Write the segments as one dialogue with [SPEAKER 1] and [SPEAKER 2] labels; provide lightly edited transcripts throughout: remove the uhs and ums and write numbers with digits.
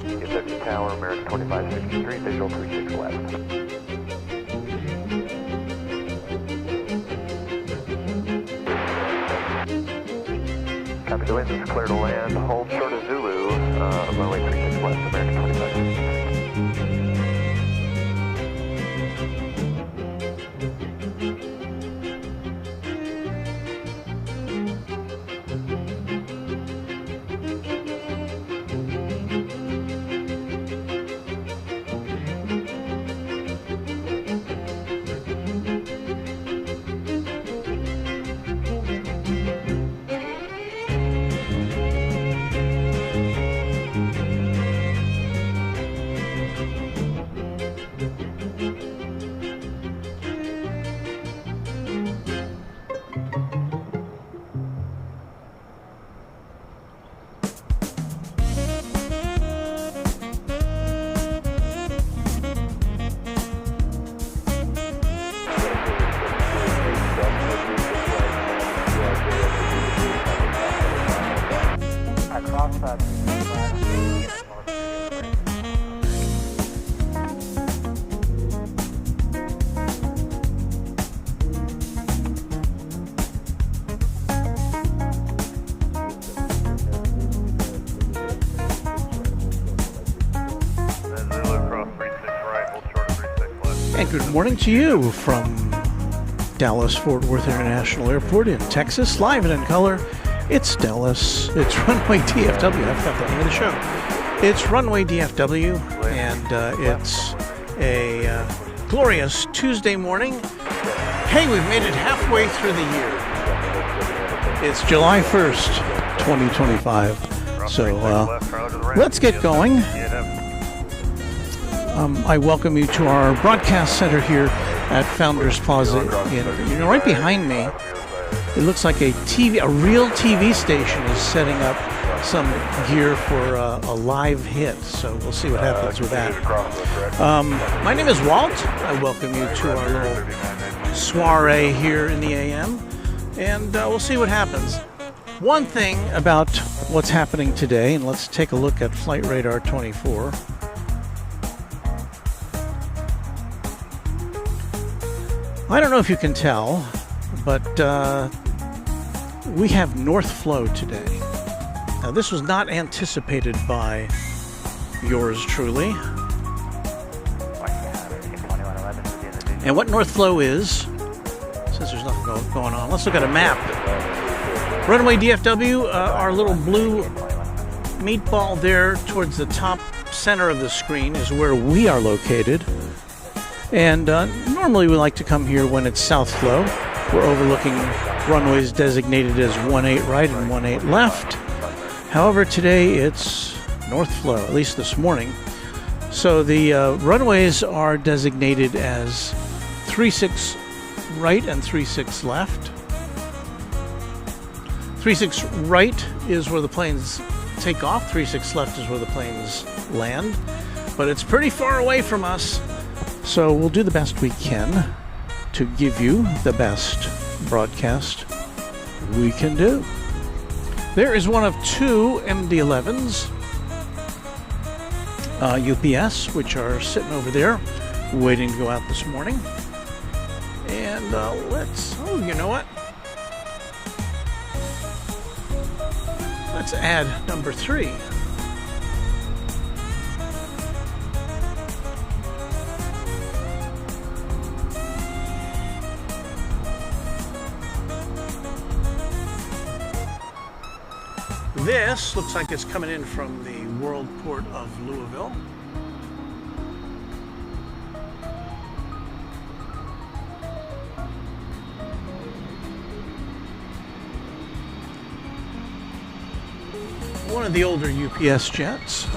[SPEAKER 1] DFW Tower, American 2563, visual 36 left. Copy the wind, it's clear to land, hold short of Zulu, runway 36 left, American 2563.
[SPEAKER 2] And good morning to you from Dallas-Fort Worth International Airport in Texas, live and in color. It's Dallas. It's Runway DFW. I forgot the name of the show. It's Runway DFW, and it's a glorious Tuesday morning. Hey, we've made it halfway through the year. It's July 1st, 2025. So let's get going. I welcome you to our broadcast center here at Founders Plaza. Right behind me, it looks like a real TV station is setting up some gear for a live hit. So we'll see what happens with that. My name is Walt. I welcome you to our little soiree here in the AM, and we'll see what happens. One thing about what's happening today, and let's take a look at Flight Radar 24. I don't know if you can tell, but we have north flow today. Now, this was not anticipated by yours truly. And what north flow is, since there's nothing going on, let's look at a map. Runway DFW, our little blue meatball there towards the top center of the screen is where we are located. And normally we like to come here when it's south flow. We're overlooking runways designated as 18 right and 18 left. However, today it's north flow, at least this morning. So the runways are designated as 36 right and 36 left. 36 right is where the planes take off. 36 left is where the planes land. But it's pretty far away from us. So we'll do the best we can to give you the best broadcast we can do. There is one of two MD-11s, UPS, which are sitting over there waiting to go out this morning. And you know what? Let's add number 3. This looks like it's coming in from the world port of Louisville. One of the older UPS jets.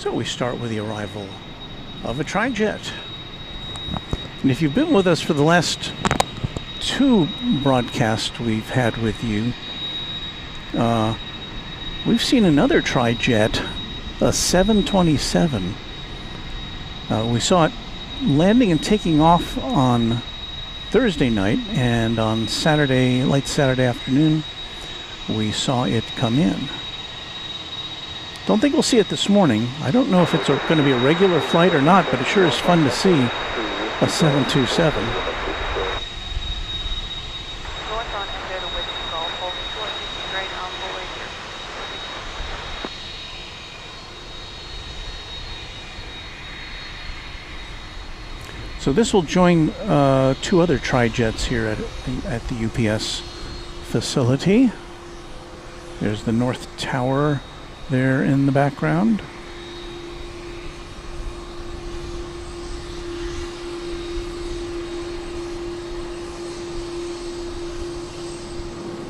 [SPEAKER 2] So we start with the arrival of a tri-jet. And if you've been with us for the last 2 broadcasts we've had with you, we've seen another tri-jet, a 727. We saw it landing and taking off on Thursday night, and on Saturday, late Saturday afternoon, we saw it come in. Don't think we'll see it this morning. I don't know if it's going to be a regular flight or not, but it sure is fun to see a 727. So this will join 2 other tri-jets here at the UPS facility. There's the North Tower there in the background.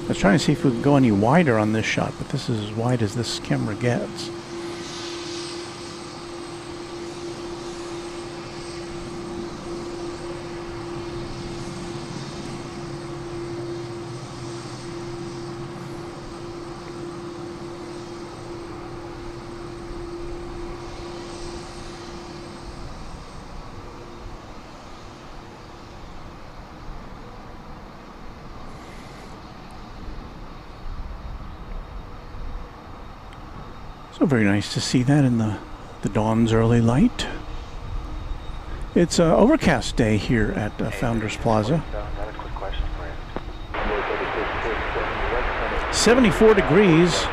[SPEAKER 2] I was trying to see if we could go any wider on this shot, but this is as wide as this camera gets. So very nice to see that in the dawn's early light. It's an overcast day here at Founders Plaza. 74 degrees.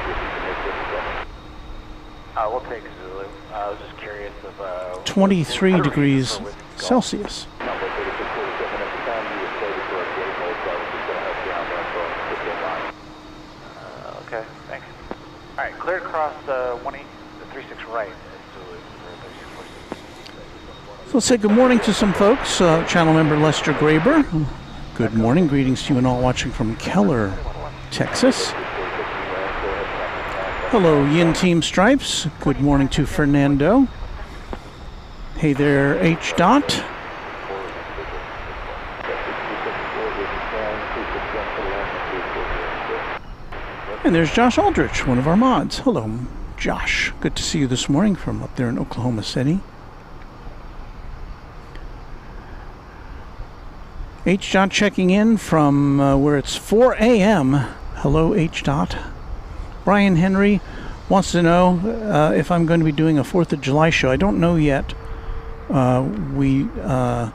[SPEAKER 1] We'll take Zulu. I was just curious if
[SPEAKER 2] 23 degrees Celsius.
[SPEAKER 1] Okay, thanks. All right, clear across the 36 right.
[SPEAKER 2] So let's say good morning to some folks. Channel member Lester Graber. Good morning. Greetings to you and all watching from Keller, Texas. Hello, Yin Team Stripes. Good morning to Fernando. Hey there, H. Dot. And there's Josh Aldrich, one of our mods. Hello, Josh. Good to see you this morning from up there in Oklahoma City. H. Dot checking in from where it's 4 a.m. Hello, H. Dot. Brian Henry wants to know if I'm going to be doing a 4th of July show. I don't know yet. I've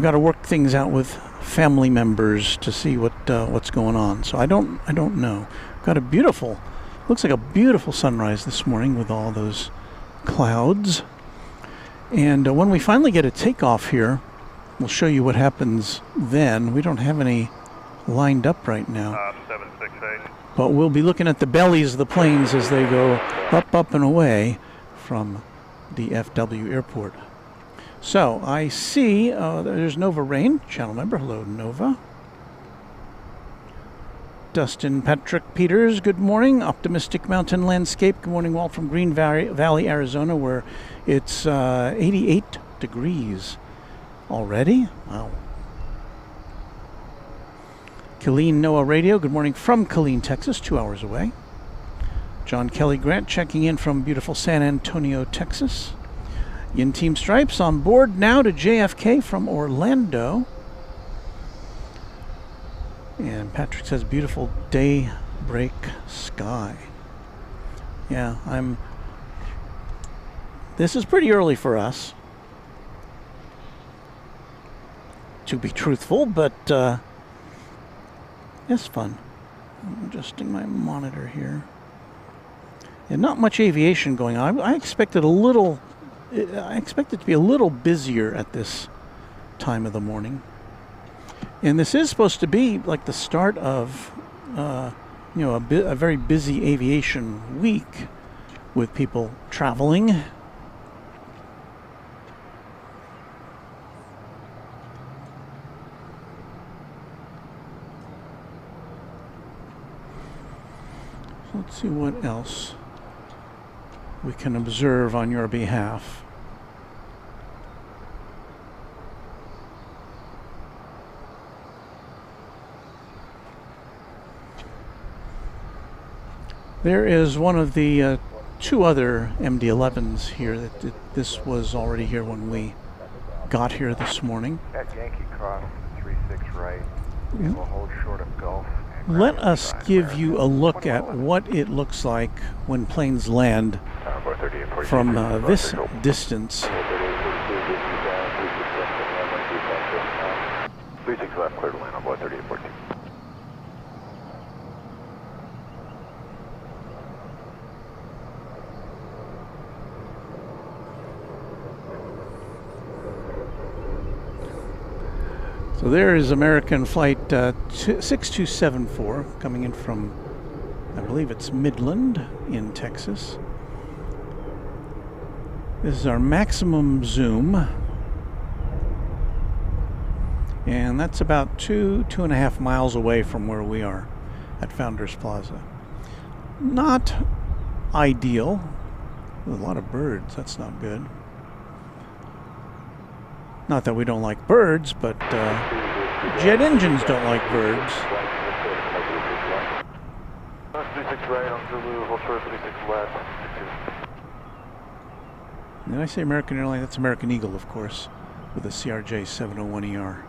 [SPEAKER 2] got to work things out with family members to see what's going on. So I don't know. Got a beautiful, looks like a beautiful sunrise this morning with all those clouds. And when we finally get a takeoff here, we'll show you what happens then. We don't have any lined up right now.
[SPEAKER 1] 768.
[SPEAKER 2] But we'll be looking at the bellies of the planes as they go up and away from DFW Airport. So I see there's Nova Rain, channel member. Hello, Nova. Dustin Patrick Peters, good morning. Optimistic Mountain Landscape, good morning, Walt from Green Valley, Arizona, where it's 88 degrees already. Wow. Killeen Noah Radio, good morning from Killeen, Texas, 2 hours away. John Kelly Grant checking in from beautiful San Antonio, Texas. Yin Team Stripes on board now to JFK from Orlando. And Patrick says beautiful daybreak sky. Yeah, this is pretty early for us, to be truthful, but it's fun. I'm adjusting my monitor here. And not much aviation going on. I expected it to be a little busier at this time of the morning. And this is supposed to be like the start of, a very busy aviation week with people traveling. Let's see what else. we can observe on your behalf. There is one of the two other MD-11s here. This was already here when we got here this morning.
[SPEAKER 1] At Yankee Cross, 36 right. We will hold short of Gulf.
[SPEAKER 2] Let us give you a look at what it looks like when planes land from this distance.
[SPEAKER 1] 36 left, clear to land on board 3814.
[SPEAKER 2] So there is American Flight 6274 coming in from, I believe it's Midland in Texas. This is our maximum zoom. And that's about 2.5 miles away from where we are at Founders Plaza. Not ideal. There's a lot of birds, that's not good. Not that we don't like birds, but jet engines don't like birds.
[SPEAKER 1] 36 right on Zulu, hold short 36 left.
[SPEAKER 2] Did I say American Airlines? That's American Eagle, of course, with a CRJ 701ER.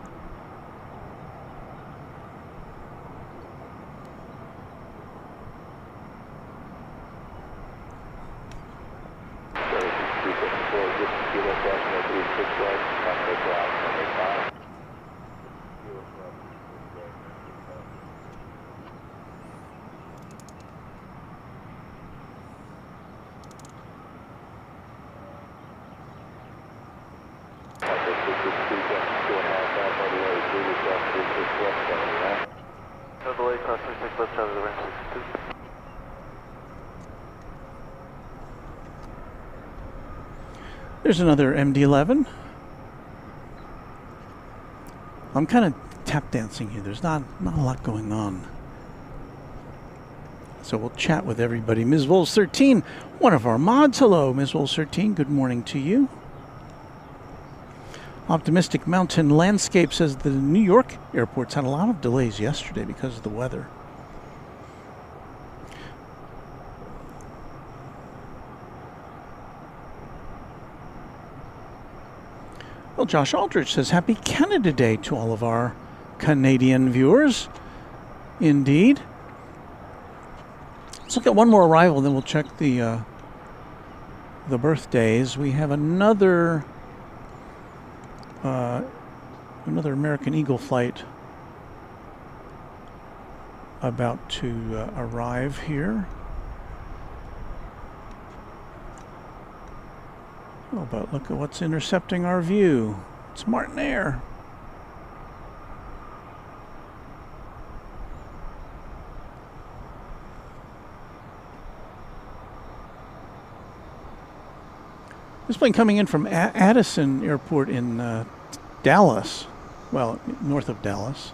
[SPEAKER 2] There's another MD-11. I'm kind of tap dancing here. There's not a lot going on. So we'll chat with everybody. Ms. Vols 13, one of our mods. Hello, Ms. Vols 13. Good morning to you. Optimistic Mountain Landscape says the New York airports had a lot of delays yesterday because of the weather. Well, Josh Aldrich says, Happy Canada Day to all of our Canadian viewers. Indeed. Let's look at one more arrival, then we'll check the birthdays. We have another American Eagle flight about to arrive here. Oh, but look at what's intercepting our view. It's Martinair. This plane coming in from Addison Airport in Dallas. Well, north of Dallas.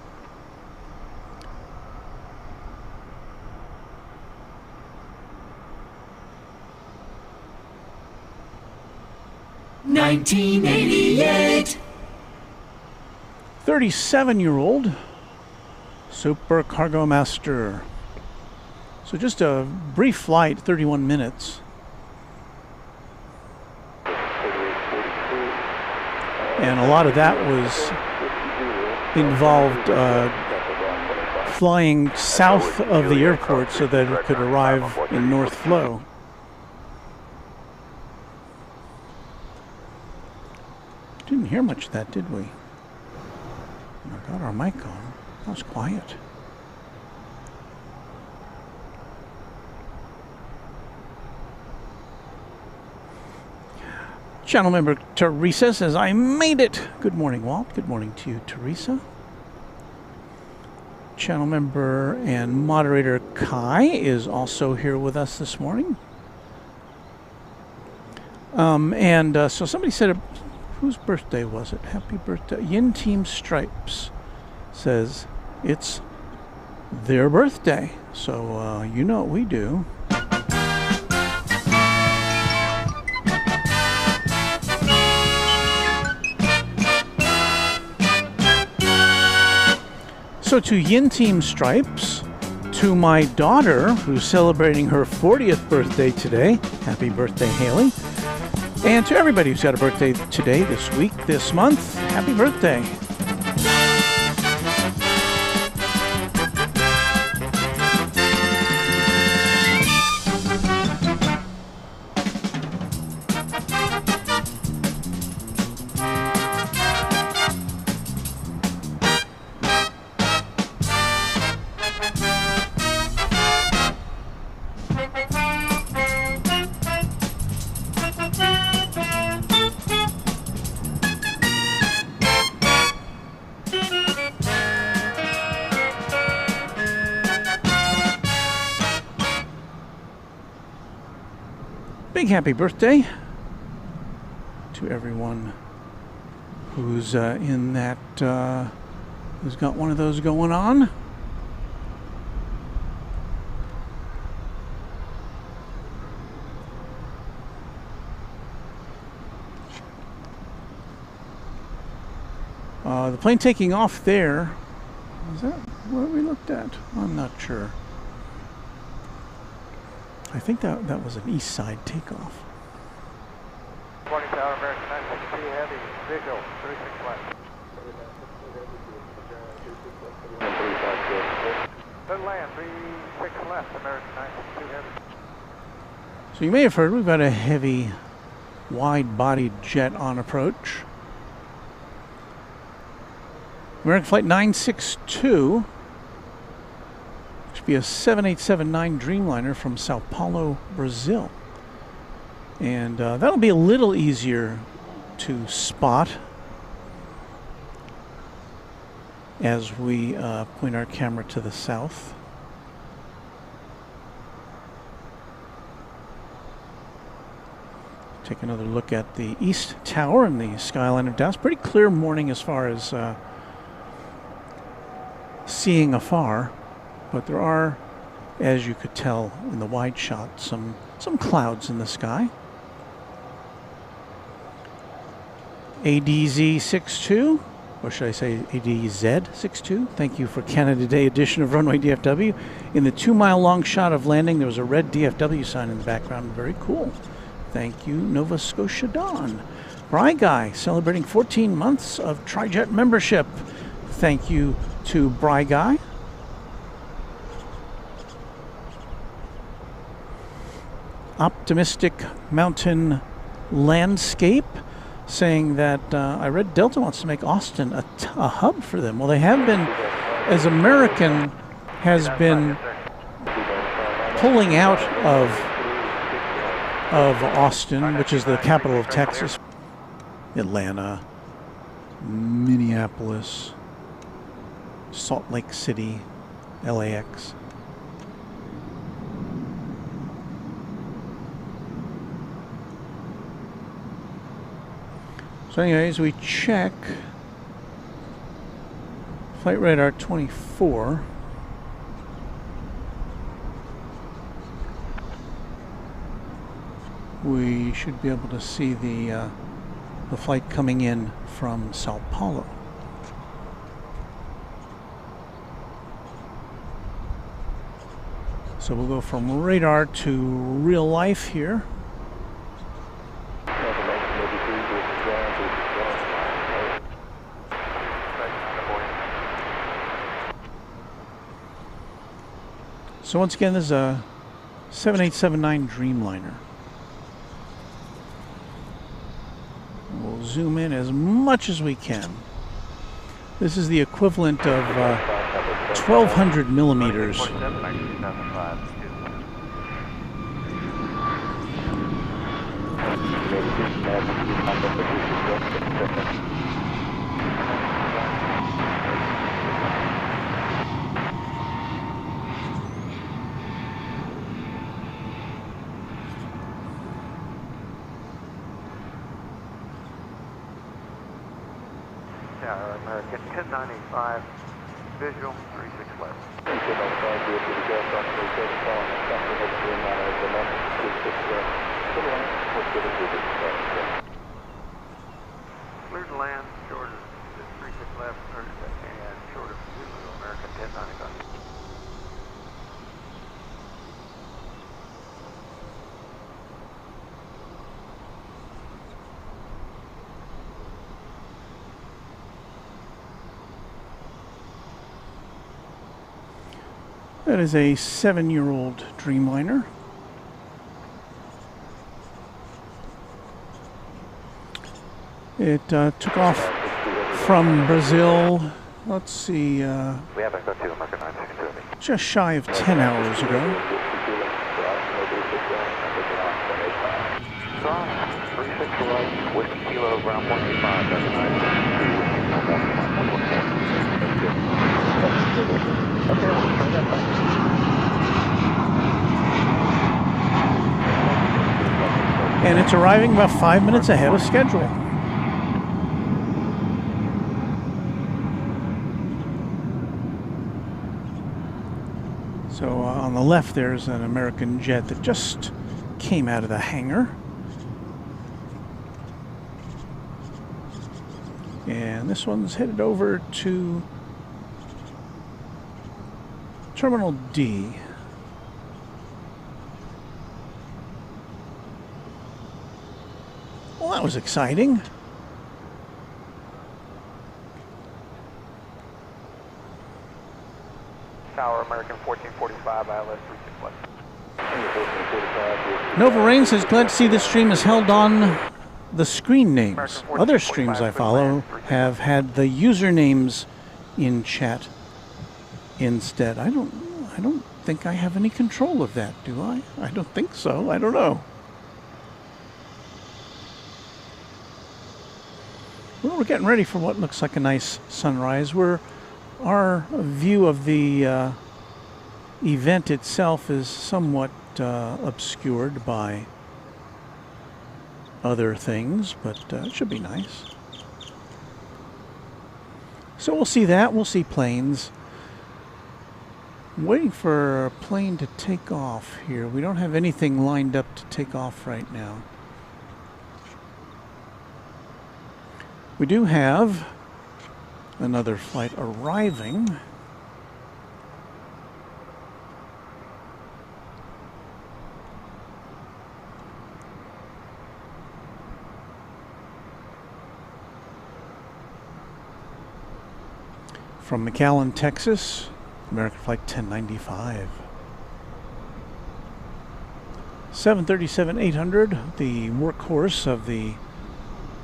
[SPEAKER 2] (1988) 37-year-old Super Cargo Master. So just a brief flight, 31 minutes. And a lot of that was involved flying south of the airport so that it could arrive in North Flow. Didn't hear much of that, did we? I got our mic on. That was quiet. Channel member Teresa says, I made it. Good morning, Walt. Good morning to you, Teresa. Channel member and moderator Kai is also here with us this morning. So somebody said, whose birthday was it? Happy birthday. Yin Team Stripes says it's their birthday. So you know what we do. Also to Yin Team Stripes, to my daughter, who's celebrating her 40th birthday today. Happy birthday, Haley. And to everybody who's got a birthday today, this week, this month, happy birthday. Big happy birthday to everyone who's in that, who's got one of those going on. The plane taking off there, is that what we looked at? I'm not sure. I think that was an east side takeoff.
[SPEAKER 1] 20 Tower, American 962 Heavy, visual, 36 left. Good land, 36 left, American 962 Heavy.
[SPEAKER 2] So you may have heard we've got a heavy, wide-bodied jet on approach. American Flight 962. Should be a 7879 Dreamliner from Sao Paulo, Brazil. And that'll be a little easier to spot as we point our camera to the south. Take another look at the East Tower and the skyline of Dallas. Pretty clear morning as far as seeing afar. But there are, as you could tell in the wide shot, some clouds in the sky. ADZ62, or should I say ADZ62? Thank you for Canada Day edition of Runway DFW. In the 2-mile-long shot of landing, there was a red DFW sign in the background. Very cool. Thank you, Nova Scotia Dawn. Bry Guy, celebrating 14 months of Trijet membership. Thank you to Bry Guy. Optimistic Mountain Landscape saying that I read Delta wants to make Austin a hub for them. Well, they have been, as American has been pulling out of Austin, which is the capital of Texas. Atlanta, Minneapolis, Salt Lake City, LAX. So anyways, we check Flight Radar 24. We should be able to see the flight coming in from Sao Paulo. So we'll go from radar to real life here. So once again, this is a 7879 Dreamliner. We'll zoom in as much as we can. This is the equivalent of 1,200 millimeters.
[SPEAKER 1] American 1095, visual, 36 left. Clear to land, short of 36 left, and short of Zulu, American
[SPEAKER 2] That is a 7-year-old Dreamliner. It took off from Brazil, let's see,
[SPEAKER 1] We have echo 2, American 962.
[SPEAKER 2] just shy of 10 hours ago.
[SPEAKER 1] Sparse, 36 Whiskey Kilo, ground 125, that's 9. Okay, we'll try that back.
[SPEAKER 2] And it's arriving about 5 minutes ahead of schedule. So on the left there's an American jet that just came out of the hangar. And this one's headed over to Terminal D. Well, that was exciting.
[SPEAKER 1] Tower, American 1445, ILS 36 left.
[SPEAKER 2] Nova Rain says, glad to see this stream is held on the screen names. Other streams I follow have had the usernames in chat instead. I don't think I have any control of that, do I? I don't think so. I don't know. Well, we're getting ready for what looks like a nice sunrise. Our view of the event itself is somewhat obscured by other things, but it should be nice. So we'll see that. We'll see planes. I'm waiting for a plane to take off here. We don't have anything lined up to take off right now. We do have another flight arriving. From McAllen, Texas, American Flight 1095. 737-800, the workhorse of the,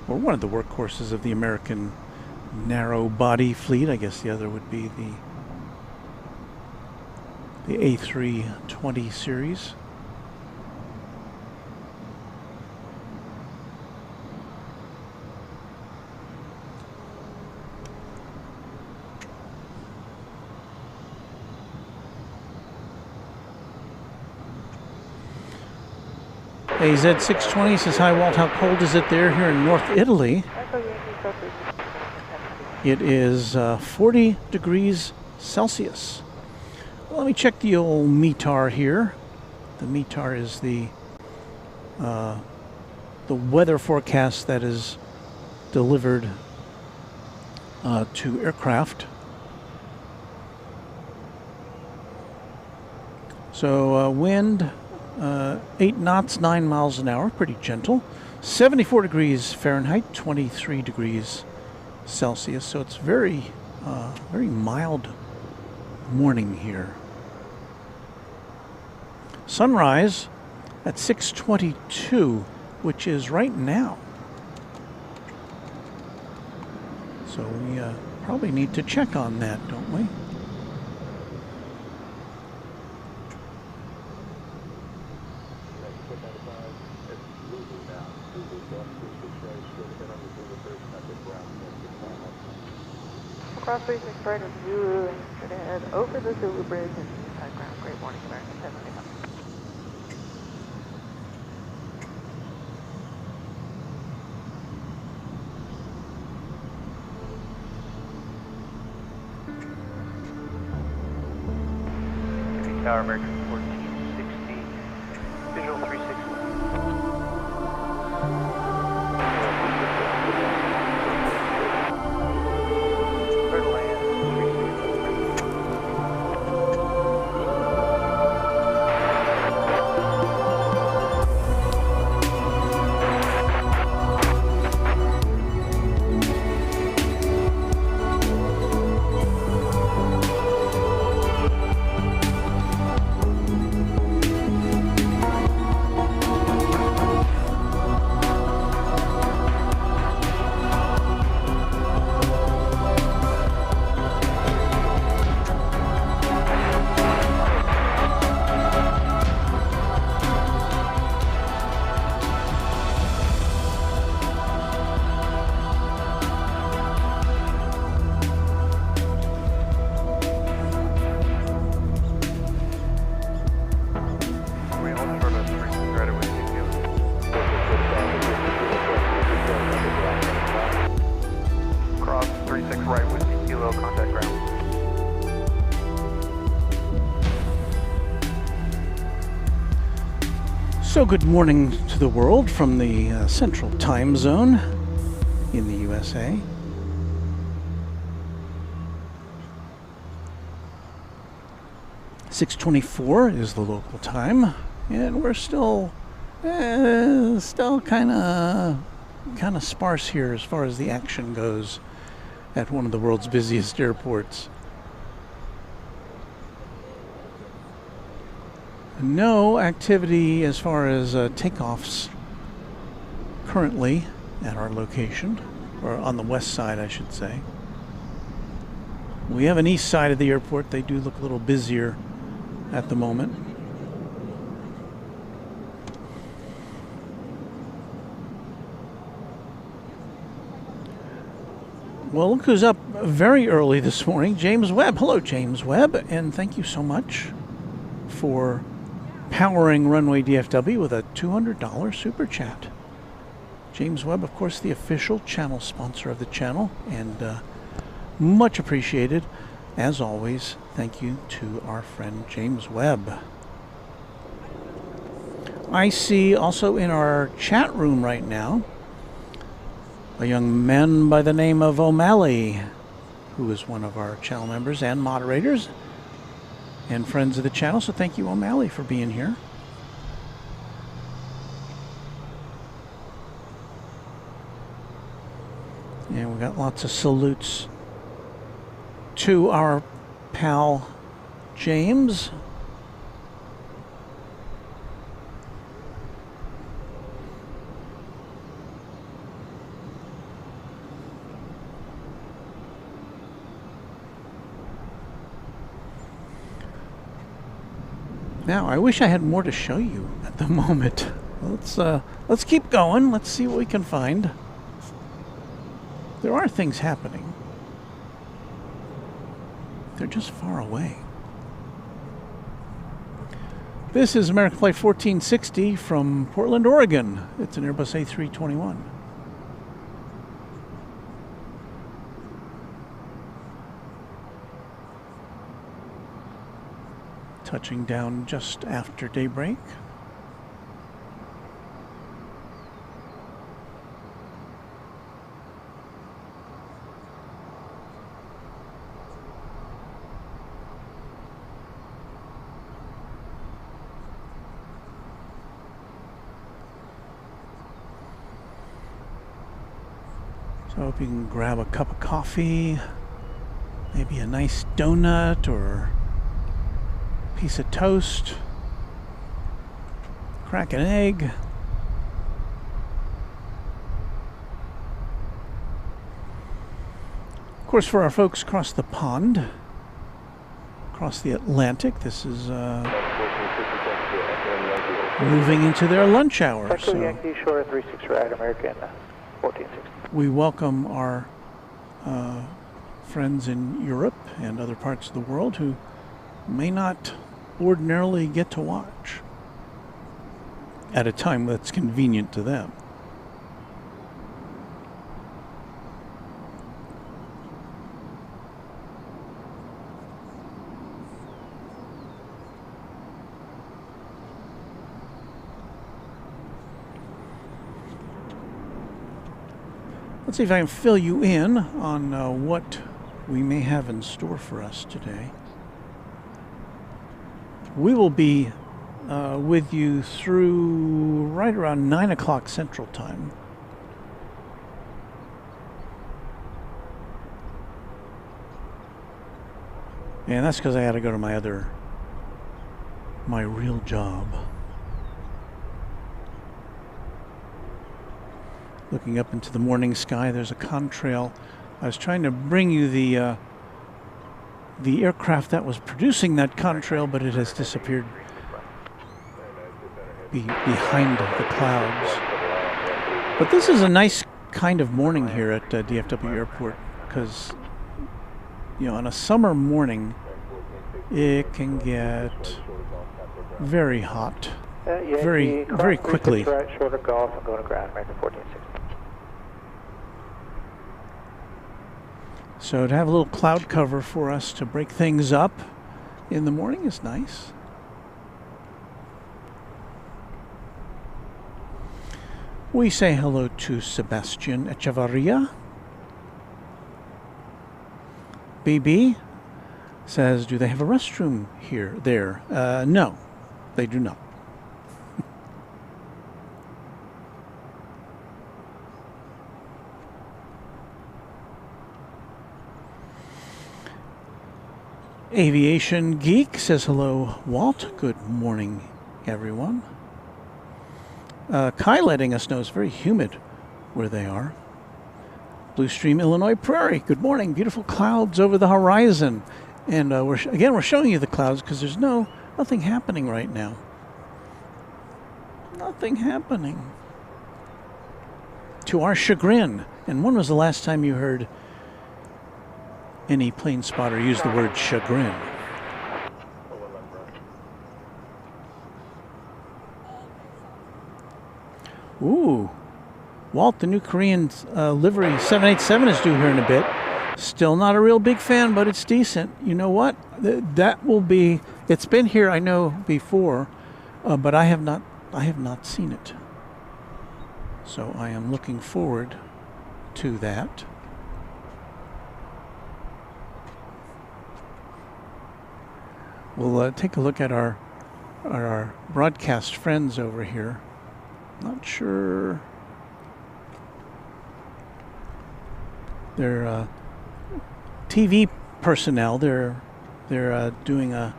[SPEAKER 2] or one of the workhorses of the American narrow body fleet. I guess the other would be the A320 series. AZ620 says, hi Walt, how cold is it there here in North Italy? It is 40 degrees Celsius. Well, let me check the old METAR here. The METAR is the weather forecast that is delivered to aircraft. So wind 8 knots, 9 miles an hour, pretty gentle. 74 degrees Fahrenheit, 23 degrees Celsius. So it's very mild morning here. Sunrise at 6:22, which is right now. So we probably need to check on that, don't we?
[SPEAKER 3] Cross 36 right of Zulu and straight ahead over the Zulu Bridge and inside ground. Great morning, American 1095.
[SPEAKER 1] Tower, American 1460, visual 360.
[SPEAKER 2] So good morning to the world from the central time zone in the USA. .24 is the local time, and we're still kind of sparse here as far as the action goes at one of the world's busiest airports. No activity as far as takeoffs currently at our location, or on the west side, I should say. We have an east side of the airport. They do look a little busier at the moment. Well, look who's up very early this morning, James Webb. Hello, James Webb, and thank you so much for powering Runway DFW with a $200 super chat. James Webb, of course, the official channel sponsor of the channel, and much appreciated. As always, thank you to our friend James Webb. I see also in our chat room right now a young man by the name of O'Malley, who is one of our channel members and moderators and friends of the channel. So thank you, O'Malley, for being here. And we got lots of salutes to our pal James. Now, I wish I had more to show you at the moment. Let's keep going. Let's see what we can find. There are things happening. They're just far away. This is American Flight 1460 from Portland, Oregon. It's an Airbus A321. Touching down just after daybreak. So I hope you can grab a cup of coffee, maybe a nice donut or piece of toast, crack an egg. Of course, for our folks across the pond, across the Atlantic, this is moving into their lunch hour. So we welcome our friends in Europe and other parts of the world who may not ordinarily get to watch at a time that's convenient to them. Let's see if I can fill you in on what we may have in store for us today. We will be with you through right around 9 o'clock Central Time. And that's because I had to go to my real job. Looking up into the morning sky, there's a contrail. I was trying to bring you the aircraft that was producing that contrail, but it has disappeared behind the clouds. But this is a nice kind of morning here at DFW Airport, because, you know, on a summer morning, it can get very hot, very quickly.
[SPEAKER 4] Shorter golf and going to ground, American 1460.
[SPEAKER 2] So to have a little cloud cover for us to break things up in the morning is nice. We say hello to Sebastian Echevarria. BB says, do they have a restroom there? No, they do not. Aviation Geek says hello, Walt. Good morning, everyone. Kai letting us know it's very humid where they are. Blue Stream, Illinois Prairie. Good morning. Beautiful clouds over the horizon. And we're showing you the clouds because there's nothing happening right now. Nothing happening. To our chagrin. And when was the last time you heard any plane spotter use the word chagrin? Ooh. Walt, the new Korean livery 787 is due here in a bit. Still not a real big fan, but it's decent. You know what? That will be. It's been here, I know, before, but I have not seen it. So I am looking forward to that. We'll take a look at our broadcast friends over here. Not sure. They're TV personnel. They're doing a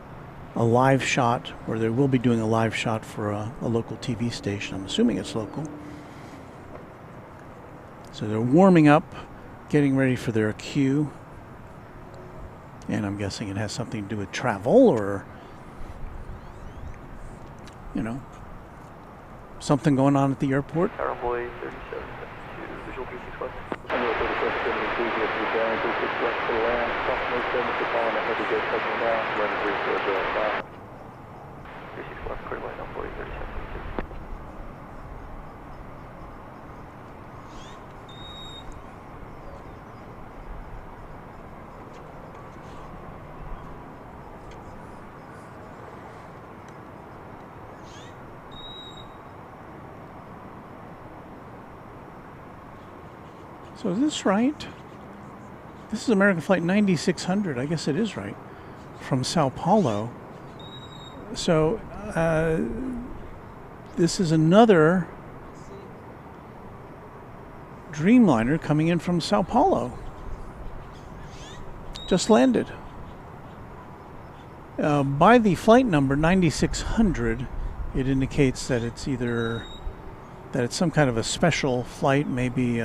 [SPEAKER 2] live shot, or they will be doing a live shot for a local TV station. I'm assuming it's local. So they're warming up, getting ready for their cue. And I'm guessing it has something to do with travel, or something going on at the airport.
[SPEAKER 1] Runway 37, visual 36 West.
[SPEAKER 4] Runway 37, 72, DFW 36 West for the land. Customer 76 on the heavy gate touching down. Runway 30,
[SPEAKER 1] 36 West, clear line, Runway 37, 72.
[SPEAKER 2] So is this right? This is American Flight 9600. I guess it is right. From Sao Paulo. So this is another Dreamliner coming in from Sao Paulo. Just landed. By the flight number 9600, it indicates that it's some kind of a special flight, maybe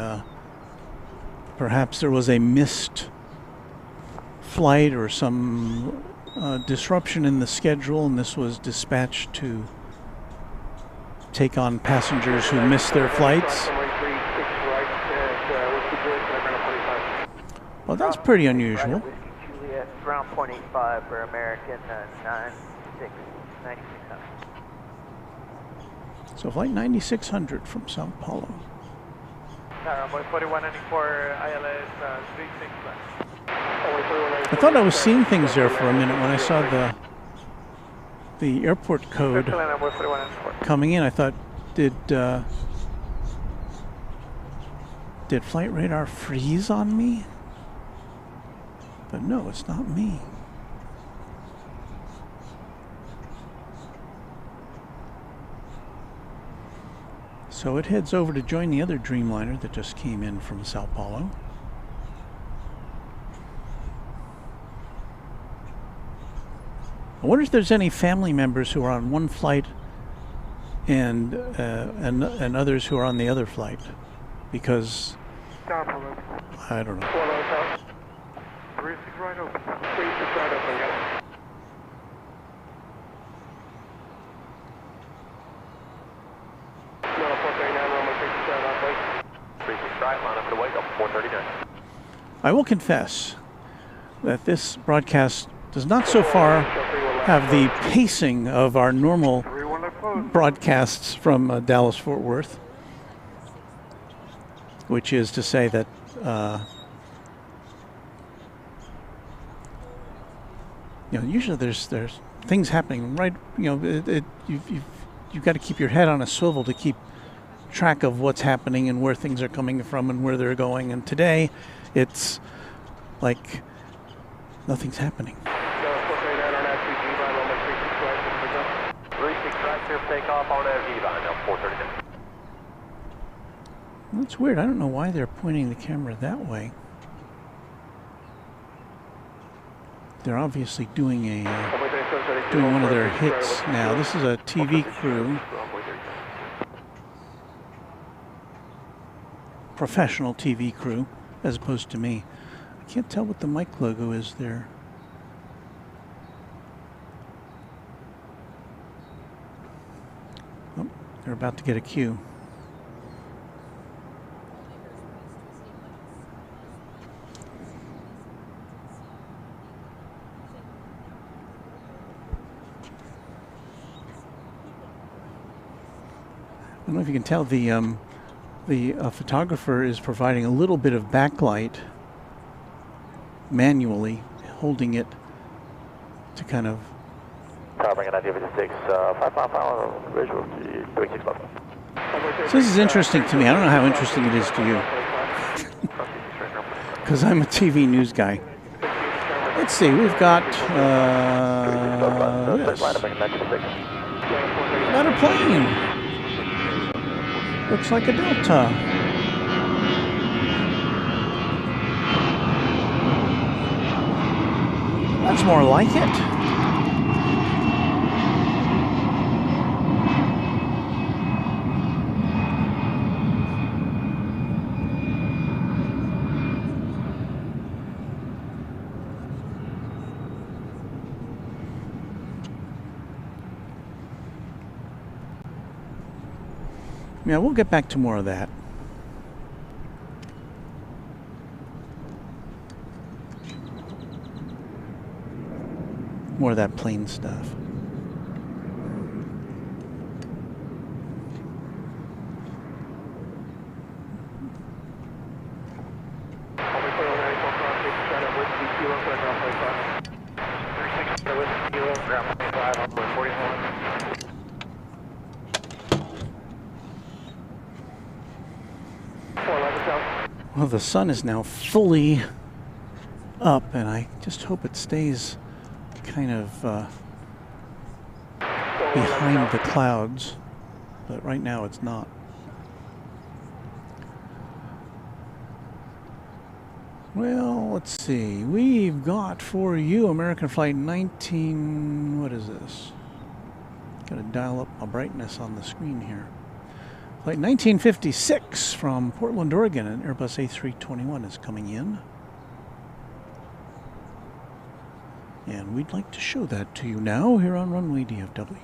[SPEAKER 2] perhaps there was a missed flight or some disruption in the schedule, and this was dispatched to take on passengers who missed their flights. Well, that's pretty unusual.
[SPEAKER 5] Juliet, round 0.85 for American 9600.
[SPEAKER 2] So flight 9600 from Sao Paulo.
[SPEAKER 5] Runway 4194, ILS 36 West.
[SPEAKER 2] I thought I was seeing things there for a minute when I saw the airport code coming in. I thought, did flight radar freeze on me? But no, it's not me. So it heads over to join the other Dreamliner that just came in from Sao Paulo. I wonder if there's any family members who are on one flight and others who are on the other flight, because I don't know.
[SPEAKER 4] 36 right open. 36 right open, guys. No, 439, runway 37, on place.
[SPEAKER 1] 36 right, line up for the wake up, 439.
[SPEAKER 2] I will confess that this broadcast does not so far have the pacing of our normal broadcasts from Dallas-Fort Worth, which is to say that usually there's things happening right. You've got to keep your head on a swivel to keep track of what's happening and where things are coming from and where they're going. And today, it's like nothing's happening.
[SPEAKER 1] 36 right, clear for takeoff on Aviation, now 430.
[SPEAKER 2] That's weird. I don't know why they're pointing the camera that way. They're obviously doing one of their hits now. This is a TV crew, professional TV crew, as opposed to me. I can't tell what the mic logo is there. Oh, they're about to get a cue. I don't know if you can tell, the photographer is providing a little bit of backlight manually, holding it to kind of...
[SPEAKER 1] Covering at 96, 5 mile visual, 36 left.
[SPEAKER 2] So this is interesting to me. I don't know how interesting it is to you, because I'm a TV news guy. Let's see, we've got this. Got a plane. Looks like a Delta. That's more like it. Yeah, we'll get back to more of that. More of that plane stuff. Well, the sun is now fully up, and I just hope it stays kind of behind the clouds, but right now it's not. Well, let's see. We've got for you American Flight 19, what is this? Got to dial up my brightness on the screen here. Flight 1956 from Portland, Oregon, an Airbus A321 is coming in. And we'd like to show that to you now here on Runway DFW.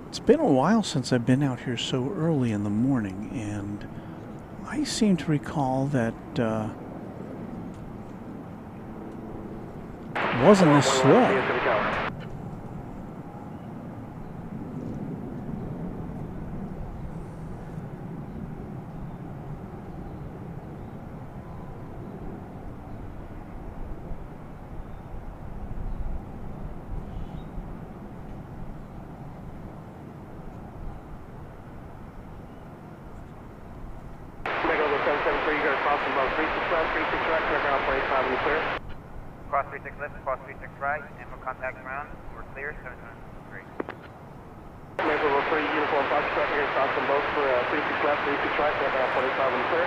[SPEAKER 2] It's been a while since I've been out here so early in the morning, and I seem to recall that it wasn't this slow.
[SPEAKER 5] Cross 36 left, cross 36 right, and for contact ground, we're clear, 773.
[SPEAKER 4] Maple Road 3, uniform box traffic and cross them both for 36 left, 36 right, aircraft 25 and clear.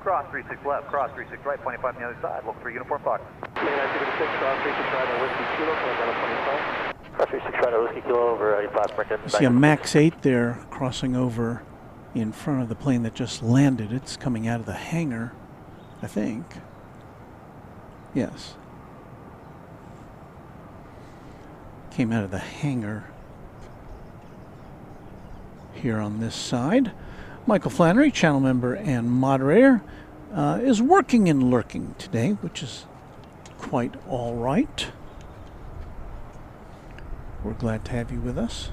[SPEAKER 5] Cross 36 left, cross 36 right, 25 on the other side, look for uniform box.
[SPEAKER 4] Main activity 6, cross 36 right, and whiskey kilo, Cancun 25.
[SPEAKER 1] Cross 36 right, whiskey kilo over 85, American.
[SPEAKER 2] See a Max 8 there crossing over in front of the plane that just landed. It's coming out of the hangar, I think. Yes. Came out of the hangar here on this side. Michael Flannery, channel member and moderator, is working and lurking today, which is quite all right. We're glad to have you with us.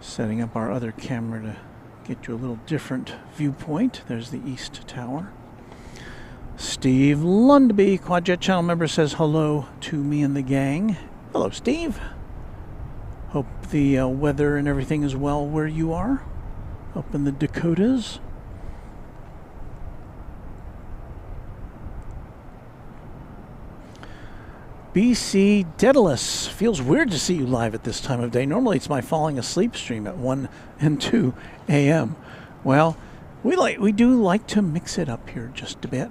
[SPEAKER 2] Setting up our other camera to get you a little different viewpoint. There's the East Tower. Steve Lundby, Quadjet channel member, says hello to me and the gang. Hello, Steve. Hope the weather and everything is well where you are, up in the Dakotas. BC Daedalus, feels weird to see you live at this time of day. Normally it's my falling asleep stream at 1 and 2 a.m. Well, we do like to mix it up here just a bit,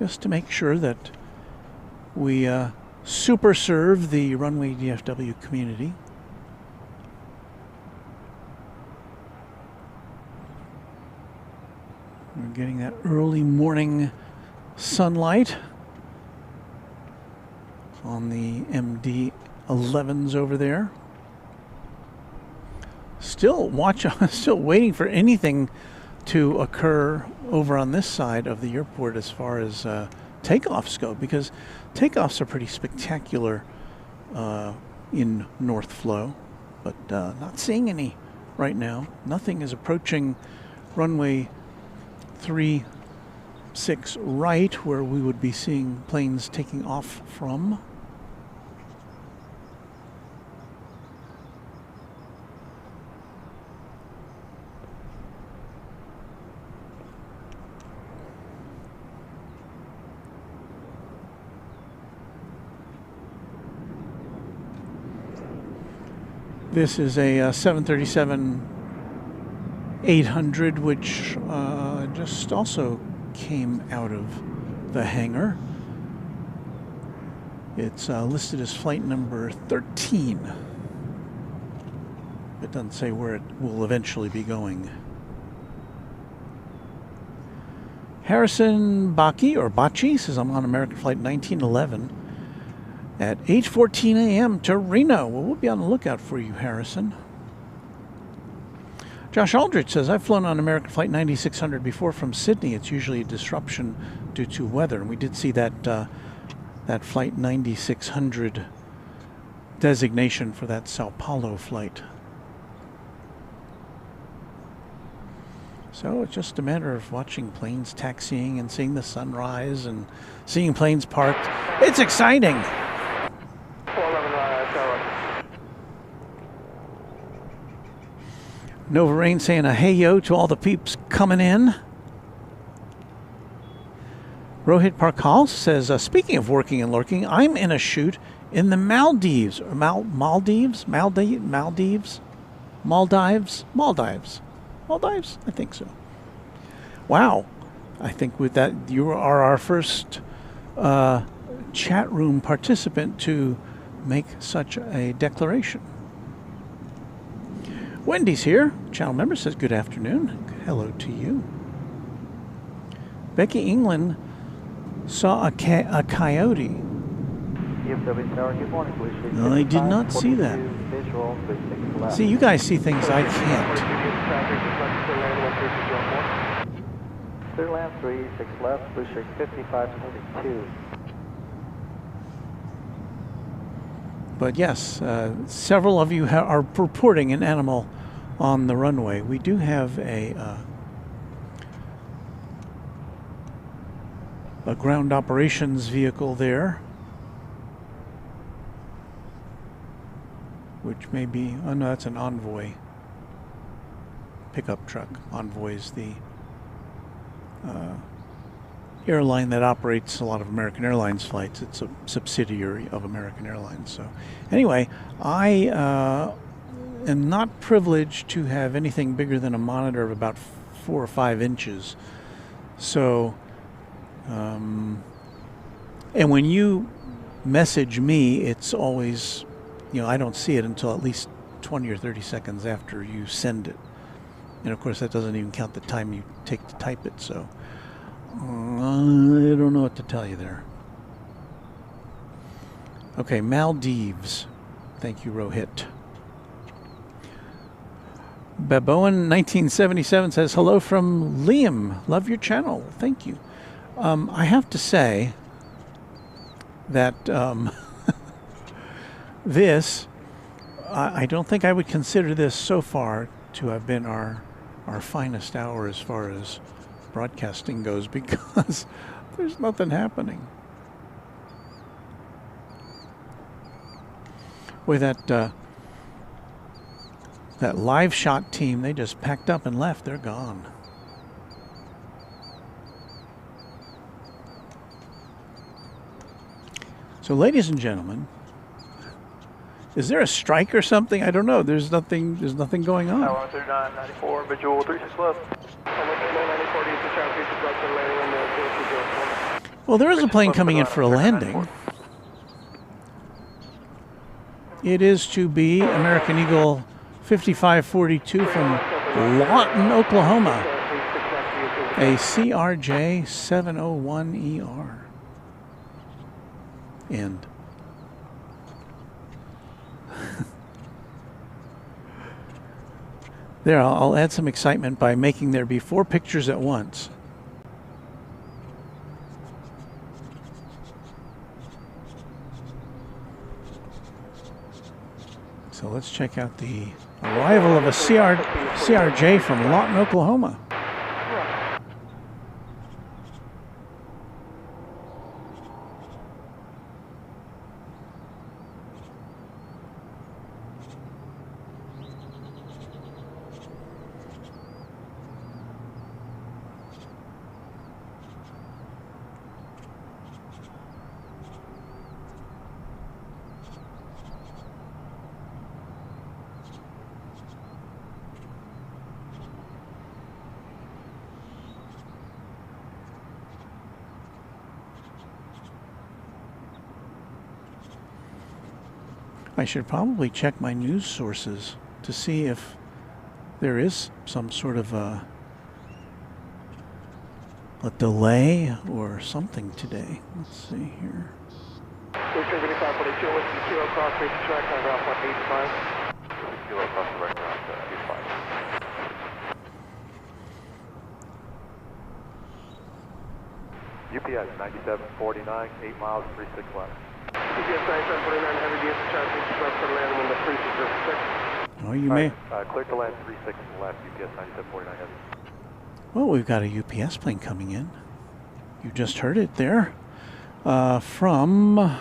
[SPEAKER 2] just to make sure that we super serve the Runway DFW community. We're getting that early morning sunlight on the MD-11s over there. Still waiting for anything to occur over on this side of the airport as far as takeoffs go, because takeoffs are pretty spectacular in North Flow, but not seeing any right now. Nothing is approaching runway 36 right, where we would be seeing planes taking off from. This is a 737-800, which just also came out of the hangar. It's listed as flight number 13. It doesn't say where it will eventually be going. Harrison Baki, or Bachi, says I'm on American Flight 1911 at 8:14 a.m. to Reno. Well, we'll be on the lookout for you, Harrison. Josh Aldrich says, I've flown on American Flight 9600 before from Sydney. It's usually a disruption due to weather. And we did see that that Flight 9600 designation for that Sao Paulo flight. So it's just a matter of watching planes taxiing and seeing the sunrise and seeing planes parked. It's exciting. Nova Rain saying a hey yo to all the peeps coming in. Rohit Parkal says, speaking of working and lurking, I'm in a shoot in the Maldives. Or Maldives? Maldives? I think so. Wow. I think with that, you are our first chat room participant to make such a declaration. Wendy's here. Channel member says good afternoon. Hello to you. Becky England saw a coyote.
[SPEAKER 4] DFW Tower, good morning, please.
[SPEAKER 2] No, I did not see that. See, you guys see things I can't.
[SPEAKER 4] Clear land 36 left, blue shirt 5542.
[SPEAKER 2] But yes, several of you are reporting an animal on the runway. We do have a ground operations vehicle there, which may be, oh no, that's an Envoy pickup truck. Envoy is the airline that operates a lot of American Airlines flights. It's a subsidiary of American Airlines. So anyway, I am not privileged to have anything bigger than a monitor of about 4 or 5 inches. So, and when you message me, it's always, you know, I don't see it until at least 20 or 30 seconds after you send it. And of course that doesn't even count the time you take to type it, so I don't know what to tell you there. Okay, Maldives. Thank you, Rohit. Baboan 1977 says, hello from Liam. Love your channel. Thank you. I have to say that this, I don't think I would consider this so far to have been our finest hour as far as broadcasting goes, because there's nothing happening. With that live shot team, they just packed up and left. They're gone. So, ladies and gentlemen, is there a strike or something? I don't know. There's nothing going on.
[SPEAKER 4] 13994, visual 36 left.
[SPEAKER 2] Well, there is a plane coming in for a landing. It is to be American Eagle 5542 from Lawton, Oklahoma. A CRJ 701ER. End. There, I'll add some excitement by making there be 4 pictures at once. So let's check out the arrival of a CRJ from Lawton, Oklahoma. I should probably check my news sources to see if there is some sort of a delay or something today. Let's see here.
[SPEAKER 1] UPS 9749, 8 miles, 36 left.
[SPEAKER 2] Oh, you may.
[SPEAKER 1] Clear to land 36 left, UPS 9749 heavy.
[SPEAKER 2] Well, we've got a UPS plane coming in. You just heard it there. From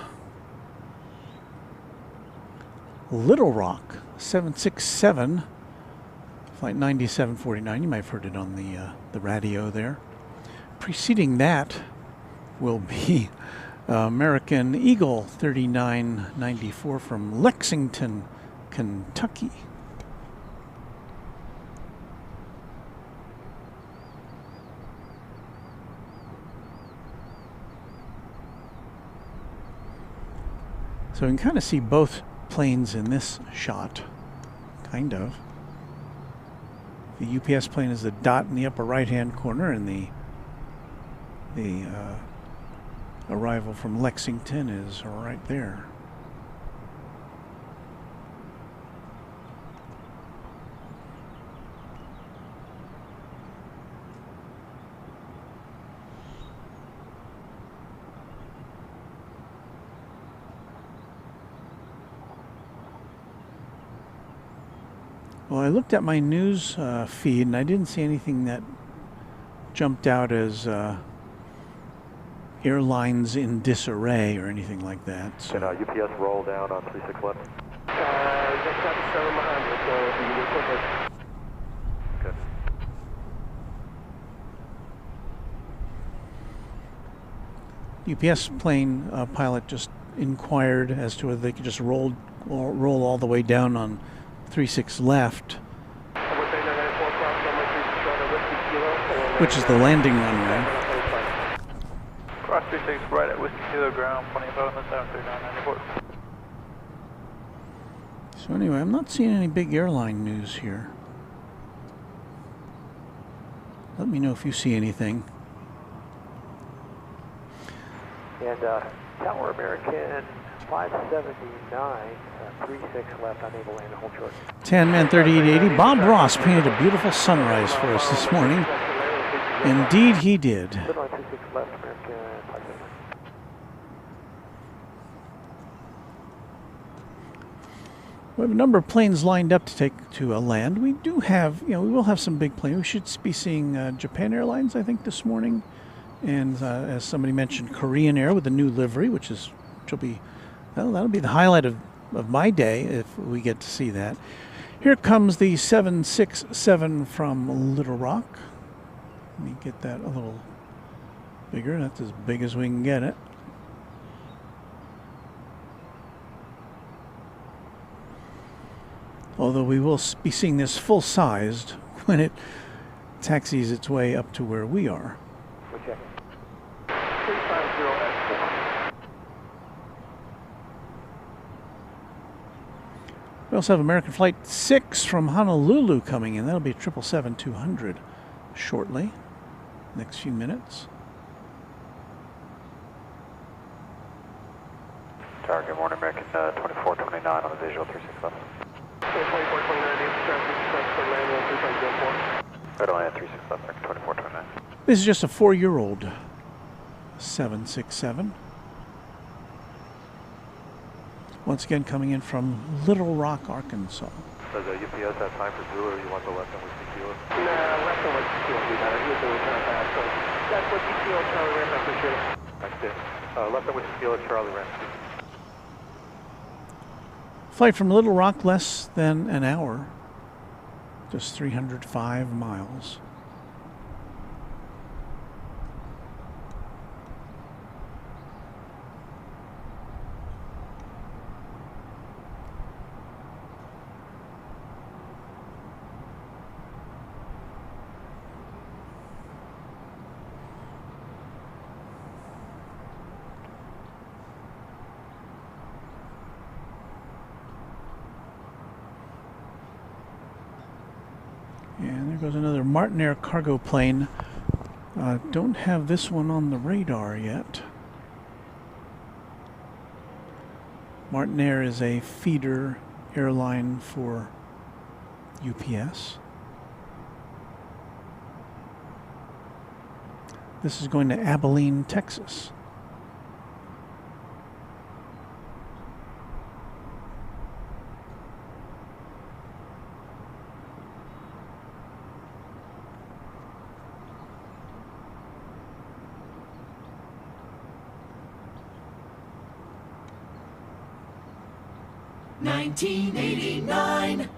[SPEAKER 2] Little Rock, 767, flight 9749. You might have heard it on the radio there. Preceding that will be American Eagle 3994 from Lexington, Kentucky. So we can kind of see both planes in this shot, kind of. The UPS plane is the dot in the upper right-hand corner, and the arrival from Lexington is right there. Well, I looked at my news feed and I didn't see anything that jumped out as airlines in disarray or anything like that. So.
[SPEAKER 1] Can UPS roll down on 36 left? Okay.
[SPEAKER 2] UPS plane pilot just inquired as to whether they could just roll all the way down on 36 left, which is the landing runway.
[SPEAKER 4] Cross 36 right at Whiskey Kilo ground, 25 on the 73994.
[SPEAKER 2] So anyway, I'm not seeing any big airline news here. Let me know if you see anything.
[SPEAKER 1] And Tower American 579, 36 left, unable to land, hold short.
[SPEAKER 2] 10-man 3880. Bob Ross painted a beautiful sunrise for us this morning. Indeed he did.
[SPEAKER 1] Midline 26 left, American 579.
[SPEAKER 2] We have a number of planes lined up to take to a land. We do have, we will have some big planes. We should be seeing Japan Airlines, I think, this morning. And as somebody mentioned, Korean Air with the new livery, which will be, that'll be the highlight of my day if we get to see that. Here comes the 767 from Little Rock. Let me get that a little bigger. That's as big as we can get it. Although we will be seeing this full-sized when it taxis its way up to where we are.
[SPEAKER 1] Okay.
[SPEAKER 4] 350
[SPEAKER 2] We also have American Flight 6 from Honolulu coming in. That'll be 777-200 shortly, next few minutes.
[SPEAKER 1] Tower, good morning, American 2429 on the visual 36 left.
[SPEAKER 4] 2429,
[SPEAKER 1] Red Line 36 left, American 2429.
[SPEAKER 2] This is just a 4-year-old 767. Once again, coming in from Little Rock, Arkansas.
[SPEAKER 1] Does UPS have time for Zulu, or you want the left and with tequila?
[SPEAKER 4] Nah, left and with tequila would be better. He was doing return fast, so that's what tequila, Charlie Ramp, I appreciate it.
[SPEAKER 1] Thanks, Dan. Left and with tequila, Charlie Ramp.
[SPEAKER 2] Flight from Little Rock less than an hour, just 305 miles. And there goes another Martin cargo plane. Don't have this one on the radar yet. Martin Air is a feeder airline for UPS. This is going to Abilene, Texas.
[SPEAKER 6] $19.89.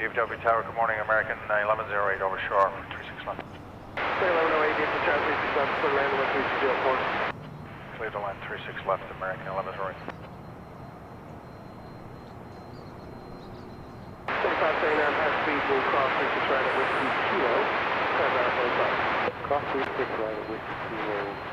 [SPEAKER 5] DFW Tower, good morning, American 1108 over shore, 36 left.
[SPEAKER 4] 1108, Eastern Charlie 36 left, clear to land, 136 Airport.
[SPEAKER 5] Clear to land 36 left, American 1108.
[SPEAKER 4] 2539, high speed, will cross 36 right at Whiskey Kilo.
[SPEAKER 1] Cross 36 right at Whiskey Kilo.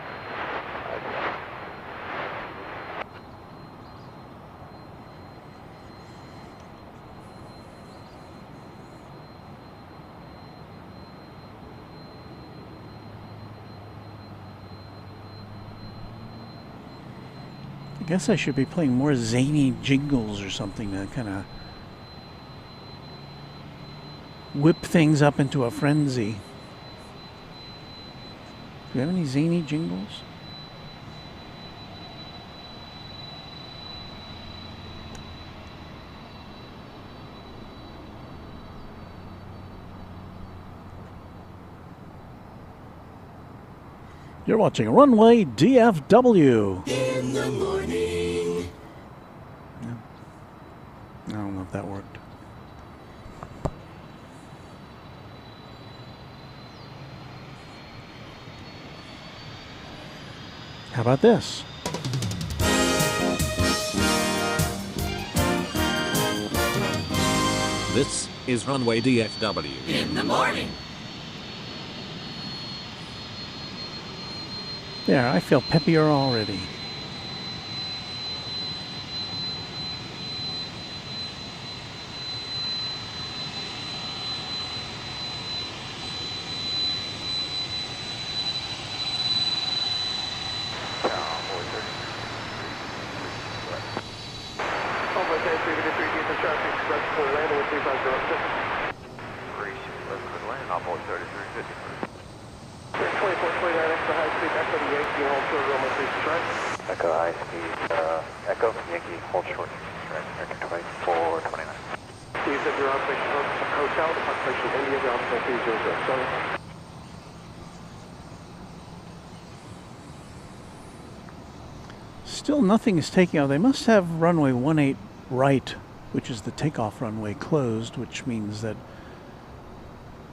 [SPEAKER 2] I guess I should be playing more zany jingles or something to kind of whip things up into a frenzy. Do you have any zany jingles? You're watching Runway DFW.
[SPEAKER 6] In the morning.
[SPEAKER 2] I don't know if that worked. How about this?
[SPEAKER 7] This is Runway DFW.
[SPEAKER 6] In the morning.
[SPEAKER 2] There, I feel peppier already.
[SPEAKER 1] onboard 3350.
[SPEAKER 4] 2429 extra high speed Echo to Yankee, hold short, Roman 3 strike.
[SPEAKER 1] Echo high speed, Echo, Yankee, hold short, strike, American 2429.
[SPEAKER 4] DFW Operation Hotel, Operation India, ground 3007.
[SPEAKER 2] Still nothing is taking off. They must have runway 18 right, which is the takeoff runway, closed, which means that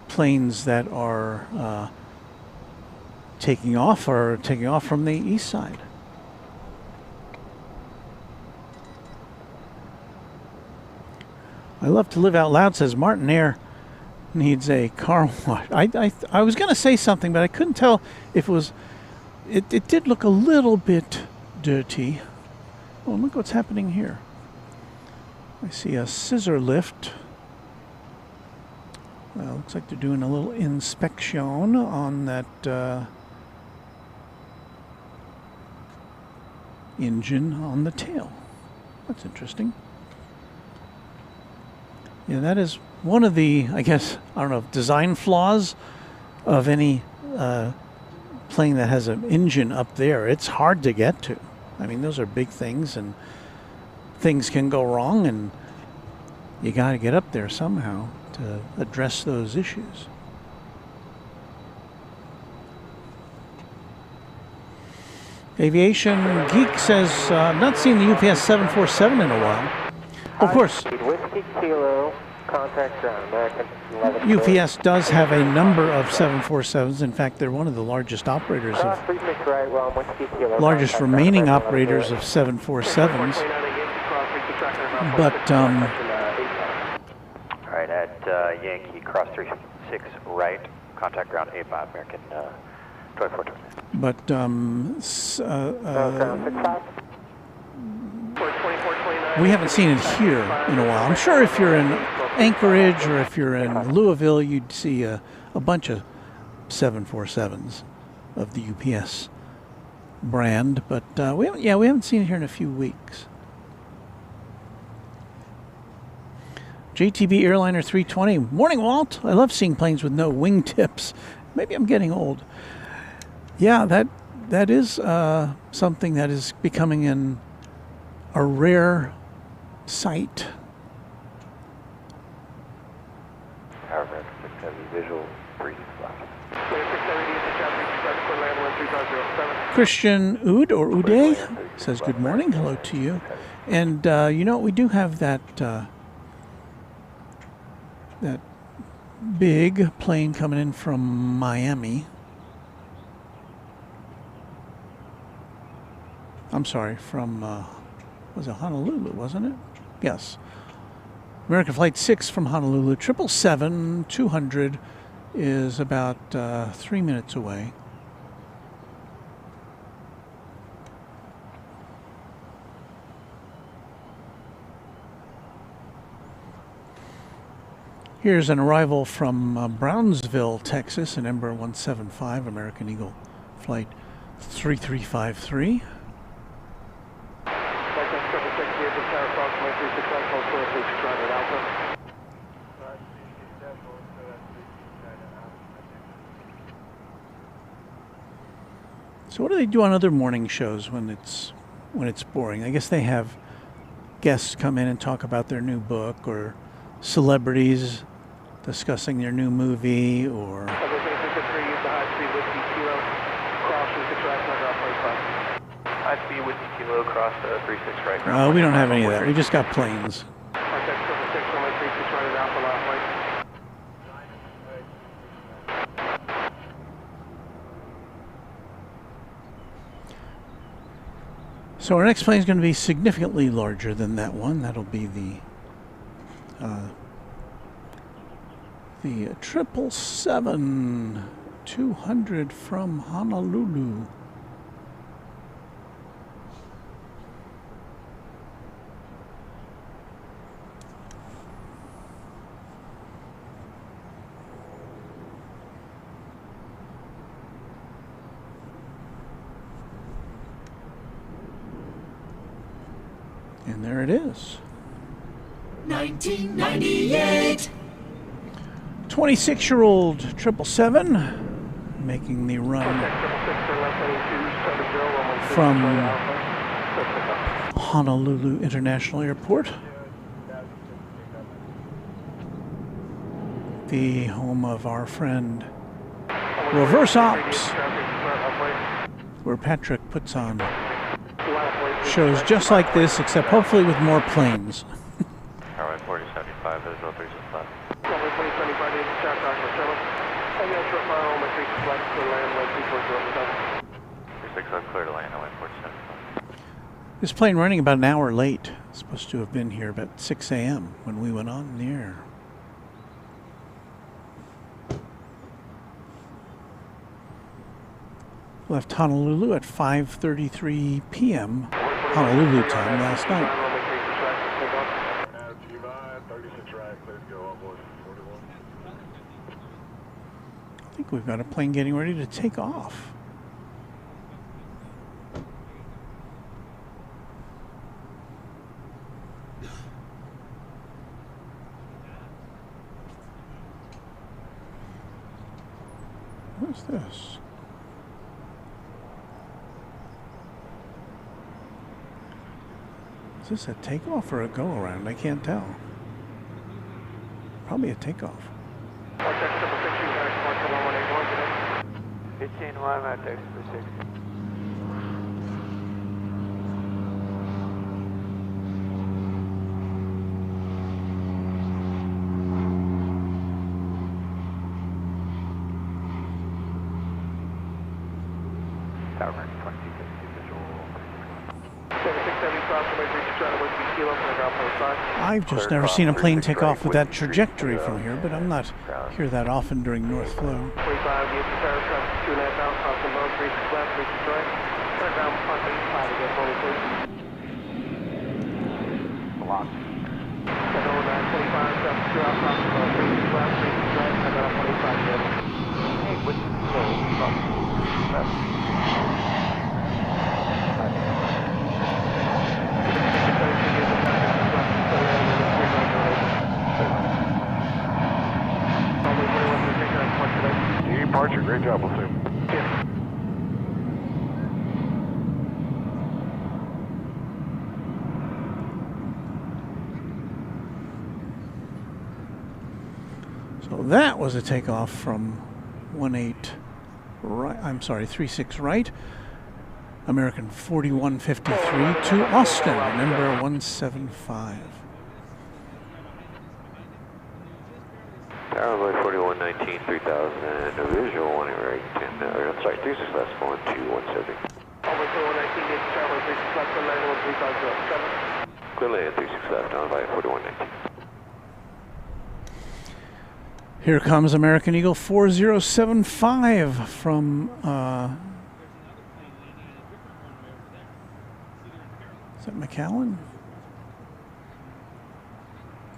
[SPEAKER 2] planes that are taking off from the east side. I love to live out loud, says Martin Air needs a car wash. I was going to say something, but I couldn't tell if it was. It did look a little bit dirty. Oh, look what's happening here. I see a scissor lift. Looks like they're doing a little inspection on that engine on the tail. That's interesting. Yeah, that is one of the, I guess, I don't know, design flaws of any plane that has an engine up there. It's hard to get to. I mean, those are big things, and things can go wrong, and you got to get up there somehow to address those issues. Aviation Geek says, I've not seen the UPS 747 in a while. Of course,
[SPEAKER 4] Whiskey Kilo, contact ground, American 11.
[SPEAKER 2] UPS does have a number of 747s. In fact, they're one of the largest operators of, largest remaining operators of 747s. But,
[SPEAKER 1] Alright, at Yankee, cross 36 right, contact ground 85, American 2420.
[SPEAKER 2] but we haven't seen it here in a while. I'm sure if you're in Anchorage or if you're in Louisville, you'd see a bunch of 747s of the UPS brand, but we haven't seen it here in a few weeks. JTB Airliner 320. Morning, Walt. I love seeing planes with no wingtips. Maybe I'm getting old. Yeah, that is something that is becoming a rare sight.
[SPEAKER 1] Tower American 670, visual 365.
[SPEAKER 2] Christian Oud or Uday says good morning. Hello to you. And you know, we do have that that big plane coming in from Miami. I'm sorry, from was it Honolulu, wasn't it? Yes. American Flight 6 from Honolulu. 777-200 is about 3 minutes away. Here's an arrival from Brownsville, Texas, an Embraer 175, American Eagle Flight 3353. So what do they do on other morning shows when it's boring? I guess they have guests come in and talk about their new book, or celebrities discussing their new movie, or
[SPEAKER 1] High speed Whiskey Kilo, cross 36 right.
[SPEAKER 2] we don't have any of that. We just got planes. So our next plane is going to be significantly larger than that one. That'll be the 777-200 from Honolulu. And there it is.
[SPEAKER 6] 1998.
[SPEAKER 2] 26-year-old 777 making the run from Honolulu International Airport, the home of our friend Reverse Ops, where Patrick puts on shows just like this, except hopefully with more planes.
[SPEAKER 1] Alright, 4075, there's no 36 left.
[SPEAKER 4] Runway 2075, this is shoutout for Trevor. And yeah, short fire on my 36 left, clear land, 13407.
[SPEAKER 1] 36 left, clear to land, runway 47.
[SPEAKER 2] This plane running about an hour late. It's supposed to have been here about 6 a.m. when we went on the air. Left Honolulu at 5:33 p.m. Honolulu time last night. I think we've got a plane getting ready to take off. What's this? Is this a takeoff or a go-around? I can't tell. Probably a takeoff.
[SPEAKER 4] 15-1, at text for 60.
[SPEAKER 1] Tower 22, visual.
[SPEAKER 2] I've just never seen a plane take off with that trajectory from here, but I'm not here that often during North Flow.
[SPEAKER 4] 45, use the tower traffic 2.5 out, cross the road, 36 left, 36 right. Turn down front 85 again, forward, please.
[SPEAKER 1] Block.
[SPEAKER 4] 709, 25, traffic 2 out, cross the road, 36 left, 36 right, turn down 45 again.
[SPEAKER 1] Hey, what's the left? Departure, great job, we'll see.
[SPEAKER 2] So that was a takeoff from 18 right. I'm sorry, 36 right. American 4153 to Austin, number 175.
[SPEAKER 1] Tower runway 4119, 3000, visual 1 8, 10, I'm sorry, 36 left, going to 170.
[SPEAKER 4] Over 4119, this is tower 36 left, clear land 13507.
[SPEAKER 1] Clear land 36 left, on by 4119.
[SPEAKER 2] Here comes American Eagle 4075 from, is that McAllen?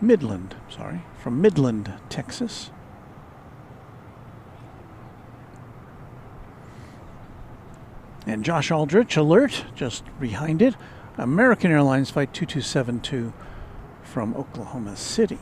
[SPEAKER 2] Midland, sorry, from Midland, Texas. And Josh Aldrich, alert, just behind it. American Airlines Flight 2272 from Oklahoma City.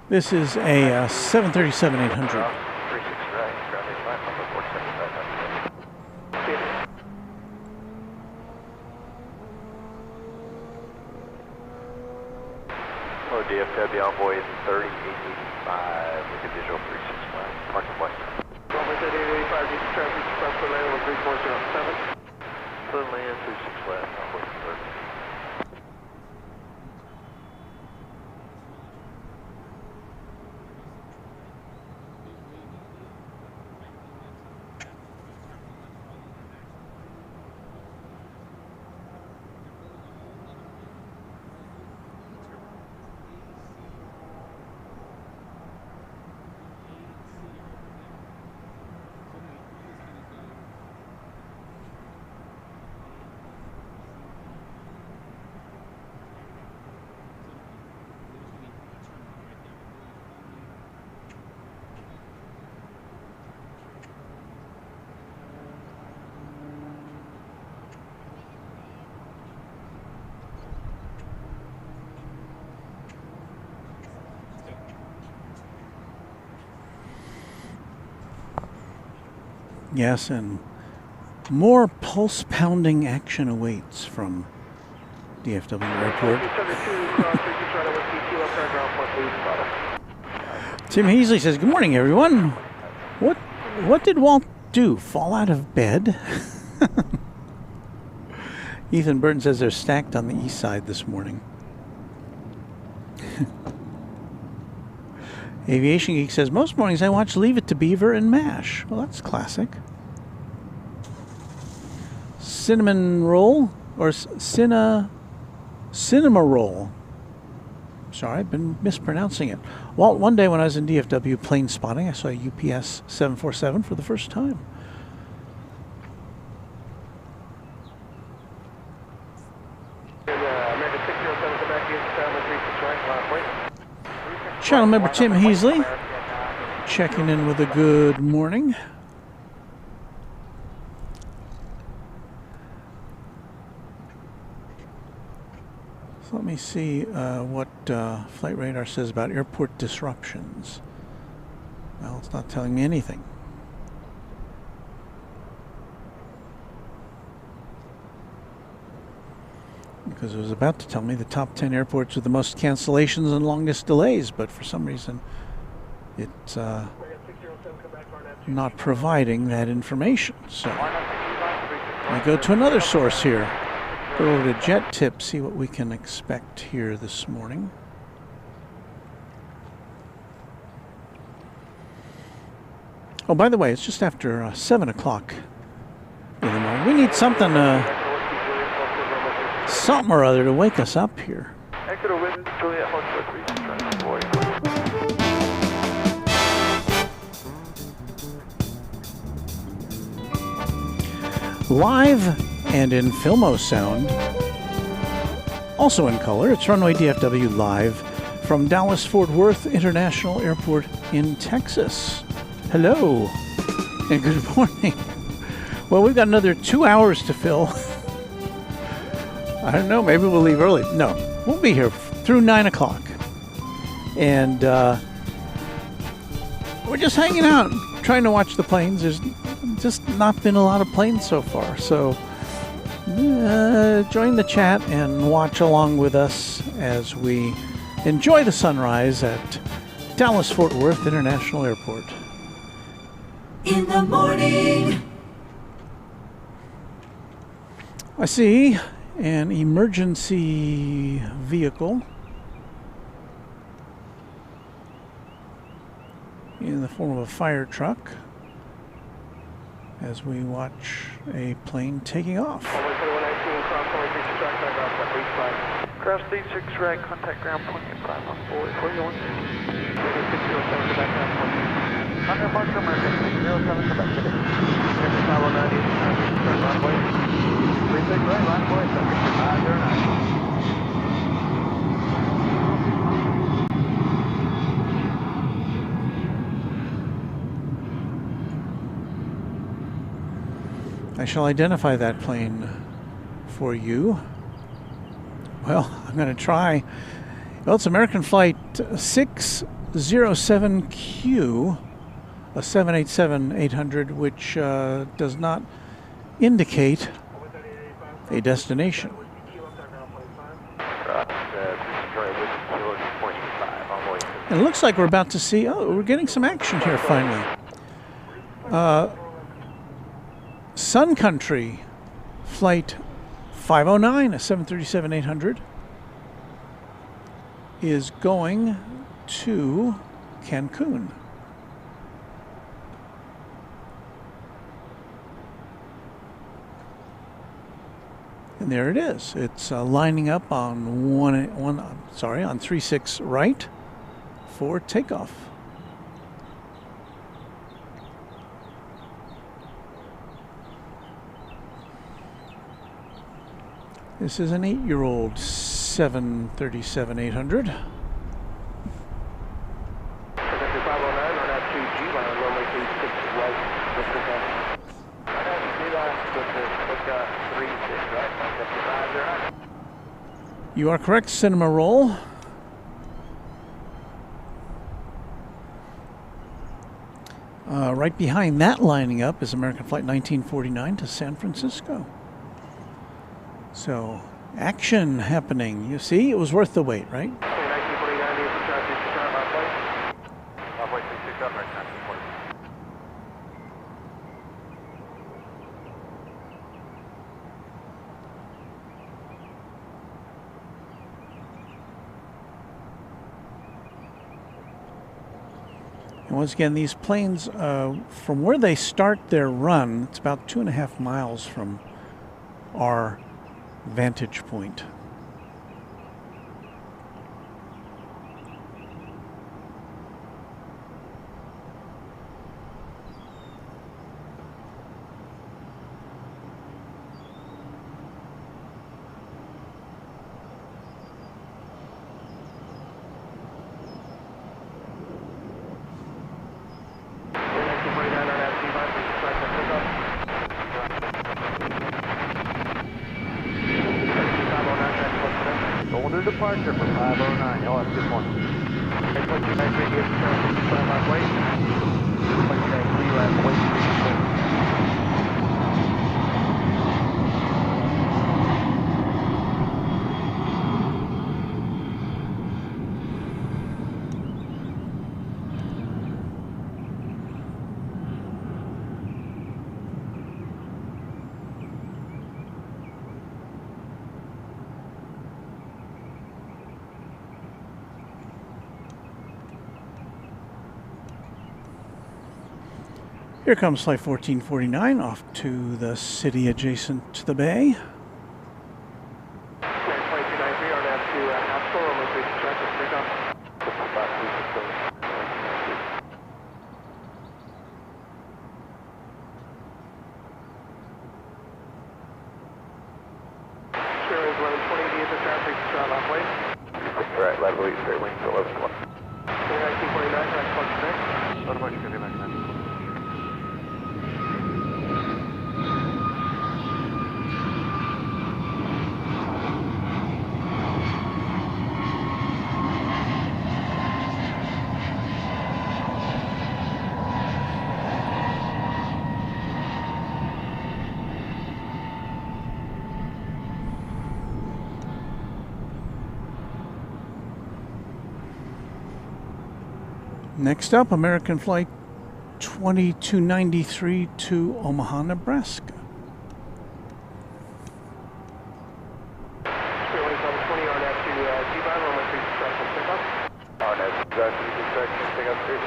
[SPEAKER 2] This is a 737-800.
[SPEAKER 1] Hello, DFW Envoy 3885 with a visual 365. Parking Western.
[SPEAKER 4] Envoy 3885, use traffic, cross the land 13407.
[SPEAKER 1] Clear land 36 left, Envoy 30.
[SPEAKER 2] Yes, and more pulse-pounding action awaits from DFW Airport. Tim Heasley says, "Good morning, everyone. What did Walt do? Fall out of bed?" Ethan Burton says they're stacked on the east side this morning. Aviation Geek says, "Most mornings I watch Leave It to Beaver and MASH." Well, that's classic. Cinnamon roll or cinema roll. Sorry, I've been mispronouncing it. Walt, one day when I was in DFW plane spotting, I saw a UPS 747 for the first time. Channel member Tim Heasley checking in with a good morning. So let me see what Flight Radar says about airport disruptions. Well, it's not telling me anything. Because it was about to tell me the top 10 airports with the most cancellations and longest delays, but for some reason it's not providing that information. So I go to another source here. Go over to Jet Tip, see what we can expect here this morning. Oh, by the way, it's just after 7 o'clock in the morning. We need something or other to wake us up here. Live and in Filmo sound, also in color, it's Runway DFW live from Dallas Fort Worth International Airport in Texas. Hello and good morning. Well, we've got another 2 hours to fill. I don't know, maybe we'll leave early. No, we'll be here through 9 o'clock. And we're just hanging out, trying to watch the planes. There's just not been a lot of planes so far. So join the chat and watch along with us as we enjoy the sunrise at Dallas Fort Worth International Airport.
[SPEAKER 6] In the morning.
[SPEAKER 2] I see an emergency vehicle in the form of a fire truck as we watch a plane taking off.
[SPEAKER 3] Cross 36 right, contact ground point at 514 for you. 607 to back ground point. Under marker, American 607 to back today. 509 is runway. 36 right, runway, 509.
[SPEAKER 2] I shall identify that plane for you. Well, I'm going to try. Well, it's American Flight 607Q, a 787-800, which does not indicate a destination. And it looks like we're about to see, oh, we're getting some action here finally. Sun Country Flight 509, a 737-800, is going to Cancun. And there it is. It's lining up on on 36 right for takeoff. This is an 8-year-old 737-800. You are correct, Cinema Roll. Right behind that lining up is American Flight 1949 to San Francisco. So, action happening. You see, it was worth the wait, right?
[SPEAKER 3] 1949,
[SPEAKER 1] Runway 36 up, American 1940.
[SPEAKER 2] And once again, these planes, from where they start their run, it's about 2.5 miles from our vantage point.
[SPEAKER 3] Shoulder departure for 509. Y'all have a good one. Airplane 293, DFW left wait. Airplane 293, left wait, 3
[SPEAKER 2] Here comes Flight 1449 off to the city adjacent to the bay.
[SPEAKER 3] Airplane 293, RNAV to Haskell, runway 36 track with takeoff. Square is 1120, DFW traffic, left wait.
[SPEAKER 1] Right, left lead, straight wing to 1120.
[SPEAKER 3] 1949, track function next.
[SPEAKER 1] What about you, American 1940?
[SPEAKER 2] Next up, American Flight 2293 to Omaha, Nebraska.
[SPEAKER 3] Square wing 1120, RNAV to G-Bound, runway 36 track with takeoff.
[SPEAKER 1] RNAV, Drive 36 track, take off straight.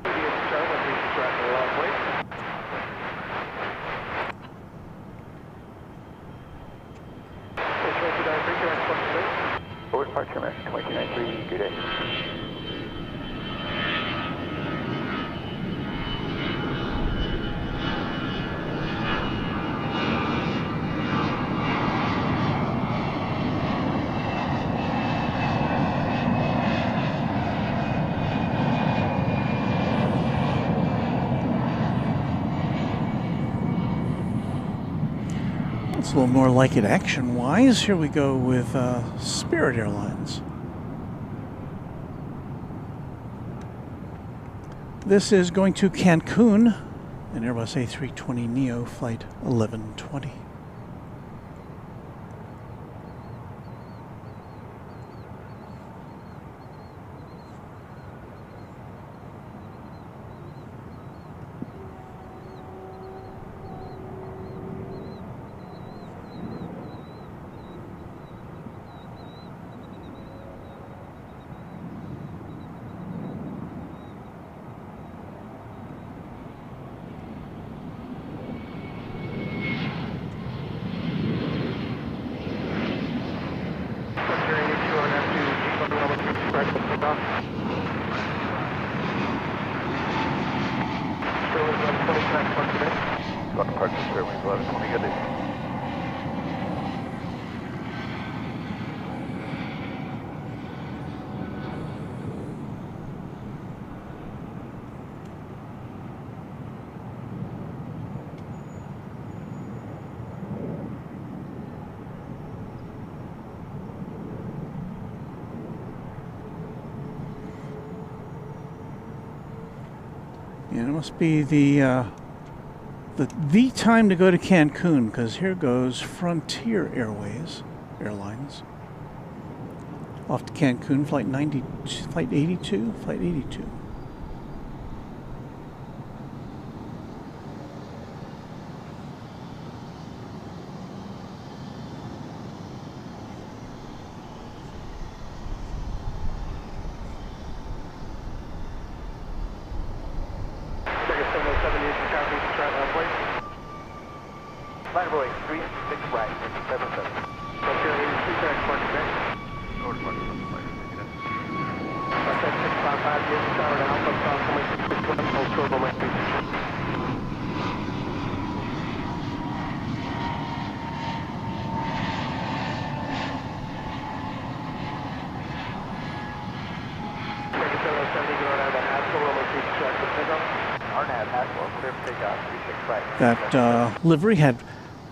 [SPEAKER 3] DFW runway 36 track with left wait. Airplane 293, direct function next.
[SPEAKER 1] Forward departure, American 2293, good day.
[SPEAKER 2] It's a little more like it action-wise. Here we go with Spirit Airlines. This is going to Cancun, an Airbus A320neo flight 1120.
[SPEAKER 1] Got departure, square wing 1120, good day.
[SPEAKER 2] Yeah, it must be the time to go to Cancun, because here goes Frontier Airlines. Off to Cancun, flight 82.
[SPEAKER 1] Runway 36 right, 77.
[SPEAKER 3] Frontier 82 track, park today.
[SPEAKER 1] Over to Frontier.
[SPEAKER 3] Frontier 655, use the tower to Alpha, south, runway 36 left, hold short, runway 36.
[SPEAKER 2] That livery had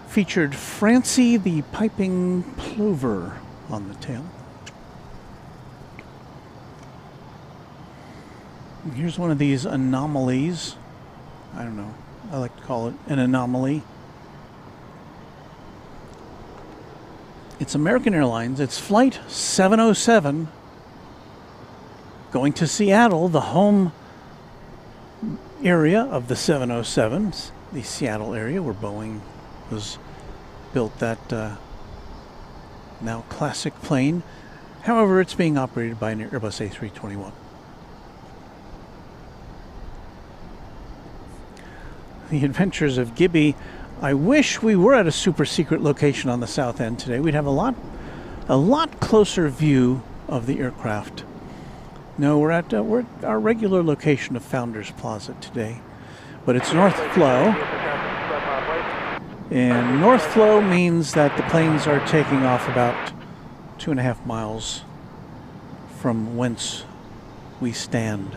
[SPEAKER 2] featured Francie the piping plover on the tail. And here's one of these anomalies. I don't know. I like to call it an anomaly. It's American Airlines. It's flight 707 going to Seattle, the home area of the 707s, the Seattle area where Boeing was built that now classic plane. However, it's being operated by an Airbus A321. The Adventures of Gibby. I wish we were at a super secret location on the south end today. We'd have a lot closer view of the aircraft. No, we're at our regular location of Founders Plaza today, but it's North Flow, and North Flow means that the planes are taking off about 2.5 miles from whence we stand.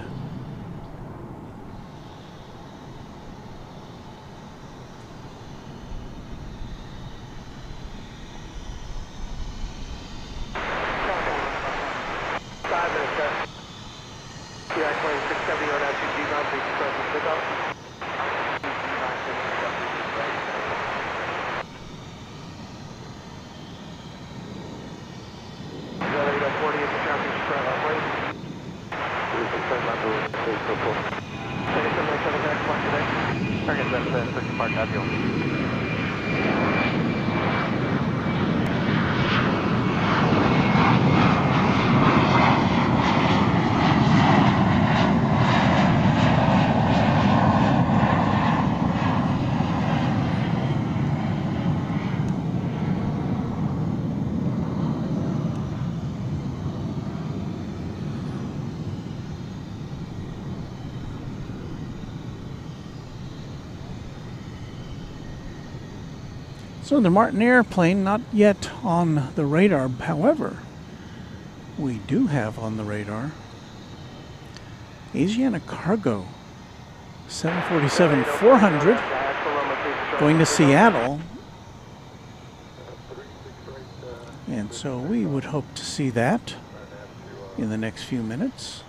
[SPEAKER 2] So the Martin airplane, not yet on the radar. However, we do have on the radar Asiana Cargo 747-400 going to Seattle. And so we would hope to see that in the next few minutes.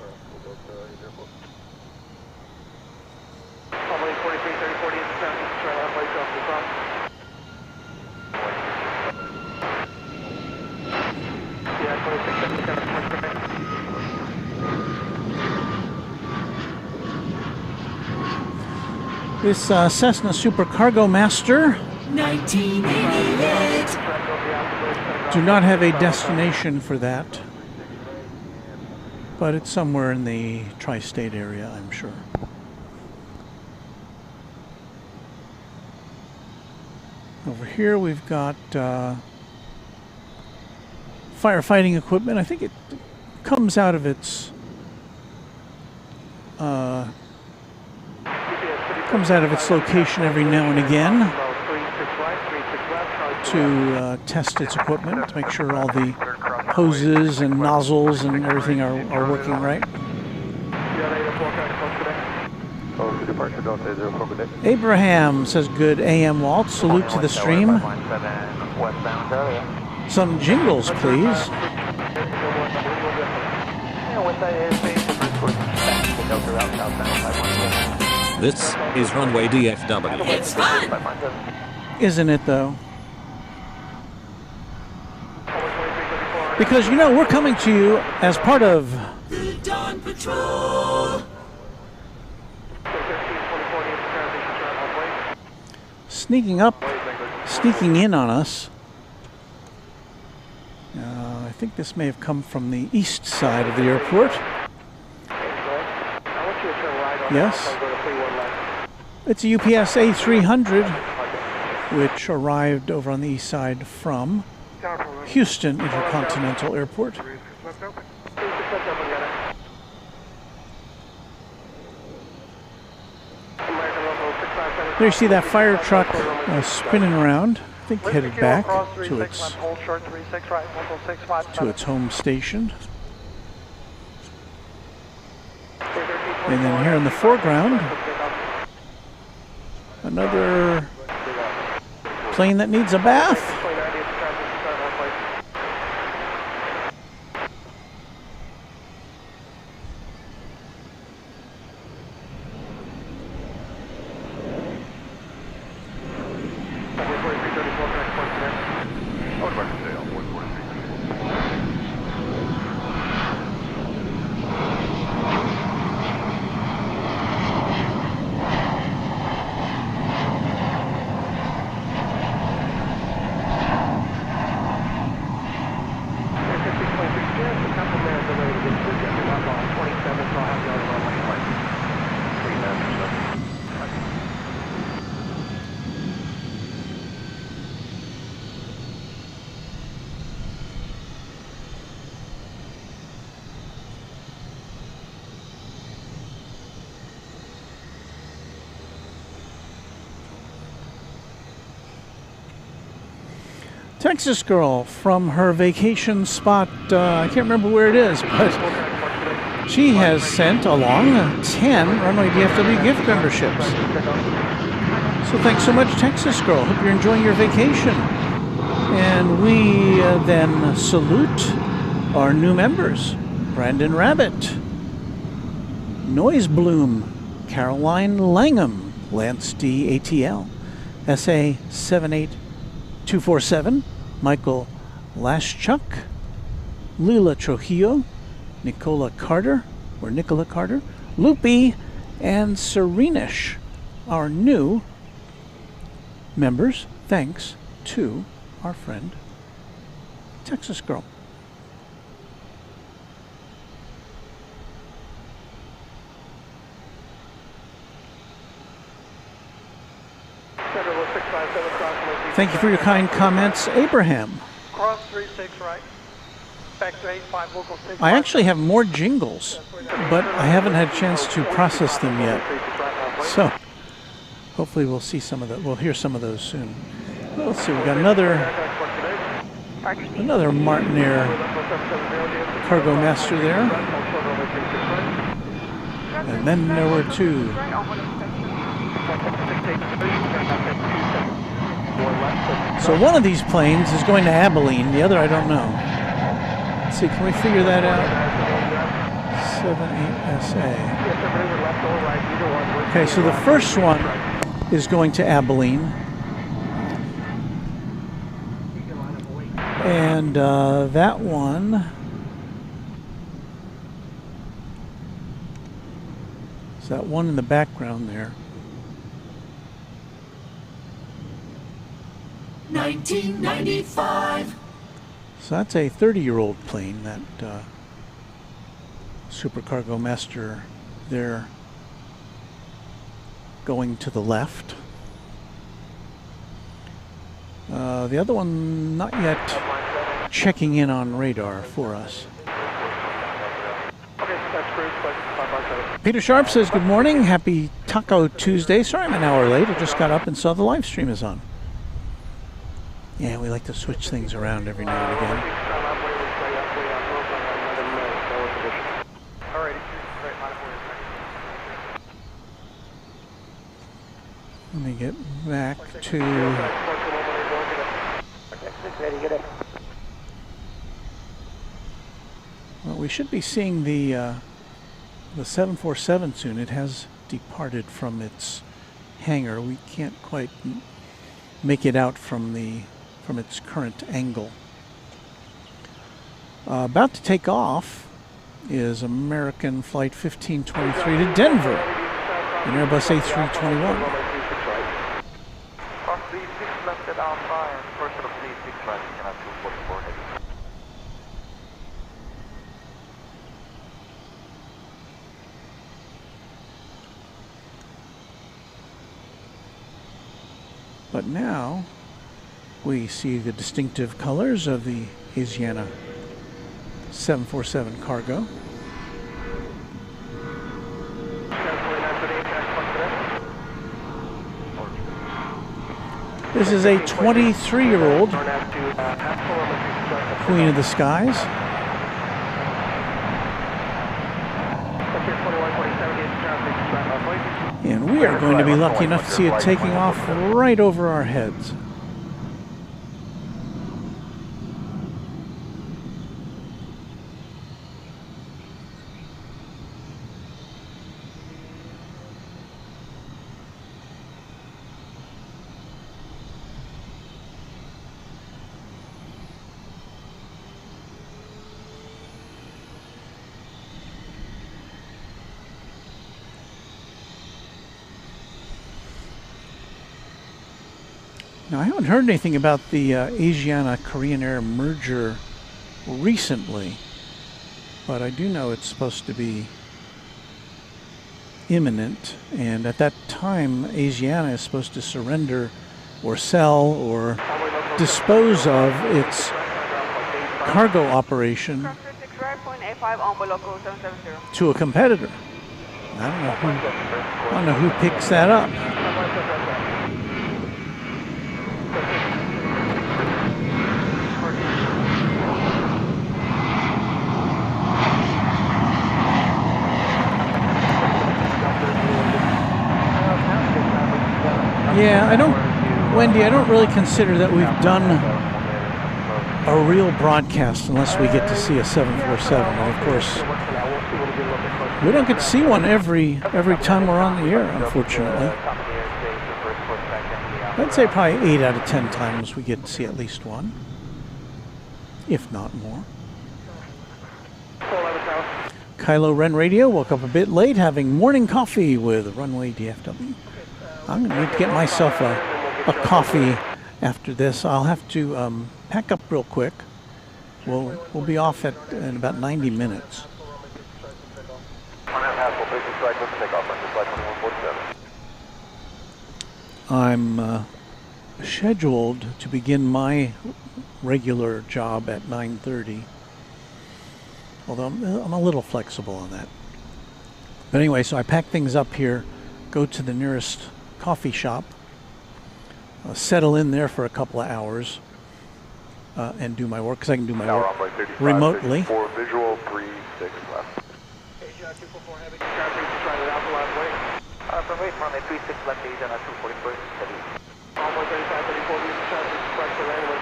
[SPEAKER 2] This Cessna Super Cargo Master
[SPEAKER 6] 1988.
[SPEAKER 2] do not have a destination for that, but it's somewhere in the tri-state area, I'm sure. Over here we've got firefighting equipment. I think it comes out of its location every now and again to test its equipment, to make sure all the hoses and nozzles and everything are working right. Abraham says good AM waltz. Salute to the stream. Some jingles, please.
[SPEAKER 7] This is Runway DFW.
[SPEAKER 8] It's fun!
[SPEAKER 2] Isn't it though? Because, you know, we're coming to you as part of
[SPEAKER 8] The Dawn Patrol!
[SPEAKER 2] sneaking in on us. I think this may have come from the east side of the airport. Yes. It's a UPS A300, which arrived over on the east side from Houston Intercontinental Airport. There you see that fire truck spinning around, I think headed back to its home station. And then here in the foreground, another plane that needs a bath. Texas girl from her vacation spot, I can't remember where it is, but she has sent along 10 Runway DFW gift memberships. So thanks so much, Texas girl. Hope you're enjoying your vacation. And we then salute our new members. Brandon Rabbit, Noise Bloom, Caroline Langham, Lance D. ATL, SA 78247, Michael Laschuk, Lila Trujillo, Nicola Carter, Loopy, and Serenish, our new members, thanks to our friend Texas Girl. Thank you for your kind comments, Abraham.
[SPEAKER 6] Cross 36 right. Back to 85 local 6.
[SPEAKER 2] I actually have more jingles, but I haven't had a chance to process them yet. So hopefully we'll see some of that. We'll hear some of those soon. Let's see, we got another Martin Air Cargo Master there. And then there were two. So one of these planes is going to Abilene, the other I don't know. Let's see, can we figure that out? 78SA. Okay, so the first one is going to Abilene. And that one is that one in the background there.
[SPEAKER 8] 1995.
[SPEAKER 2] So that's a 30-year-old plane, that Super Cargo Master there going to the left. The other one not yet checking in on radar for us. Peter Sharp says, good morning, happy Taco Tuesday. Sorry I'm an hour late, I just got up and saw the live stream is on. Yeah, we like to switch things around every now and again. Let me get back to... Well, we should be seeing the 747 soon. It has departed from its hangar. We can't quite make it out from its current angle. About to take off is American Flight 1523 to Denver, an Airbus A321.
[SPEAKER 3] Cross 36 left at Alpha and first of 36 right, you can have 244 heavy.
[SPEAKER 2] But now we see the distinctive colors of the Asiana 747 cargo. This is a 23-year-old Queen of the Skies. And we are going to be lucky enough to see it taking off right over our heads. Now, I haven't heard anything about the Asiana Korean Air merger recently, but I do know it's supposed to be imminent, and at that time Asiana is supposed to surrender or sell or dispose of its cargo operation to a competitor. I don't know who picks that up. Yeah, Wendy, I don't really consider that we've done a real broadcast unless we get to see a 747. And of course, we don't get to see one every time we're on the air, unfortunately. I'd say probably 8 out of 10 times we get to see at least one, if not more. Kylo Ren Radio woke up a bit late, having morning coffee with Runway DFW. I'm going to need to get myself a coffee after this. I'll have to pack up real quick. We'll be off in about 90 minutes. I'm scheduled to begin my regular job at 9:30, although I'm a little flexible on that. But anyway, so I pack things up here, go to the nearest coffee shop, settle in there for a couple of hours, and do my work, because I can do my work remotely.
[SPEAKER 1] Visual 36 left.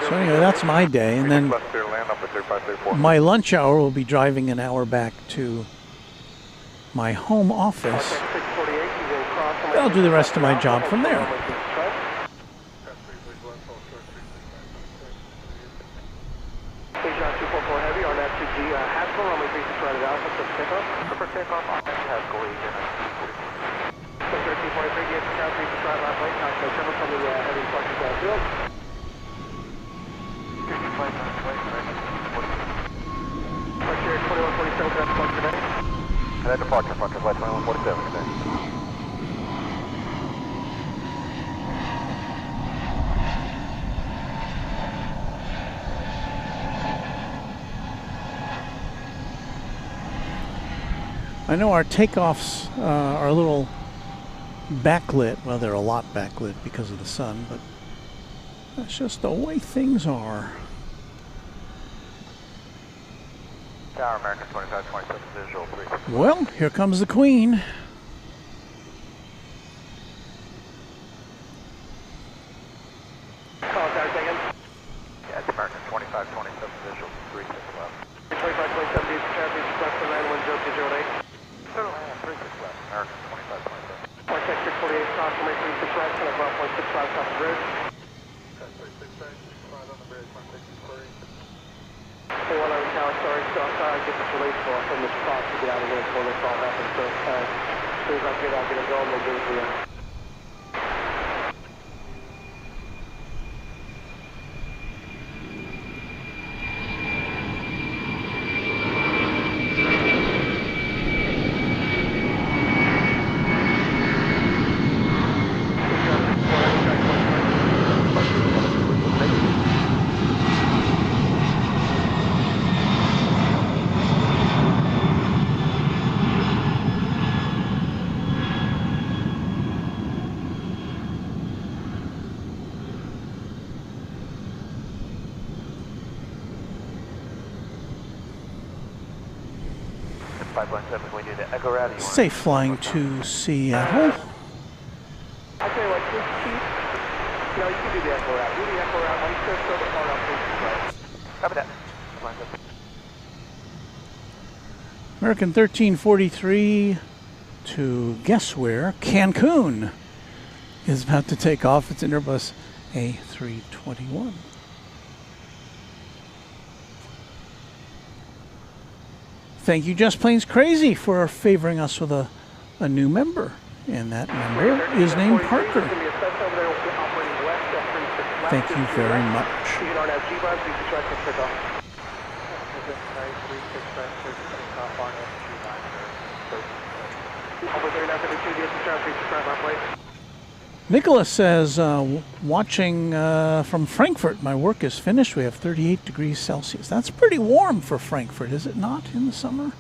[SPEAKER 2] So anyway, that's my day, and then my lunch hour will be driving an hour back to my home office. I'll do the rest of my job from there.
[SPEAKER 1] Departure, flight 2147 today.
[SPEAKER 2] I know our takeoffs are a little backlit. Well, they're a lot backlit because of the sun, but that's just the way things are.
[SPEAKER 1] Tower American 2527 visual 3.
[SPEAKER 2] Well, here comes the Queen.
[SPEAKER 1] Yeah, it's American 2527 visual 36 left.
[SPEAKER 3] 2527 is traffic, left to land 1008.
[SPEAKER 1] 36 left, American 2527.
[SPEAKER 3] Mark, runway 36 right, center ground point 65 top of the bridge.
[SPEAKER 4] 36 right, 65 on the bridge, 160 clearing.
[SPEAKER 3] Hey, 111 Tower, sorry, so I'm sorry, get this release for from Mr. Fox to get out of here before this all happens. So, as soon as I get out, get it going, we'll do it for you.
[SPEAKER 1] We do the Echo Route.
[SPEAKER 2] Safe flying to Seattle.
[SPEAKER 3] I'll tell you what, just keep. No, you can do the Echo Route. Do the Echo Route. I'm sure still the part on 36 right.
[SPEAKER 1] Copy that.
[SPEAKER 2] American 1343 to guess where? Cancun is about to take off. It's an Airbus A321. Thank you, Just Plains Crazy, for favoring us with a new member. And that member is named Parker. Thank you very much. Nicholas says, watching from Frankfurt, my work is finished. We have 38 degrees Celsius. That's pretty warm for Frankfurt, is it not, in the summer?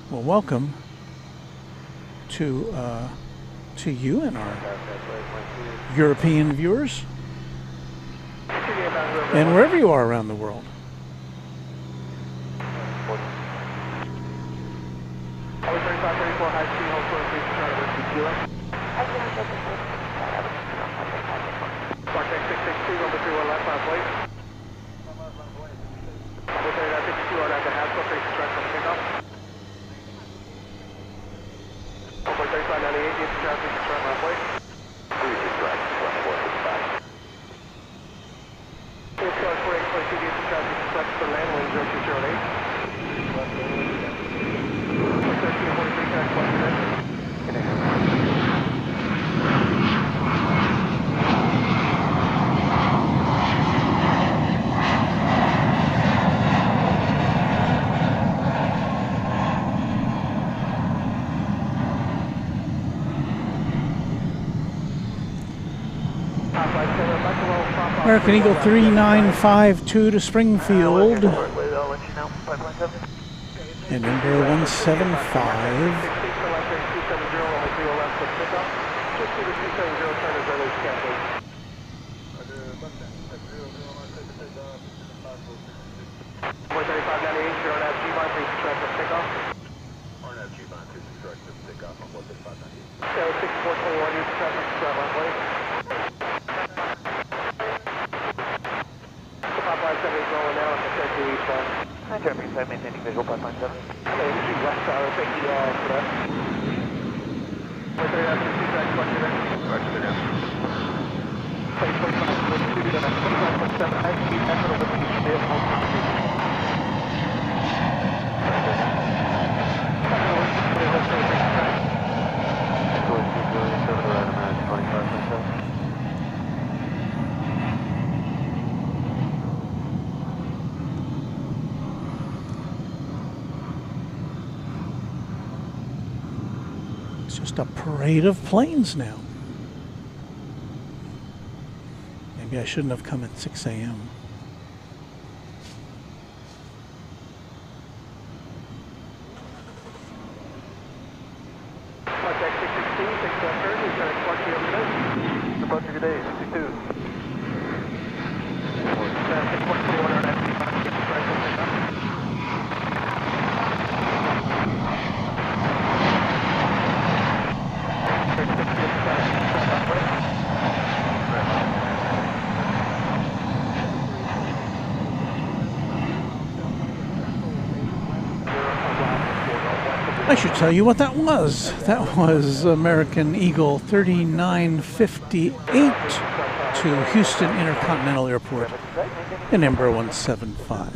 [SPEAKER 2] Well, welcome to you and our European viewers, and wherever you are around the world. American Eagle 3952 to Springfield. And number 175.
[SPEAKER 1] Maintaining visual 5.7.
[SPEAKER 2] It's just a parade of planes now. Maybe I shouldn't have come at 6 a.m.
[SPEAKER 3] Contact 616, 6 Lieutenant Clark, you have a
[SPEAKER 1] Departure today, 62.
[SPEAKER 2] I should tell you what that was. That was American Eagle 3958 to Houston Intercontinental Airport in Embraer 175.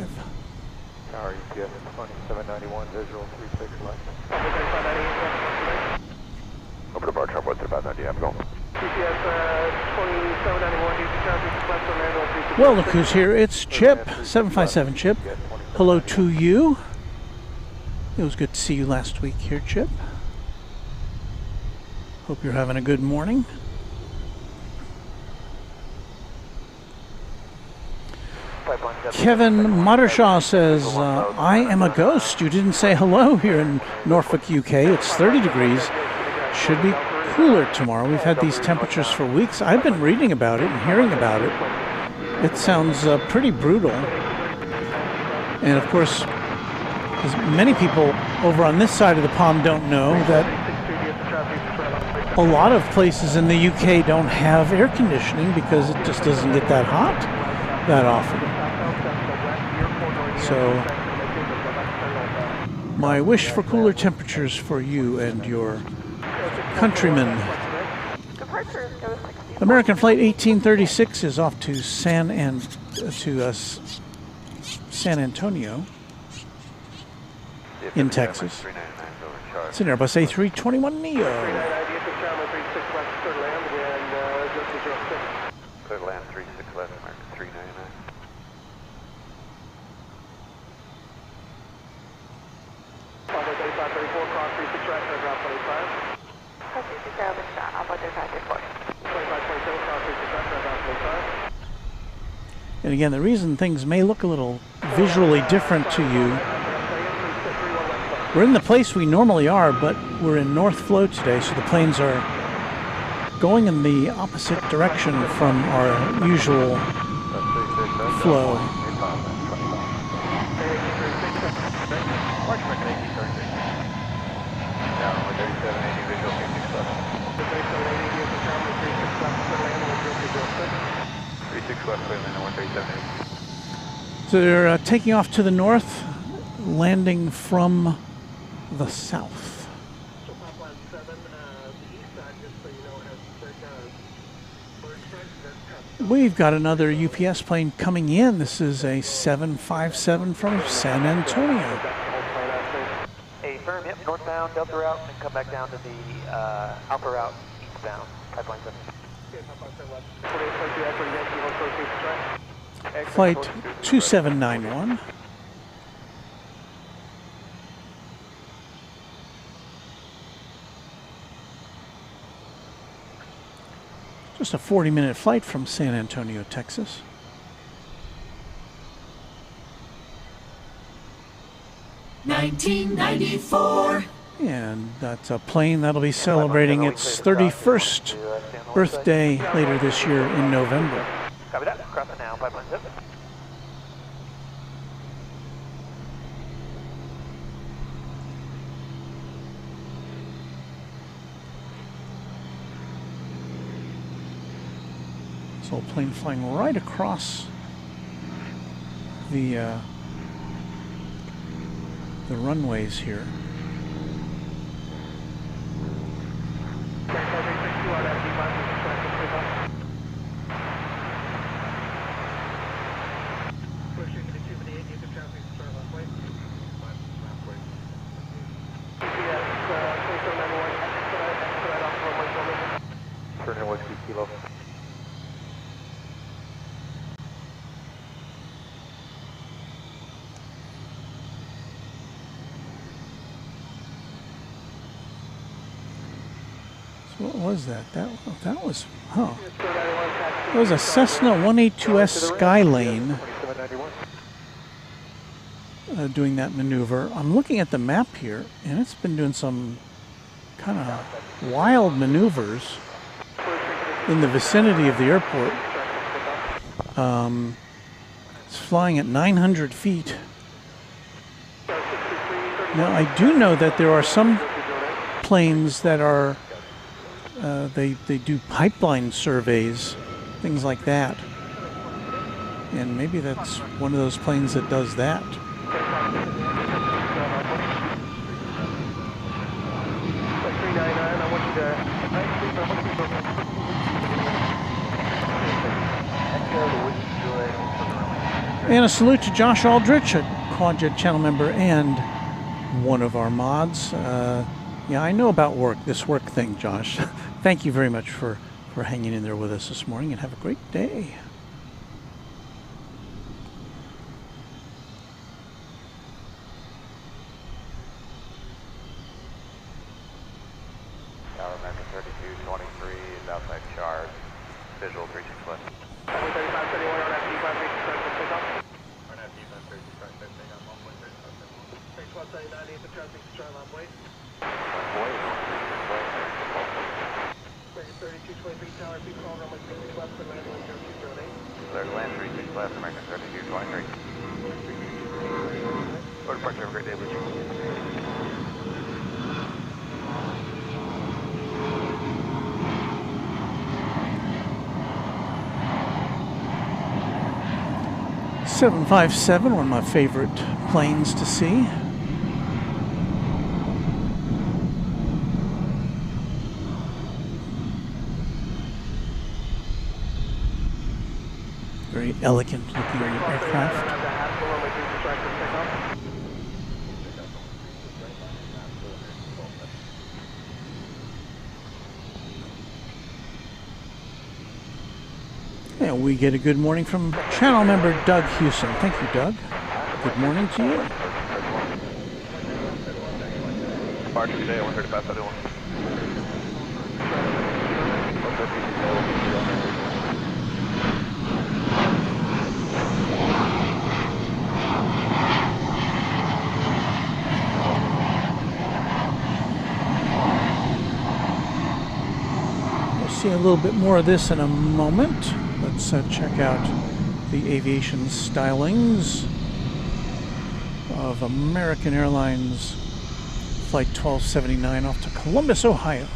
[SPEAKER 4] Tower EPS 2791, visual 36 left.
[SPEAKER 1] Over to bar chart 13590, I'm going.
[SPEAKER 3] GPS 2791,
[SPEAKER 2] Well, look who's here. It's Chip, 757 Chip. Hello to you. It was good to see you last week here, Chip. Hope you're having a good morning. Kevin Mottershaw says, I am a ghost. You didn't say hello here in Norfolk, UK. It's 30 degrees. Should be cooler tomorrow. We've had these temperatures for weeks. I've been reading about it and hearing about it. It sounds pretty brutal. And of course, as many people over on this side of the pond don't know, that a lot of places in the UK don't have air conditioning because it just doesn't get that hot that often. So my wish for cooler temperatures for you and your countrymen. American Flight 1836 is off to San Antonio in Texas. It's an Airbus A321neo.
[SPEAKER 1] Clear to land 36 left, American 399.
[SPEAKER 2] And again, the reason things may look a little visually different to you, we're in the place we normally are, but we're in north flow today, so the planes are going in the opposite direction from our usual flow. So they're taking off to the north, landing from the south. We've got another UPS plane coming in. This is a 757 from San Antonio.
[SPEAKER 3] A firm, yep, northbound, Delta route, and come back down to the Alpha route, eastbound, pipeline 7.
[SPEAKER 2] Flight 2791. Just a 40-minute flight from San Antonio, Texas.
[SPEAKER 8] $19.94.
[SPEAKER 2] And that's a plane that'll be celebrating its 31st birthday later this year in November.
[SPEAKER 3] Copy that. Crossing now, pipeline 7.
[SPEAKER 2] So a plane flying right across the runways here. What was that? That was, huh. It was a Cessna 182S Skylane doing that maneuver. I'm looking at the map here, and it's been doing some kind of wild maneuvers in the vicinity of the airport. It's flying at 900 feet. Now, I do know that there are some planes that are they do pipeline surveys, things like that. And maybe that's one of those planes that does that. And a salute to Josh Aldrich, a Quadjet channel member and one of our mods. Yeah, I know about this work thing, Josh. Thank you very much for hanging in there with us this morning, and have a great day.
[SPEAKER 1] Tower American 3223 is outside charge. Visual 36 West. Clear to land 36 left, American 3223. Or departure, have a great day, Blue.
[SPEAKER 2] 757, one of my favorite planes to see. Very elegant looking aircraft. And we get a good morning from channel member Doug Hewson. Thank you, Doug. Good morning to you.
[SPEAKER 1] Departure today, 135.71.
[SPEAKER 2] We'll see a little bit more of this in a moment. Let's check out the aviation stylings of American Airlines Flight 1279 off to Columbus, Ohio.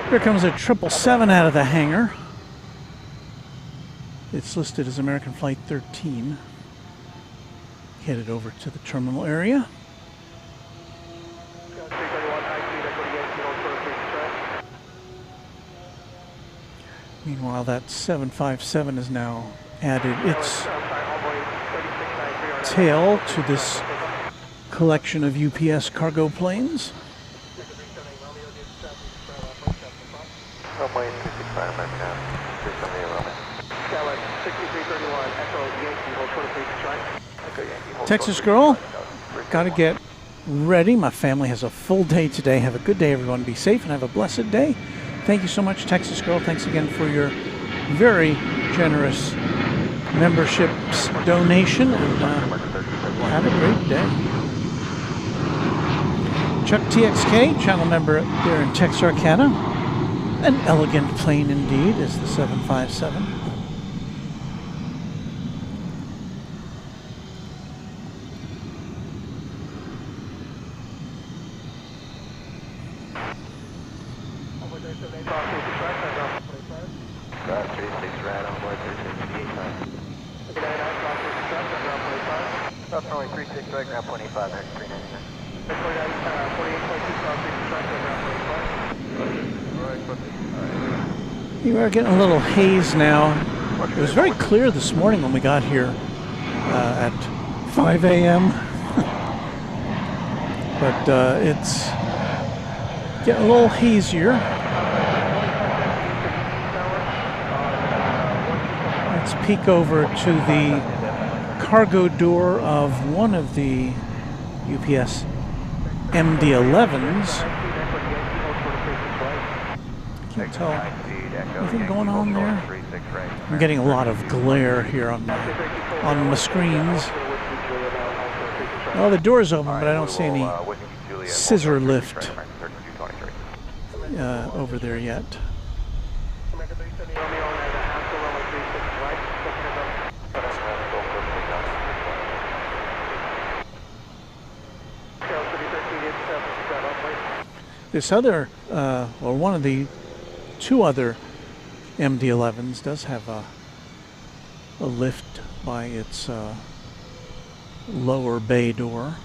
[SPEAKER 2] Here comes a 777 out of the hangar. It's listed as American Flight 13. Headed over to the terminal area. Meanwhile, that 757 is now added its tail to this collection of UPS cargo planes.
[SPEAKER 1] Runway 265, American 378 Roman.
[SPEAKER 3] Skyline 6331, Echo Yankee, hold 23 right.
[SPEAKER 1] Echo Yankee, hold
[SPEAKER 2] Texas
[SPEAKER 1] 23.
[SPEAKER 2] girl, gotta get ready. My family has a full day today. Have a good day, everyone. Be safe and have a blessed day. Thank you so much, Texas girl. Thanks again for your very generous memberships donation, and have a great day. Chuck TXK, channel member there in Texarkana. An elegant plane indeed is the 757.
[SPEAKER 1] Runway 36 right, ground 25, American 399.
[SPEAKER 2] You are getting a little haze now. It was very clear this morning when we got here at 5 a.m. But it's getting a little hazier. Let's peek over to the cargo door of one of the UPS MD-11s. Can't tell anything going on there. I'm getting a lot of glare here on my screens. Oh, the door's open, but I don't see any scissor lift over there yet. This other, or one of the two other MD-11s does have a lift by its lower bay door.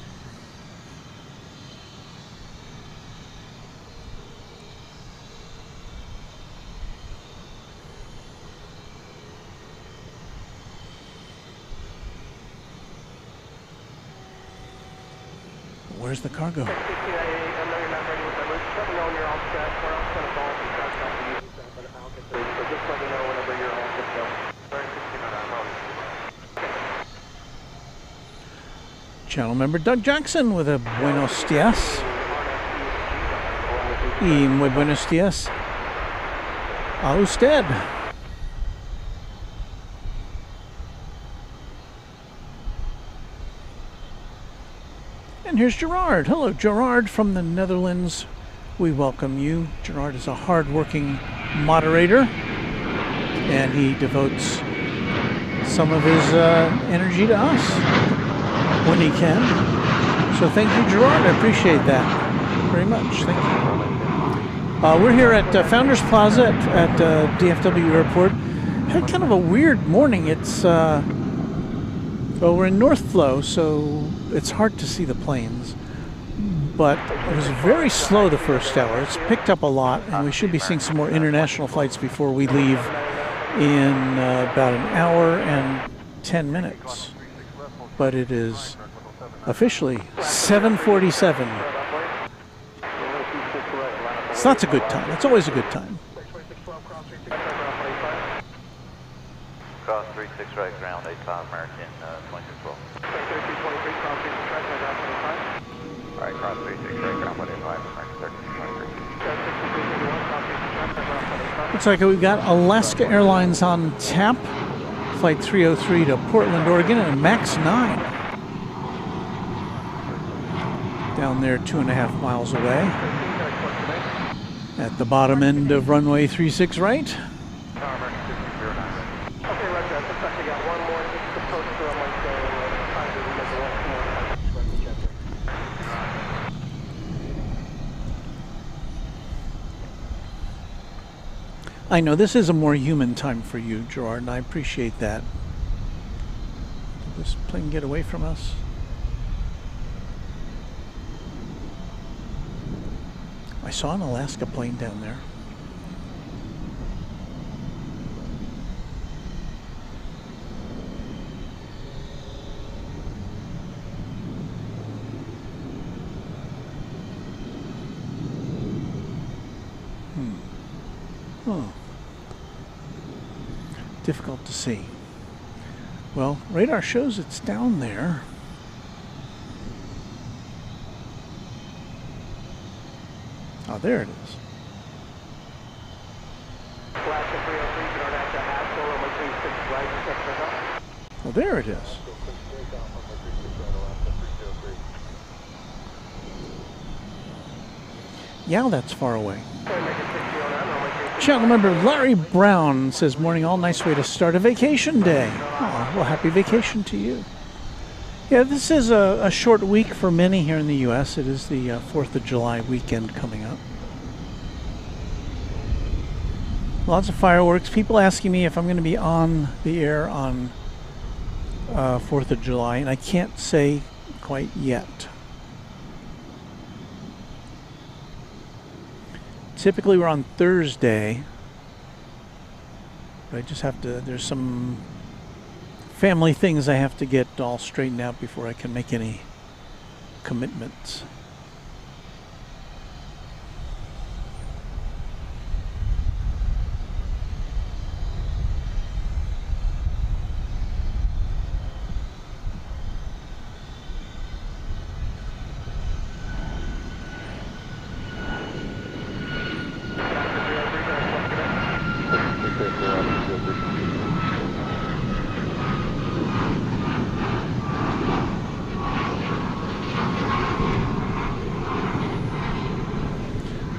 [SPEAKER 2] Where's the cargo? Channel member Doug Jackson with a buenos dias. Y muy buenos dias a usted. And here's Gerard. Hello, Gerard from the Netherlands. We welcome you. Gerard is a hard-working moderator, and he devotes some of his energy to us when he can. So thank you, Gerard. I appreciate that very much. Thank you. We're here at Founders Plaza at DFW Airport. Had kind of a weird morning. It's well, we're in North Flow, so it's hard to see the planes. But it was very slow the first hour. It's picked up a lot, and we should be seeing some more international flights before we leave in about an hour and 10 minutes. But it is officially 7:47. So that's a good time. That's always a good time.
[SPEAKER 3] Cross 36 right, ground 85 American 2012. All right, cross 36 right, ground 185 American 1323.
[SPEAKER 2] Looks like we've got Alaska Airlines on tap. Flight 303 to Portland, Oregon, and Max 9. Down there 2.5 miles away. At the bottom end of runway 36 right. I know this is a more human time for you, Gerard, and I appreciate that. Did this plane get away from us? I saw an Alaska plane down there. Oh. Difficult to see. Well, radar shows it's down there. Oh, there it is. Oh, there it is. Yeah, that's far away. Channel member Larry Brown says, morning all, nice way to start a vacation day. Oh, well, happy vacation to you. Yeah, this is a short week for many here in the U.S. It is the 4th of July weekend coming up. Lots of fireworks. People asking me if I'm going to be on the air on 4th of July, and I can't say quite yet. Typically we're on Thursday, but I just have to, there's some family things I have to get all straightened out before I can make any commitments.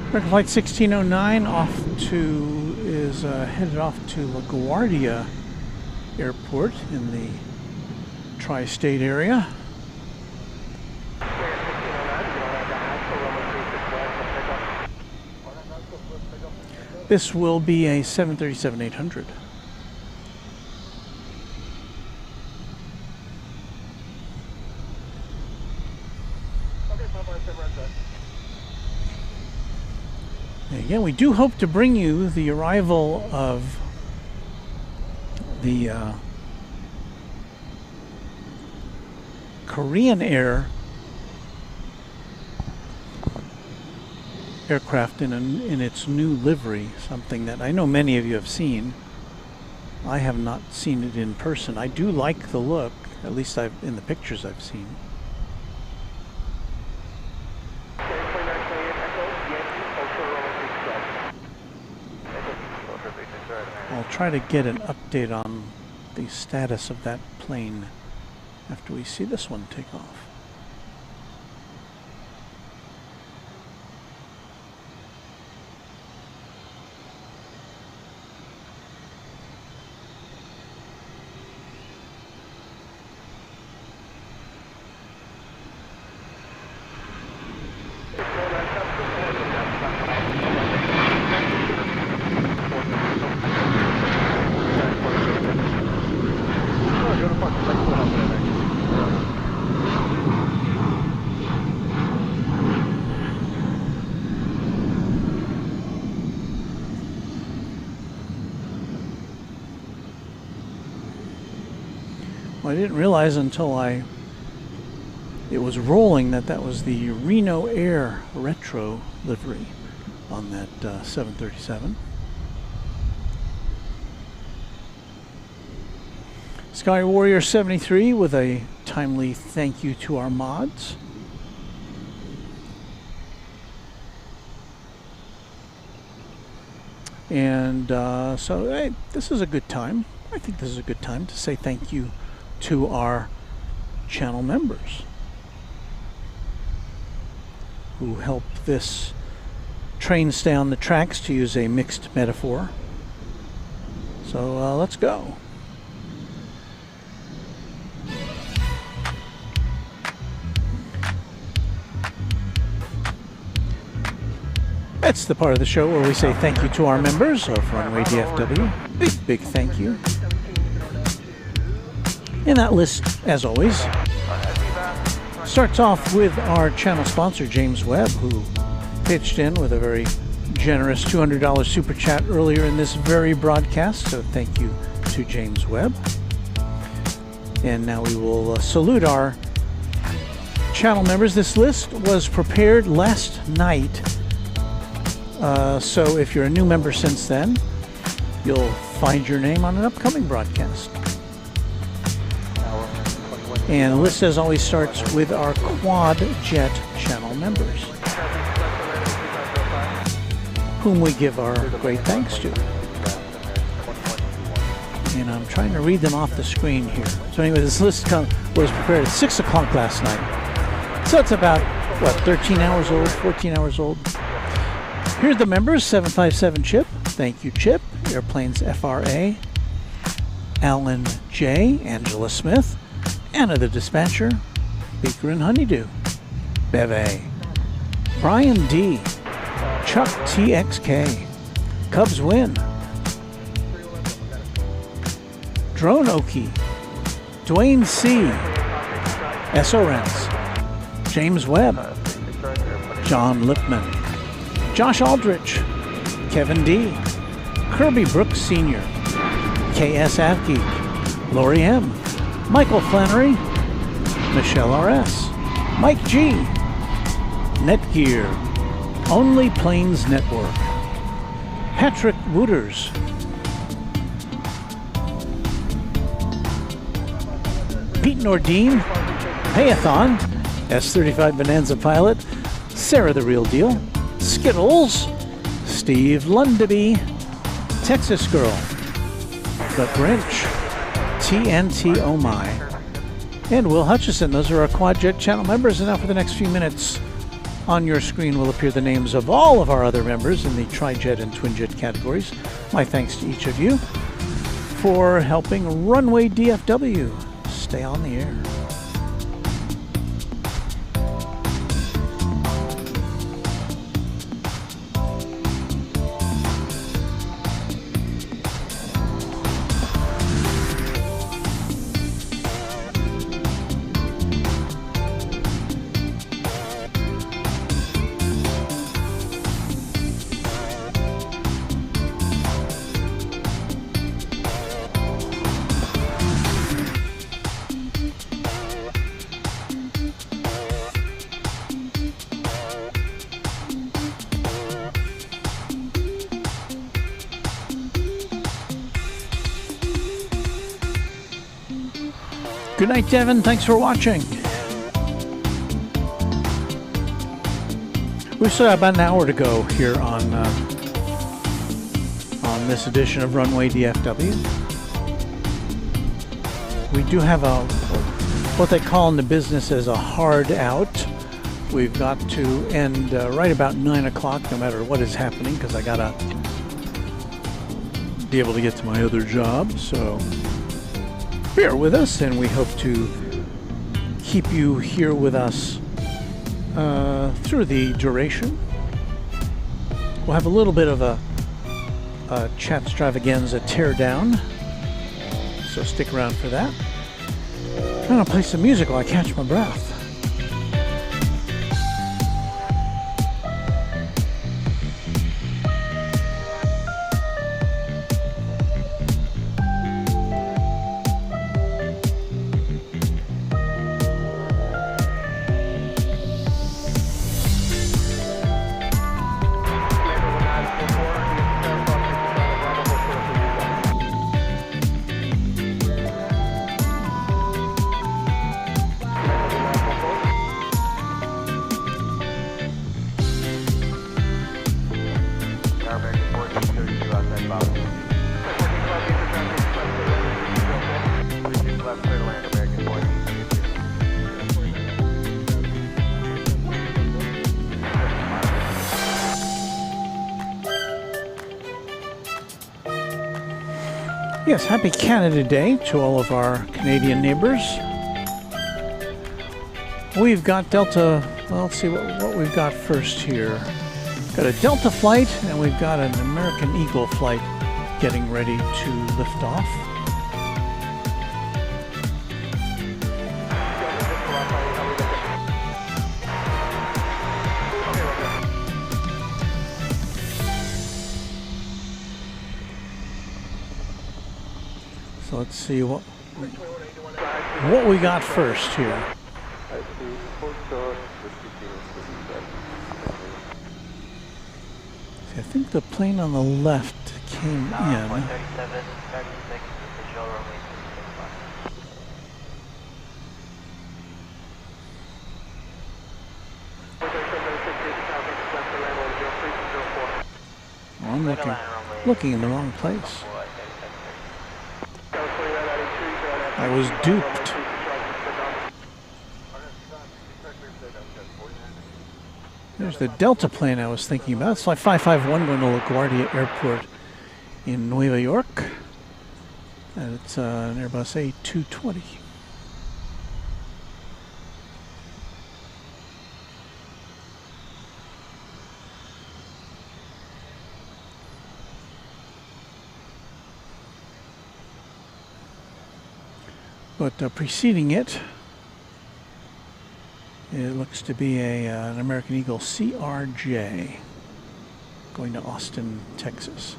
[SPEAKER 2] American Flight 1609 is headed off to LaGuardia Airport in the tri-state area. This will be a 737-800. Again, we do hope to bring you the arrival of the Korean Air aircraft in its new livery, something that I know many of you have seen. I have not seen it in person. I do like the look, at least in the pictures I've seen. I'll try to get an update on the status of that plane after we see this one take off. I didn't realize until it was rolling that was the Reno Air retro livery on that 737. Sky Warrior 73 with a timely thank you to our mods. And so hey, this is a good time. I think this is a good time to say thank you to our channel members who help this train stay on the tracks, to use a mixed metaphor. So let's go. That's the part of the show where we say thank you to our members of Runway DFW. Big thank you. And that list, as always, starts off with our channel sponsor, James Webb, who pitched in with a very generous $200 super chat earlier in this very broadcast. So thank you to James Webb. And now we will salute our channel members. This list was prepared last night. So if you're a new member since then, you'll find your name on an upcoming broadcast. And the list, as always, starts with our Quad Jet channel members, whom we give our great thanks to. And I'm trying to read them off the screen here. So anyway, this list was prepared at 6 o'clock last night. So it's about, what, 13 hours old, 14 hours old. Here's the members: 757 Chip, thank you Chip, Airplanes FRA, Alan J, Angela Smith, Anna the Dispatcher, Beaker and Honeydew, Beve, Brian D, Chuck TXK, Cubs Win, Drone Oki, Dwayne C, SORens, James Webb, John Lipman, Josh Aldrich, Kevin D, Kirby Brooks Sr., KS Avgeek, Lori M, Michael Flannery, Michelle RS, Mike G, Netgear, Only Planes Network, Patrick Wooters, Pete Nordine, Payathon, S35 Bonanza Pilot, Sarah the Real Deal, Skittles, Steve Lundaby, Texas Girl, The Grinch, TNT Oh My, and Will Hutchison. Those are our Quad Jet channel members. And now for the next few minutes, On your screen will appear the names of all of our other members in the tri-jet and twin-jet categories. My thanks to each of you for helping Runway DFW stay on the air. Good night, Devin. Thanks for watching. We've still got about an hour to go here on this edition of Runway DFW. We do have what they call in the business as a hard out. We've got to end right about 9 o'clock, no matter what is happening, because I gotta be able to get to my other job. So bear with us, and we hope to keep you here with us through the duration. We'll have a little bit of a chat extravaganza teardown, so stick around for that. I'm gonna play some music while I catch my breath. Yes, happy Canada Day to all of our Canadian neighbors. We've got Delta, well, let's see what we've got first here. Got a Delta flight, and we've got an American Eagle flight getting ready to lift off. So let's see what we got first here. See, I think the plane on the left came in.
[SPEAKER 5] 137, 36, visual runway 36.
[SPEAKER 2] I'm looking in the wrong place. I was duped. There's the Delta plane I was thinking about. It's like 551 going to LaGuardia Airport in Nueva York. And it's an Airbus A220. But preceding it, it looks to be an American Eagle CRJ going to Austin, Texas.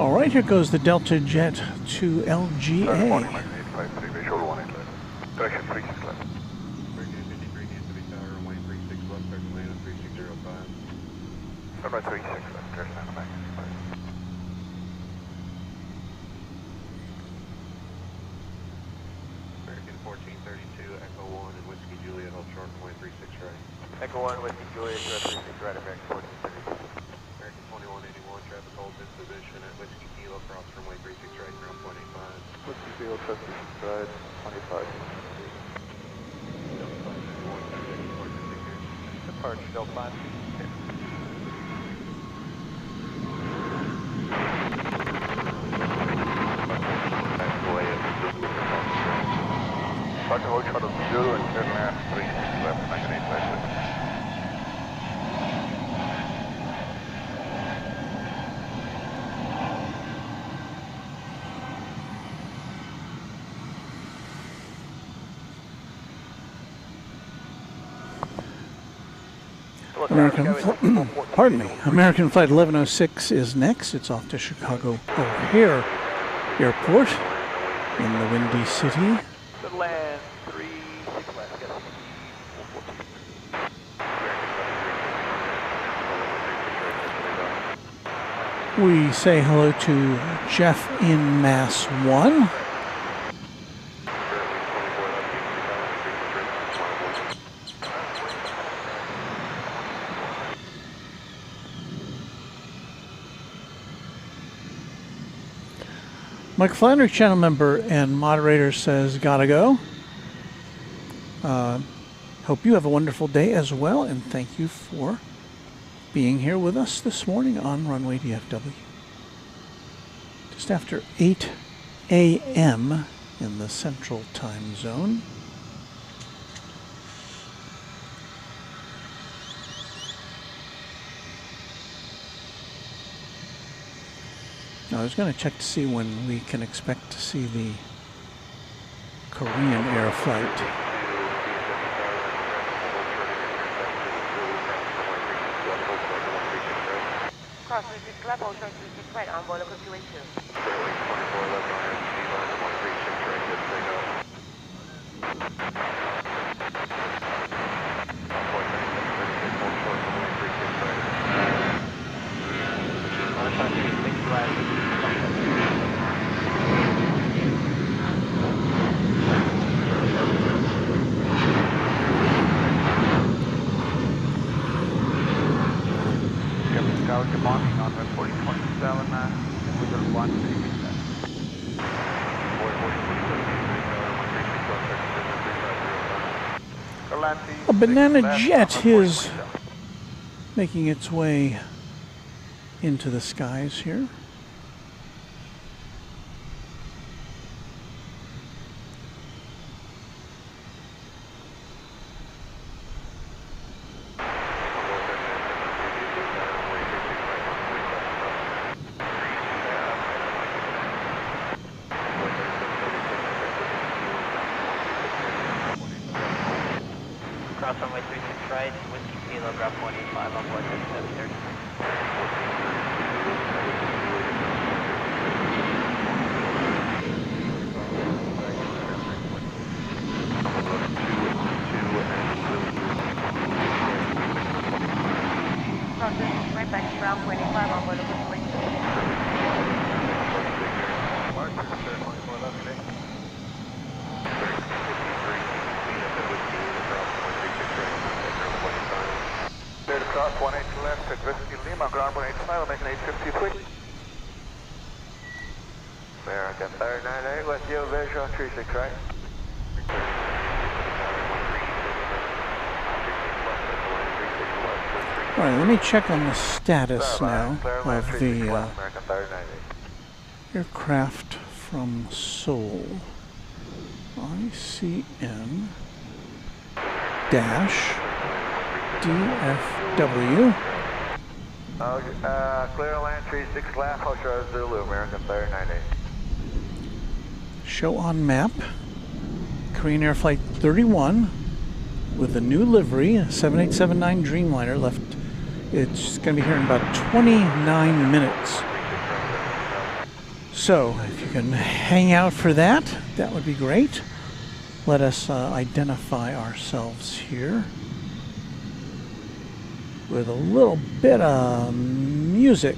[SPEAKER 2] All right, here goes the Delta Jet to LGA.
[SPEAKER 1] Direction 36 left. Runway 36 left, direction on the back.
[SPEAKER 4] American 1432, Echo 1 and Whiskey Juliet, hold short, runway 36 right.
[SPEAKER 1] Echo 1, Whiskey Juliet, 36 right, American 1432.
[SPEAKER 4] American 2181, traffic holds in position at Whiskey Kilo, cross runway 36 right, ground point 85.
[SPEAKER 1] Whiskey Kilo, 36 right, 25. Departure, Delta 5. Departure, hold short of Zulu and turn left, 36 left, 985.
[SPEAKER 2] Pardon me. American Flight 1106 is next. It's off to Chicago O'Hare Airport in the Windy City.
[SPEAKER 3] Good land, 36 left.
[SPEAKER 2] We say hello to Jeff in Mass 1. Mike Flannery, channel member and moderator, says, gotta go. Hope you have a wonderful day as well, and thank you for being here with us this morning on Runway DFW. Just after 8 a.m. in the Central Time Zone. I was going to check to see when we can expect to see the Korean Air flight.
[SPEAKER 9] Cross 36 left, hold short 36 right, on board local 282.
[SPEAKER 3] Good morning, on 4027, we got one.
[SPEAKER 2] A banana jet is making its way into the skies here.
[SPEAKER 5] Runway 36 right, Whiskey Kilo, grab 185 on board 730.
[SPEAKER 9] Right back to ground 185 on board local 282.
[SPEAKER 3] Cross 18 left at Whiskey Lima, ground 185, making 853.
[SPEAKER 1] American 398 with you, visual 36 right.
[SPEAKER 2] All right, let me check on the status now of the aircraft from Seoul. ICN dash DFW.
[SPEAKER 1] Clear land 36 left, Hotel Zulu, American 398.
[SPEAKER 2] Show on map. Korean Air Flight 31 with a new livery, a 7879 Dreamliner left. It's going to be here in about 29 minutes. So if you can hang out for that, that would be great. Let us identify ourselves here with a little bit of music.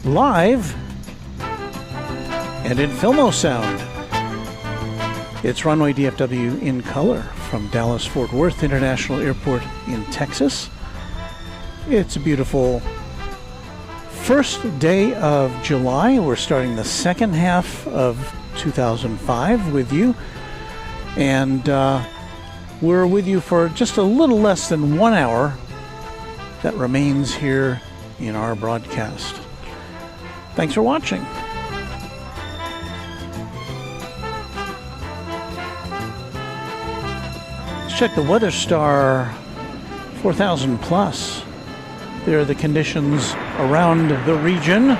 [SPEAKER 2] Live and in Filmo sound. It's Runway DFW in color from Dallas-Fort Worth International Airport in Texas. It's a beautiful first day of July. We're starting the second half of 2005 with you. And we're with you for just a little less than 1 hour that remains here in our broadcast. Thanks for watching. Check the WeatherStar 4000 Plus. There are the conditions around the region.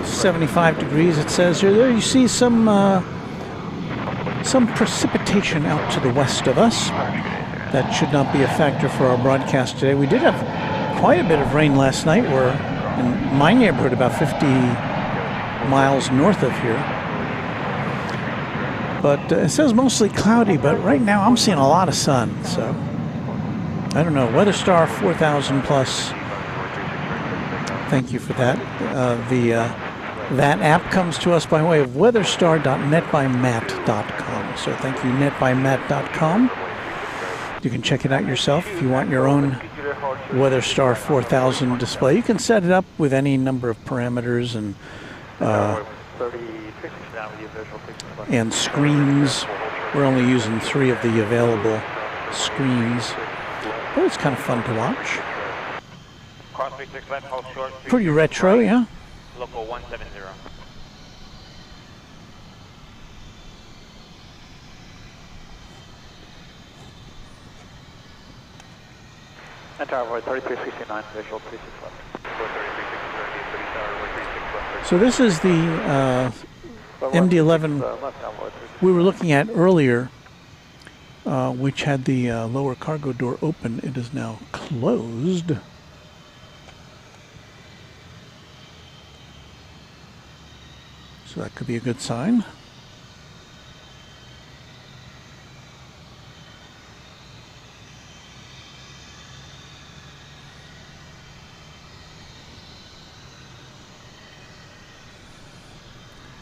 [SPEAKER 2] 75 degrees it says here. There you see some precipitation out to the west of us. That should not be a factor for our broadcast today. We did have quite a bit of rain last night. We're in my neighborhood about 50 miles north of here. But it says mostly cloudy, but right now I'm seeing a lot of sun, so I don't know. WeatherStar 4000 Plus. Thank you for that. That app comes to us by way of weatherstar.netbymatt.com. So thank you, netbymatt.com. You can check it out yourself if you want your own WeatherStar 4000 display. You can set it up with any number of parameters and screens. We're only using 3 of the available screens, but it's kind of fun to watch. Pretty retro, yeah.
[SPEAKER 5] Local 170.
[SPEAKER 4] Entire void 3369, visual 3611.
[SPEAKER 2] So this is the MD-11 we were looking at earlier, which had the lower cargo door open. It is now closed. So that could be a good sign.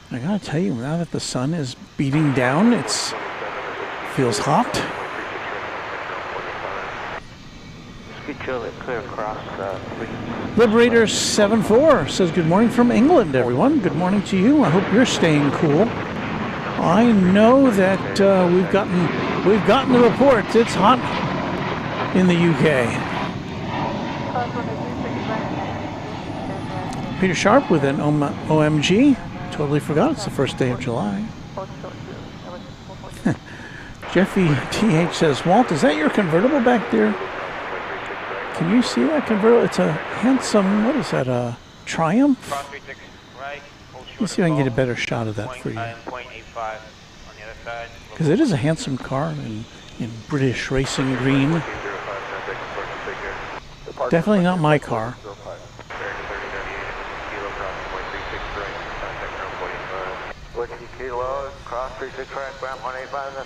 [SPEAKER 2] I gotta tell you, now that the sun is beating down, it feels hot.
[SPEAKER 5] Clear across.
[SPEAKER 2] Liberator 74 says good morning from England, everyone. Good morning to you. I hope you're staying cool. I know that we've gotten the reports. It's hot in the UK. Peter Sharp with an OMG. Totally forgot it's the first day of July. Jeffy TH says, Walt, is that your convertible back there? Can you see that convertible? It's a handsome, what is that, a Triumph? Let me see if I can get a better shot of that for you. Because it is a handsome car in British racing green. Definitely not my car.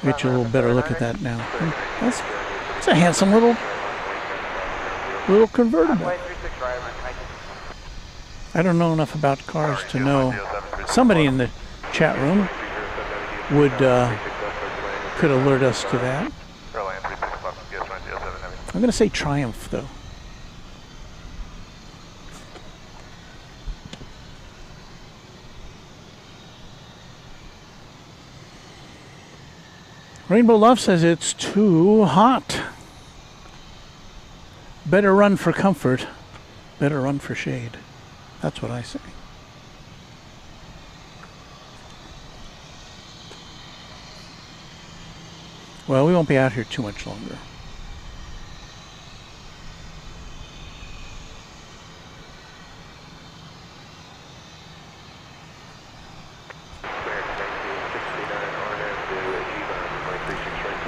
[SPEAKER 2] Get you a little better look at that now. That's a handsome little convertible. I don't know enough about cars to know. Somebody in the chat room could alert us to that. I'm going to say Triumph, though. Rainbow Love says it's too hot. Better run for comfort, better run for shade. That's what I say. Well, we won't be out here too much longer.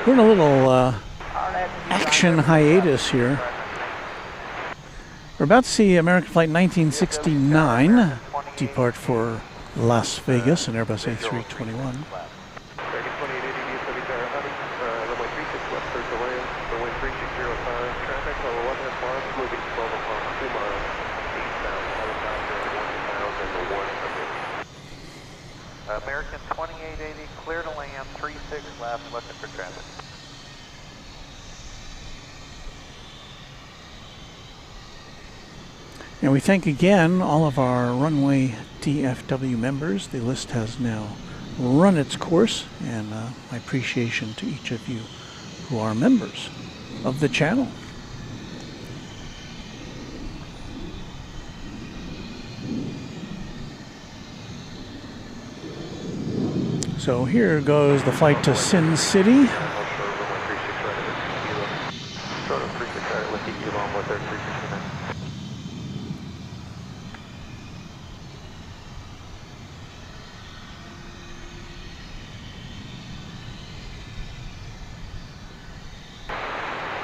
[SPEAKER 2] We're in a little action hiatus here. We're about to see American Flight 1969 depart for Las Vegas, an Airbus A321.
[SPEAKER 1] American 2880 DFW runway 36 left, clear to land, runway 3605, traffic on 11 miles, moving 12 upon 2 miles, eastbound, helicopter 1000 and 100.
[SPEAKER 3] American 2880, clear to land, 36 left, looking for traffic.
[SPEAKER 2] And we thank again all of our Runway DFW members. The list has now run its course, and my appreciation to each of you who are members of the channel. So here goes the flight to Sin City.
[SPEAKER 1] Short of 36 right, with the Elon with their 369.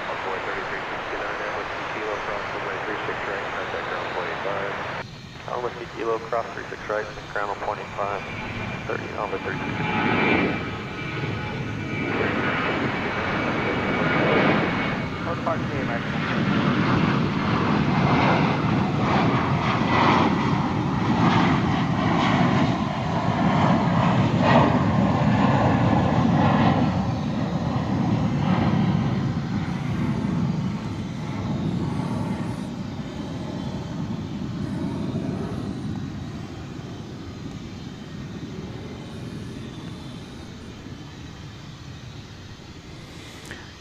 [SPEAKER 1] Onboard 3369 and Whiskey Kilo cross runway 36 right, contact ground 25. On Whiskey Kilo cross 36 right, ground on 25. 30 on the 36.
[SPEAKER 3] Let's park the American.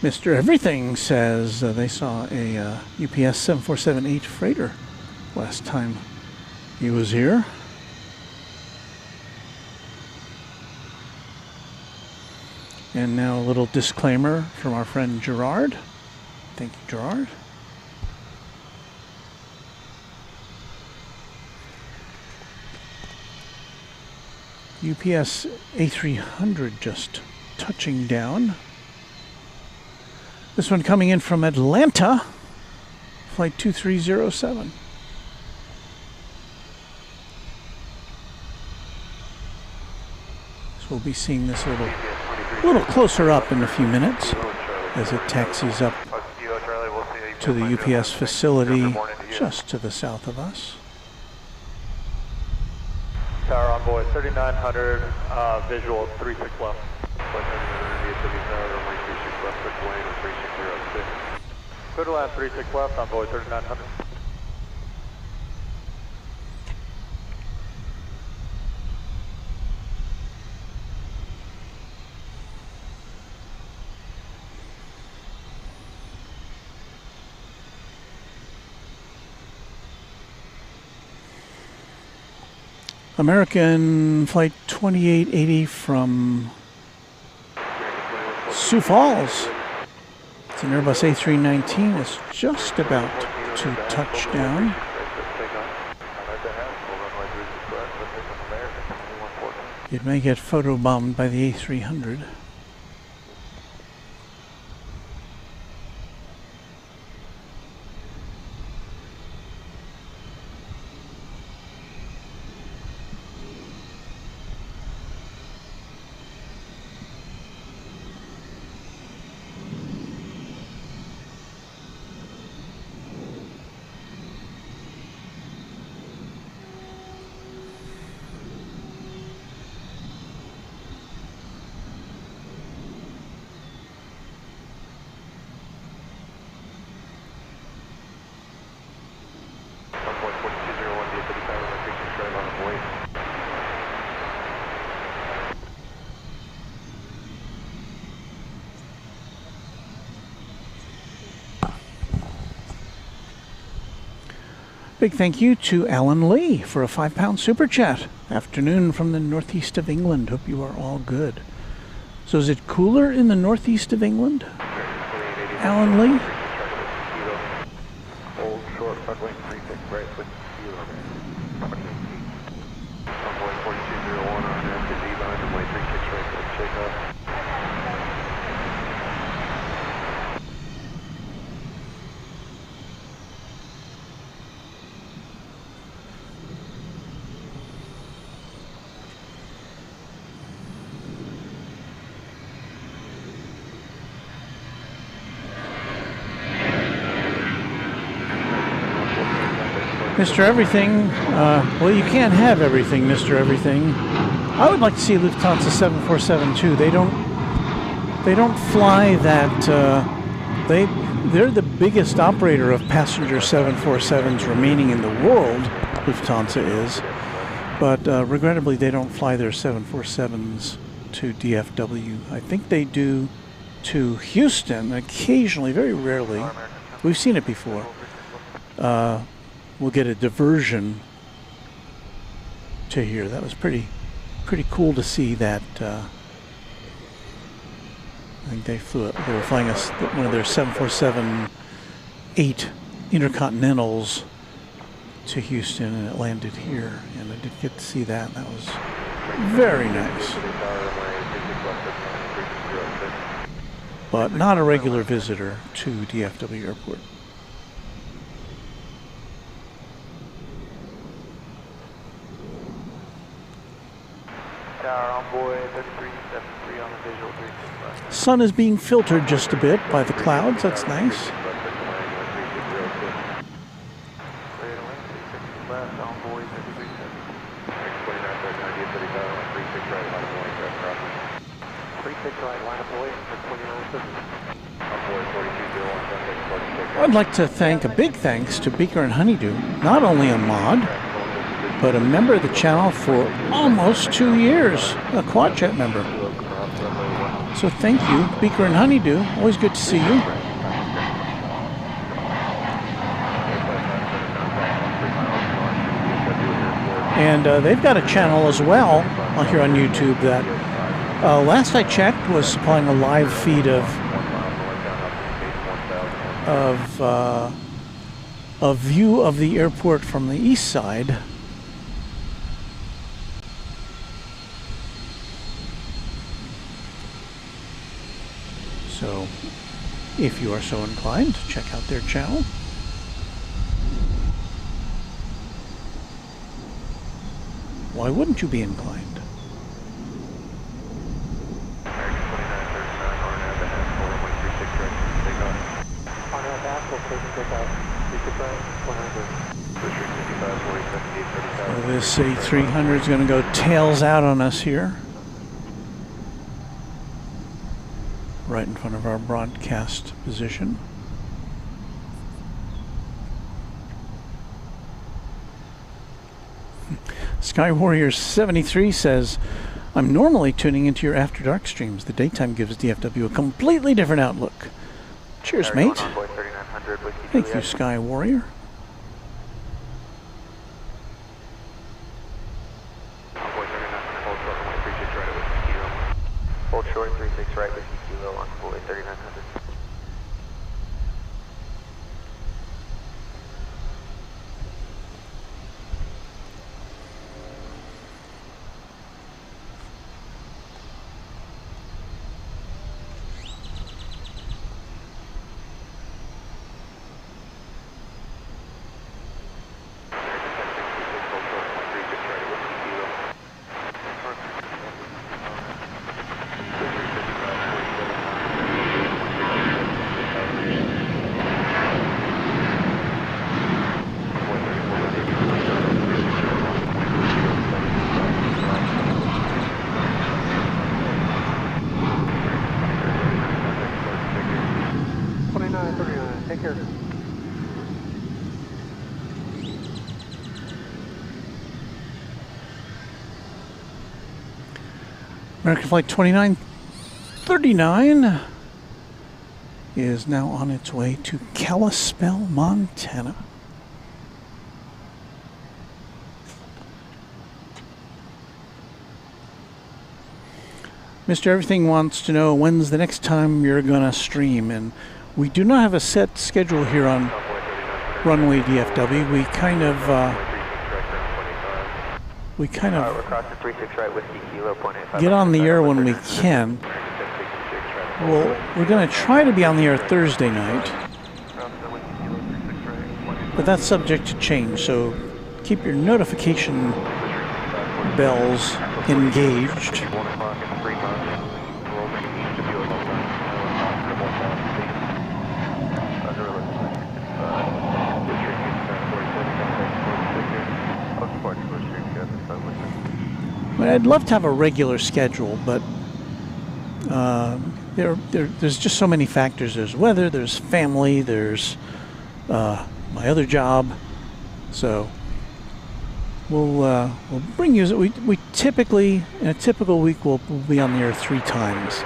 [SPEAKER 2] Mr. Everything says they saw a UPS 7478 freighter last time he was here. And now a little disclaimer from our friend Gerard. Thank you, Gerard. UPS A300 just touching down. This one coming in from Atlanta, flight 2307. So we'll be seeing this a little closer up in a few minutes as it taxis up to the UPS facility just to the south of us.
[SPEAKER 4] Tower on board, 3900, visual 36 left. Clear to land 36 left, on board 3900.
[SPEAKER 2] American Flight 2880 from Sioux Falls. It's an Airbus A319. It's just about to touch down. It may get photobombed by the A300. Big thank you to Alan Lee for a £5 super chat. Afternoon from the northeast of England. Hope you are all good. So is it cooler in the northeast of England? Alan Lee?
[SPEAKER 1] Hold short, runway 36 right with kilo. Runway 4201 on after D-line, runway 36 right with takeoff.
[SPEAKER 2] Mr. Everything, well, you can't have everything, Mr. Everything. I would like to see Lufthansa 747 too. They don't fly that. They're the biggest operator of passenger 747s remaining in the world. Lufthansa is, but regrettably they don't fly their 747s to DFW. I think they do to Houston occasionally, very rarely. We've seen it before. We'll get a diversion to here. That was pretty cool to see that. I think they were flying one of their 747-8 Intercontinentals to Houston, and it landed here, and I did get to see that. That was very nice. But not a regular visitor to DFW Airport.
[SPEAKER 3] Tower Envoy 3373 on the visual 365.
[SPEAKER 2] Sun is being filtered just a bit by the clouds. That's nice. I'd like to thank a big thanks to Beaker and Honeydew, not only a mod, but a member of the channel for almost 2 years, a Quadjet member. So thank you, Beaker and Honeydew. Always good to see you. And they've got a channel as well here on YouTube that, last I checked, was supplying a live feed of a view of the airport from the east side. So, if you are so inclined, check out their channel. Why wouldn't you be inclined? So this A300 is going to go tails out on us here, right in front of our broadcast position. Sky Warrior 73 says, I'm normally tuning into your After Dark streams. The daytime gives DFW a completely different outlook. Cheers, mate. Thank you, Sky Warrior.
[SPEAKER 1] Hold short, 36 right, whiskey kilo on Boy 3900.
[SPEAKER 2] American Flight 2939 is now on its way to Kalispell, Montana. Mr. Everything wants to know when's the next time you're gonna stream, and we do not have a set schedule here on Runway DFW. We kind of get on the air when we can. Well, we're going to try to be on the air Thursday night, but that's subject to change, so keep your notification bells engaged. I'd love to have a regular schedule, but there's just so many factors. There's weather, there's family, there's my other job. So we'll bring you. We typically, in a typical week, we'll be on the air 3 times.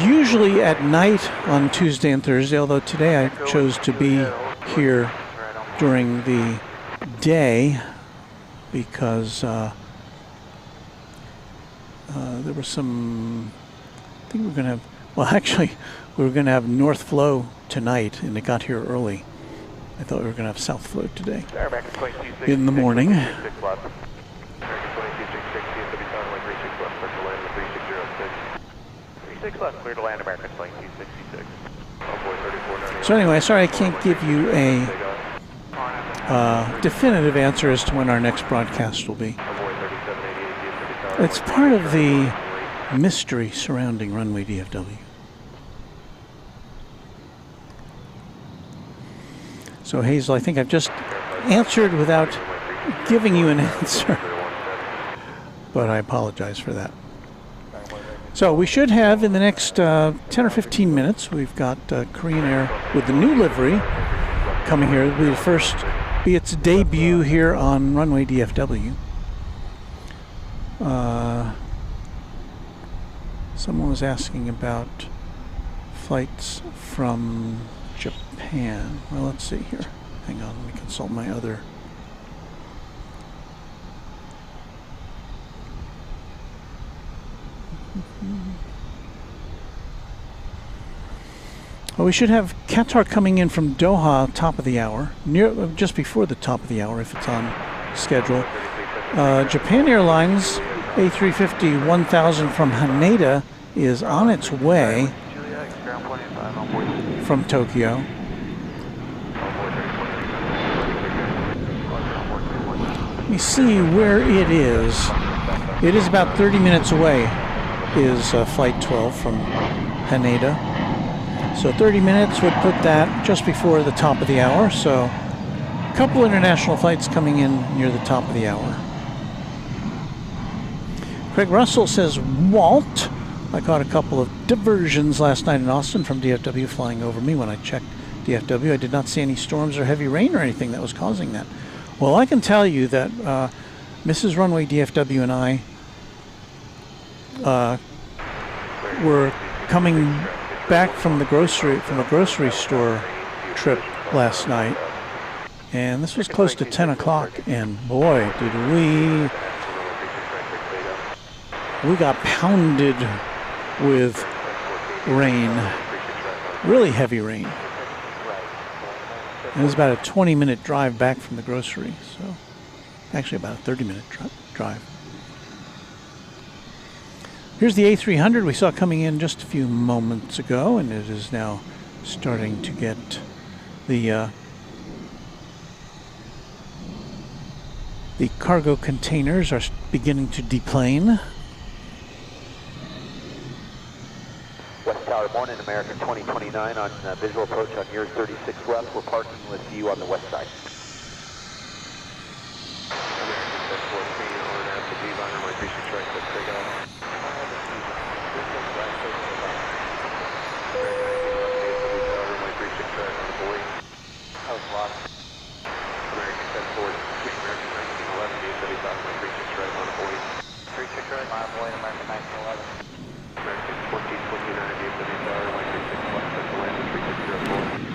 [SPEAKER 2] Usually at night on Tuesday and Thursday, although today I chose to be here during the day because there was some, I think we're going to have, well actually we were going to have North Flow tonight and it got here early. I thought we were going to have South Flow today in the morning. So anyway, sorry I can't give you a definitive answer as to when our next broadcast will be. It's part of the mystery surrounding Runway DFW. So Hazel, I think I've just answered without giving you an answer, but I apologize for that. So we should have in the next 10 or 15 minutes, we've got Korean Air with the new livery coming here. It'll be the first, be its debut here on Runway DFW. Someone was asking about flights from Japan. Well, let's see here. Hang on, let me consult my other. Well, we should have Qatar coming in from Doha top of the hour, just before the top of the hour if it's on schedule. Japan Airlines A350 1000 from Haneda is on its way from Tokyo. Let me see where it is. It is about 30 minutes away, is Flight 12 from Haneda. So 30 minutes would put that just before the top of the hour. So a couple international flights coming in near the top of the hour. Craig Russell says, Walt, I caught a couple of diversions last night in Austin from DFW flying over me. When I checked DFW, I did not see any storms or heavy rain or anything that was causing that. Well, I can tell you that Mrs. Runway DFW and I were coming back from a grocery store trip last night, and this was close to 10 o'clock, and boy, did we got pounded with rain, really heavy rain. It was about a 20-minute drive back from the grocery, so actually about a 30-minute drive. Here's the A300 we saw coming in just a few moments ago, and it is now starting to get the cargo containers are beginning to deplane.
[SPEAKER 1] West Tower, morning, American 2029 on visual approach on yours 36 left. We're parking with you on the west side.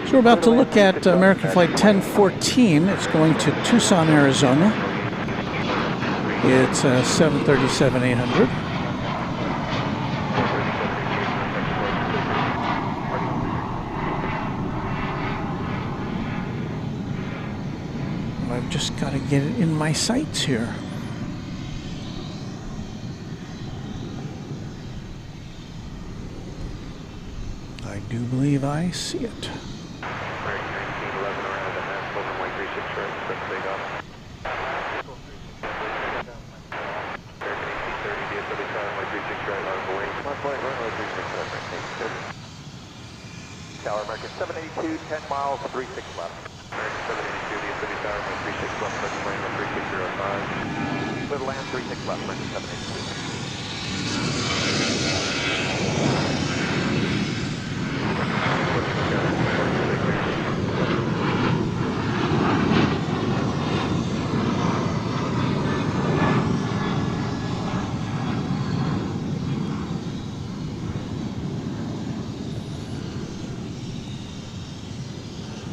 [SPEAKER 2] So we're about to look at American Flight 1014. It's going to Tucson, Arizona. It's a 737-800. I've just got to get it in my sights here. I do believe I see it.
[SPEAKER 1] Tower, American 782, 10 miles, 36 left. American 782, DFW Tower, 36 left, touch plane, 3605. clear to land, 36 left, runway 78.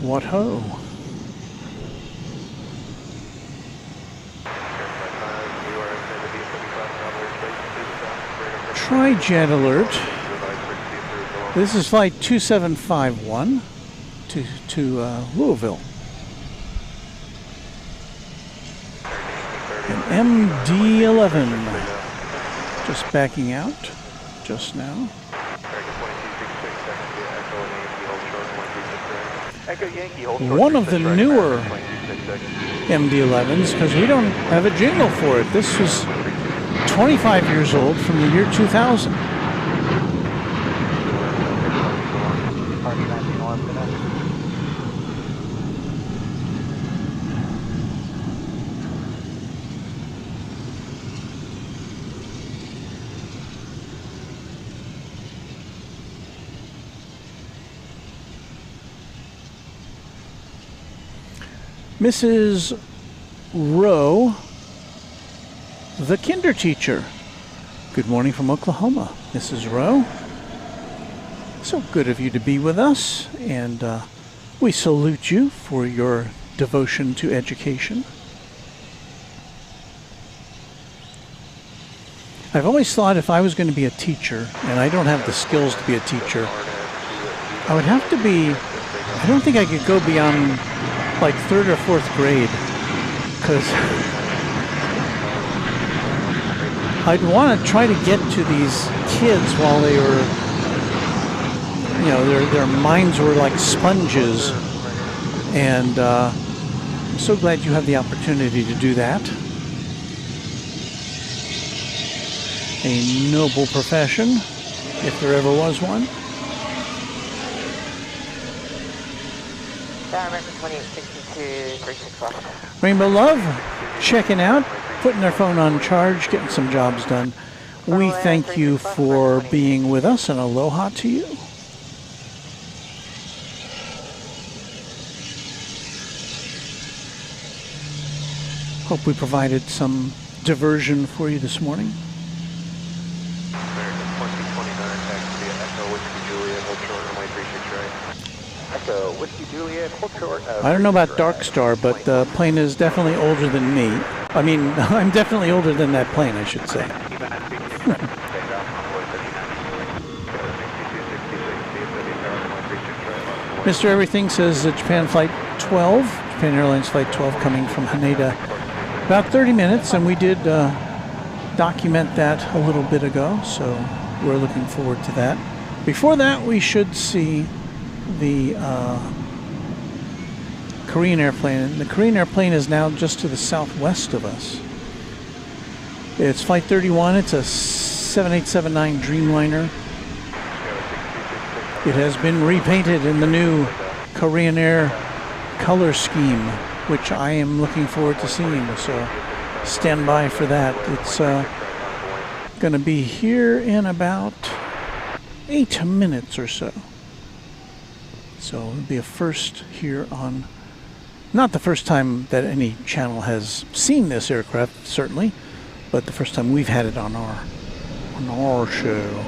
[SPEAKER 2] What ho? Tri-jet alert. This is flight 2751 to Louisville. An MD-11 just backing out just now. One of the newer MD-11s, because we don't have a jingle for it. This was 25 years old from the year 2000. Mrs. Rowe, the kinder teacher. Good morning from Oklahoma, Mrs. Rowe. So good of you to be with us, and we salute you for your devotion to education. I've always thought if I was going to be a teacher, and I don't have the skills to be a teacher, I would have to be, I don't think I could go beyond like 3rd or 4th grade, because I'd want to try to get to these kids while they were, you know, their minds were like sponges, and I'm so glad you have the opportunity to do that. A noble profession, if there ever was one. Rainbow Love, checking out, putting their phone on charge, getting some jobs done. We thank you for being with us, and aloha to you. Hope we provided some diversion for you this morning. I don't know about Dark Star, but the plane is definitely older than me. I mean, I'm definitely older than that plane, I should say. Mr. Everything says Japan Flight 12, Japan Airlines Flight 12 coming from Haneda. About 30 minutes, and we did document that a little bit ago, so we're looking forward to that. Before that, we should see the Korean airplane. The Korean airplane is now just to the southwest of us. It's Flight 31. It's a 7879 Dreamliner. It has been repainted in the new Korean Air color scheme, which I am looking forward to seeing, so stand by for that. It's going to be here in about 8 minutes or so. So it'll be a first here on, not the first time that any channel has seen this aircraft, certainly, but the first time we've had it on our show.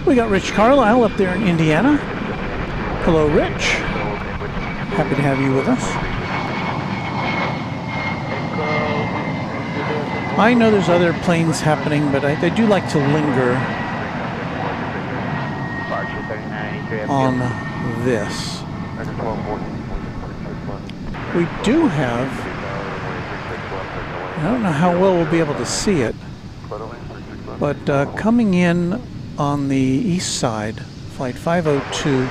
[SPEAKER 2] We got Rich Carlisle up there in Indiana. Hello, Rich. Happy to have you with us. I know there's other planes happening, but I do like to linger on this. We do have, I don't know how well we'll be able to see it, but coming in on the east side, Flight 502,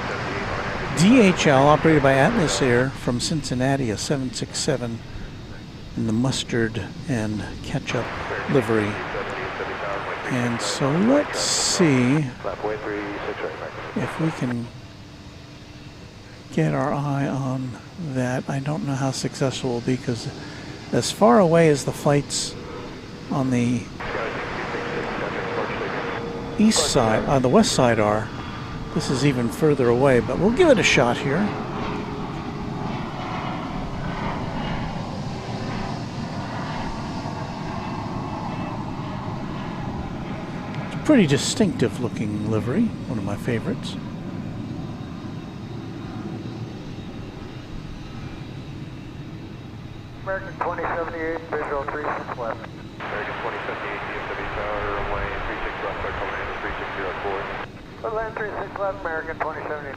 [SPEAKER 2] DHL, operated by Atlas Air from Cincinnati, a 767 in the mustard and ketchup livery. And so let's see if we can get our eye on that. I don't know how successful we'll be because as far away as the flights on the east side, the west side are, this is even further away, but we'll give it a shot here. It's a pretty distinctive looking livery, one of my favorites.
[SPEAKER 3] American 2078, visual 36 left.
[SPEAKER 1] American 2078, DFW Tower, runway 36 left, clear coming in 3604.
[SPEAKER 3] Good land 36 left, American 2078.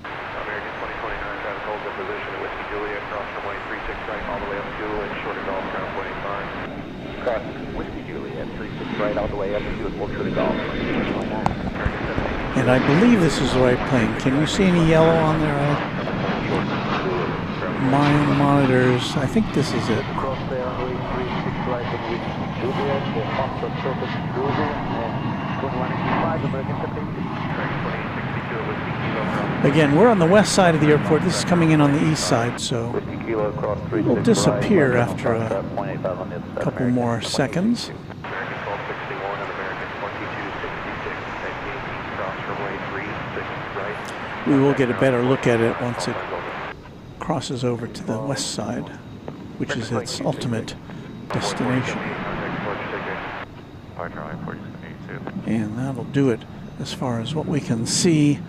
[SPEAKER 1] American 2029, have hold the position at Whiskey Juliet, cross runway 36 right, all the way up to and short of golf, ground 25.
[SPEAKER 4] Cross Whiskey Juliet, 36 right, all the way up to and full short of golf.
[SPEAKER 2] And I believe this is the right plane. Can you see any yellow on there? My monitors, I think this is it.
[SPEAKER 4] Cross the runway 36 right on Whiskey Juliet, the Foxtrot Circle Cruising, and 2185, American 78.
[SPEAKER 2] Again, we're on the west side of the airport. This is coming in on the east side, so we'll disappear after a couple more seconds.
[SPEAKER 1] American 1261 and American 2266, cross runway 36 right.
[SPEAKER 2] We will get a better look at it once it crosses over to the west side, which is its ultimate destination. And that'll do it as far as what we can see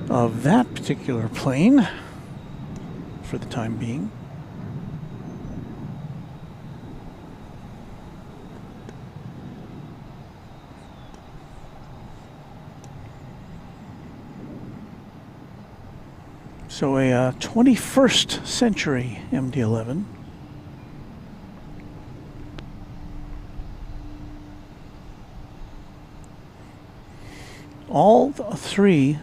[SPEAKER 2] of that particular plane for the time being. So a 21st century MD-11. All three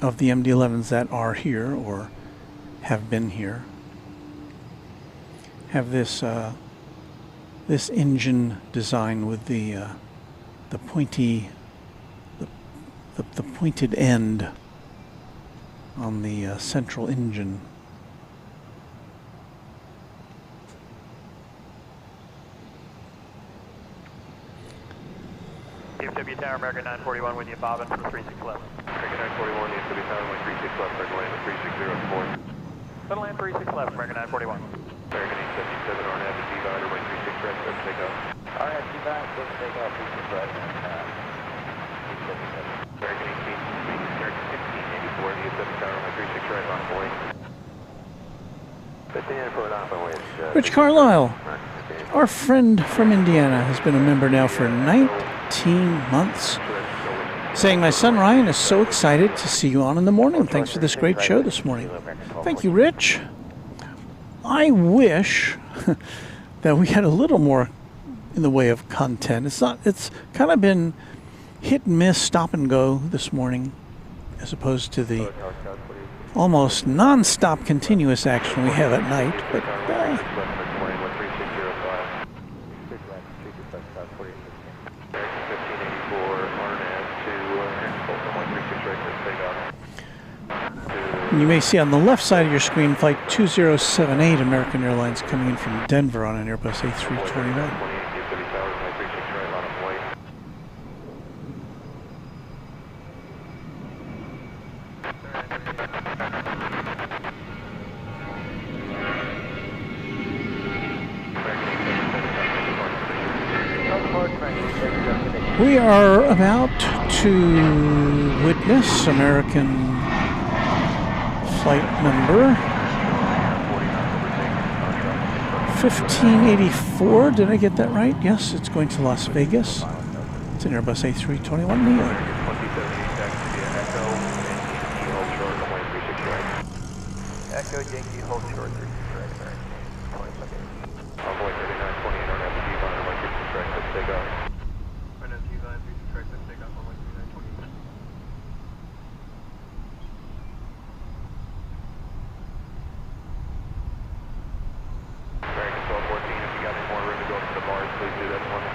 [SPEAKER 2] of the MD-11s that are here or have been here have this this engine design with the pointy the pointed end on the central engine.
[SPEAKER 3] DFW Tower, American 941 with you, Bobbin from 36 left.
[SPEAKER 1] American 941, DFW Tower, runway 36 left, clear land 3604.
[SPEAKER 3] Good land 36 left, American 941.
[SPEAKER 1] American 877, RNAV to D-Vide, runway 36 right, clear takeoff.
[SPEAKER 4] RNAV D-Vide, clear takeoff, 36 right,
[SPEAKER 1] American 18, American 1684, DFW Tower, runway 36 right, on the way. 1584 off on way.
[SPEAKER 2] Rich Carlisle, our friend from Indiana, has been a member now for 19 months, saying, "My son Ryan is so excited to see you on in the morning. Thanks for this great show this morning." Thank you, Rich. I wish that we had a little more in the way of content. It's kind of been hit and miss, stop and go this morning, as opposed to the almost non-stop continuous action we have at night. But you may see on the left side of your screen Flight 2078 American Airlines coming in from Denver on an Airbus A321. We are about to witness American flight number 1584. Did I get that right? Yes, it's going to Las Vegas. It's an Airbus A321 Neo.
[SPEAKER 3] Echo Yankee, hold short, 36 right, American.
[SPEAKER 1] Envoy 3920 and RNAV to D-Vide, runway 36 right, let's take off.
[SPEAKER 3] RNAV D-Vide, 36 right, let's take off, runway 3920.
[SPEAKER 1] American 1214, if you got any more room to go up to the bars, please do that for me.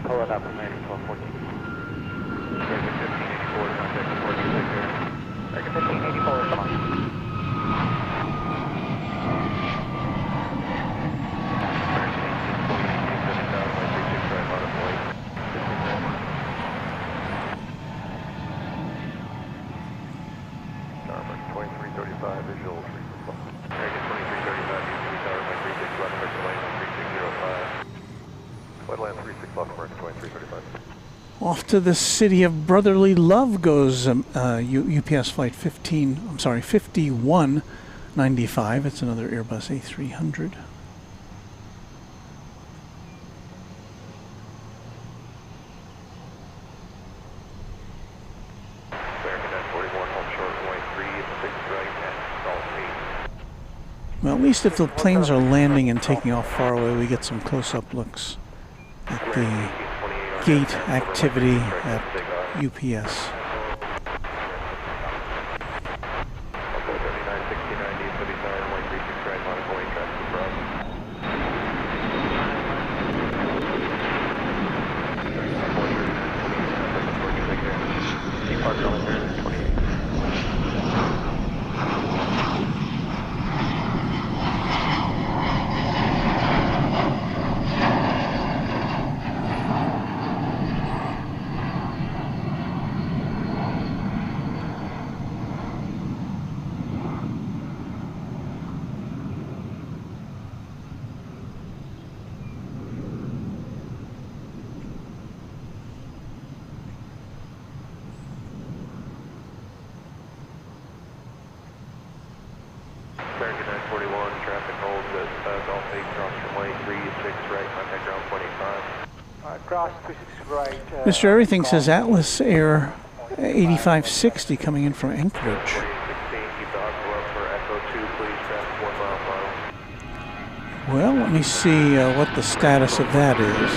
[SPEAKER 4] Pulling up, American 1214.
[SPEAKER 1] American 1584 to contact
[SPEAKER 4] American 1584, come on.
[SPEAKER 1] Visual 3 American 2335, tower, runway 36 left, circle lane 3605. Wide land 36 left, American 2335.
[SPEAKER 2] Off to the city of brotherly love goes UPS flight 5195. It's another Airbus A300. Well, at least if the planes are landing and taking off far away, we get some close-up looks at the gate activity at UPS.
[SPEAKER 1] American 941, traffic holds at Golf 8, cross runway 36 right, contact ground 0.85.
[SPEAKER 6] Cross 36 right.
[SPEAKER 2] Mr. Everything says Atlas Air 8560 coming in from Anchorage.
[SPEAKER 1] 16, keep the hustle up for Echo 2, please, traffic 1 mile final.
[SPEAKER 2] Well, let me see what the status of that is.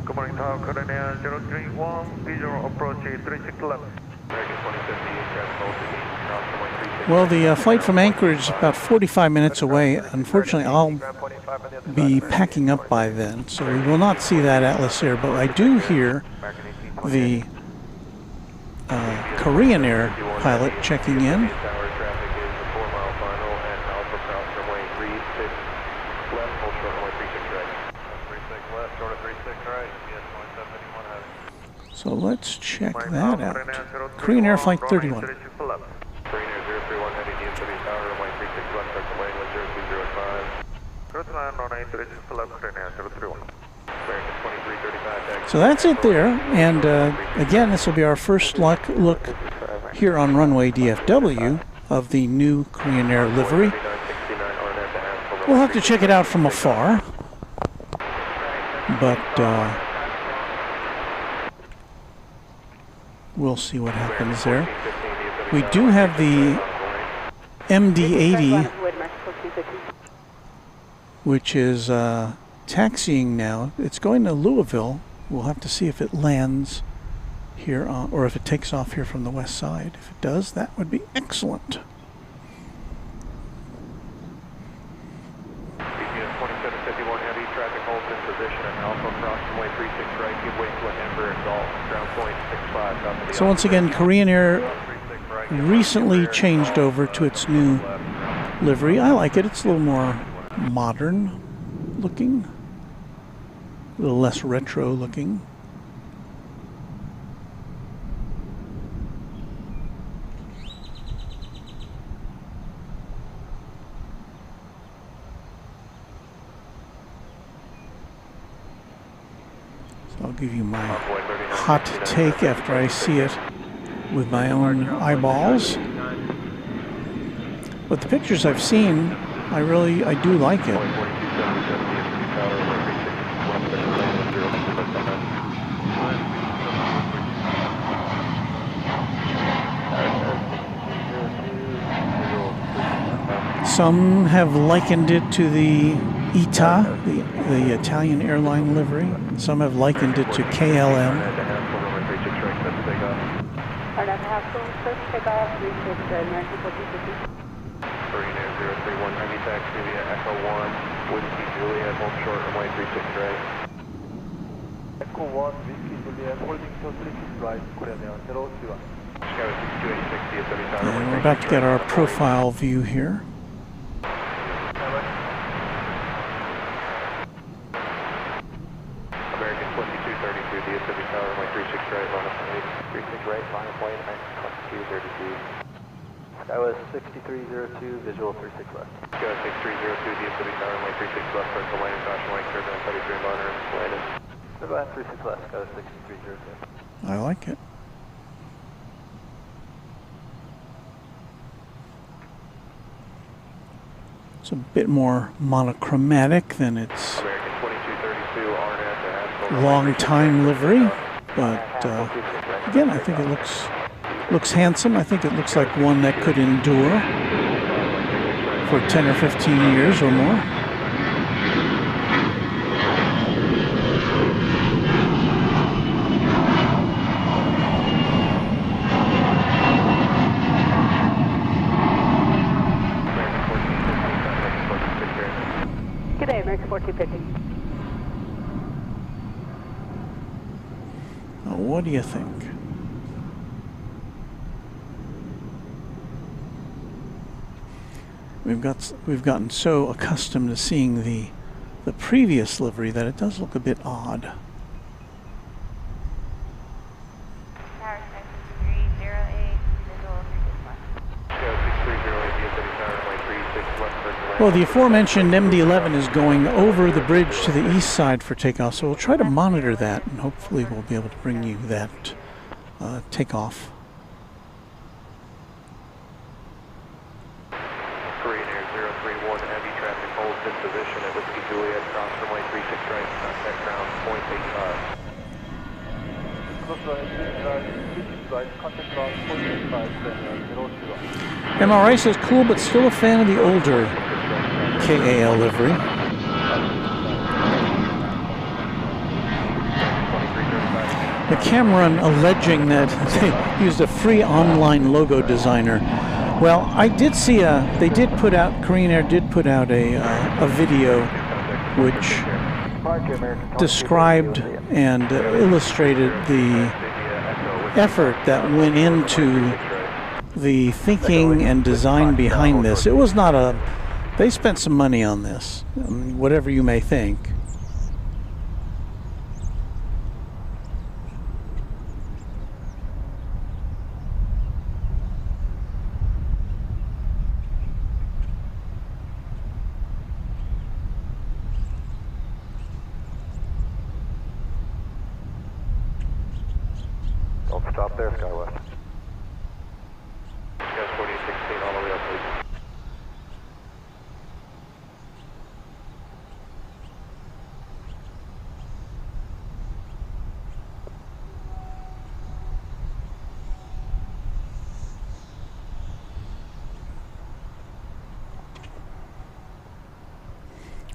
[SPEAKER 1] Good morning, Tower, Coordinator 031, visual approach 36 left. American 2050, traffic holds at cross runway 36.
[SPEAKER 2] Well, the flight from Anchorage is about 45 minutes away. Unfortunately, I'll be packing up by then, so we will not see that Atlas Air, but I do hear the Korean Air pilot checking in.
[SPEAKER 1] Tower traffic is a 4 mile final at Alpha cross runway 36 left, hold short runway 36 right. 36 left, short of 36 right, yes 1781 heavy.
[SPEAKER 2] So let's check that out. Korean Air Flight 31.
[SPEAKER 1] Korean Air 031 heavy DFW tower, runway 36 left, circle lane 10205. Cruise line on 836 left, Korean Air 031. American 2335.
[SPEAKER 2] So that's it there, and again, this will be our first look here on Runway DFW of the new Korean Air livery. We'll have to check it out from afar, but we'll see what happens there. We do have the MD-80, which is taxiing now. It's going to Louisville. We'll have to see if it lands here or if it takes off here from the west side. If it does, that would be excellent.
[SPEAKER 1] BPS 2751 heavy traffic holds in position at Alpha cross runway 36 right, give way to Amber and Golf, ground point 65 south of the
[SPEAKER 2] So once again, Korean Air recently changed over to its new livery. I like it. It's a little more modern looking, a little less retro looking. So I'll give you my hot take after I see it with my own eyeballs. But the pictures I've seen, I do like it. Some have likened it to the ITA, the Italian airline livery. Some have likened it to KLM.
[SPEAKER 9] takeoff, 36, American 1450.
[SPEAKER 1] Marine Air 031 Heavy taxi via Echo 1, Whiskey Juliet, hold short runway 36 right.
[SPEAKER 4] Echo 1, Whiskey Juliet, holding to 36 right, Korean Air 021.
[SPEAKER 1] Chicago 6286 DFW Tower.
[SPEAKER 2] And we're about to get our profile view here.
[SPEAKER 1] American 2232 DFW Tower, runway 36 right, line up 36 right, line up plane, 2232.
[SPEAKER 4] Skywest 6302, visual 36 left.
[SPEAKER 1] Skywest 6302 DFW Tower, runway 36 left, circle landing, caution light, turbulence, heavy Dreamliner, landing.
[SPEAKER 4] Goodbye, 36 left, Skywest 6302.
[SPEAKER 2] I like it. It's a bit more monochromatic than its
[SPEAKER 1] American 2232 RNAV,
[SPEAKER 2] long time livery, but again, I think it looks handsome. I think it looks like one that could endure for 10 or 15 years or more.
[SPEAKER 9] Good day, American 1450.
[SPEAKER 2] Now, what do you think? We've gotten so accustomed to seeing the previous livery that it does look a bit odd.
[SPEAKER 9] Tower 6308, visual 36 left.
[SPEAKER 2] Well, the aforementioned MD-11 is going over the bridge to the east side for takeoff, so we'll try to monitor that, and hopefully we'll be able to bring you that takeoff.
[SPEAKER 1] Korean Air 031 Heavy traffic holds in position at Whiskey Juliet, cross runway 36 right, contact ground, point 85.
[SPEAKER 4] Close right, 36 right, contact ground, point 85, 021.
[SPEAKER 2] MRI says cool, but still a fan of the older KAL livery. The Cameron alleging that they used a free online logo designer. Well, I did see they did put out, Korean Air did put out a video which described and illustrated the effort that went into the thinking and design behind this. It was not they spent some money on this, whatever you may think.
[SPEAKER 1] Don't stop there, Skywest. Skywest 4816 all the way up, please.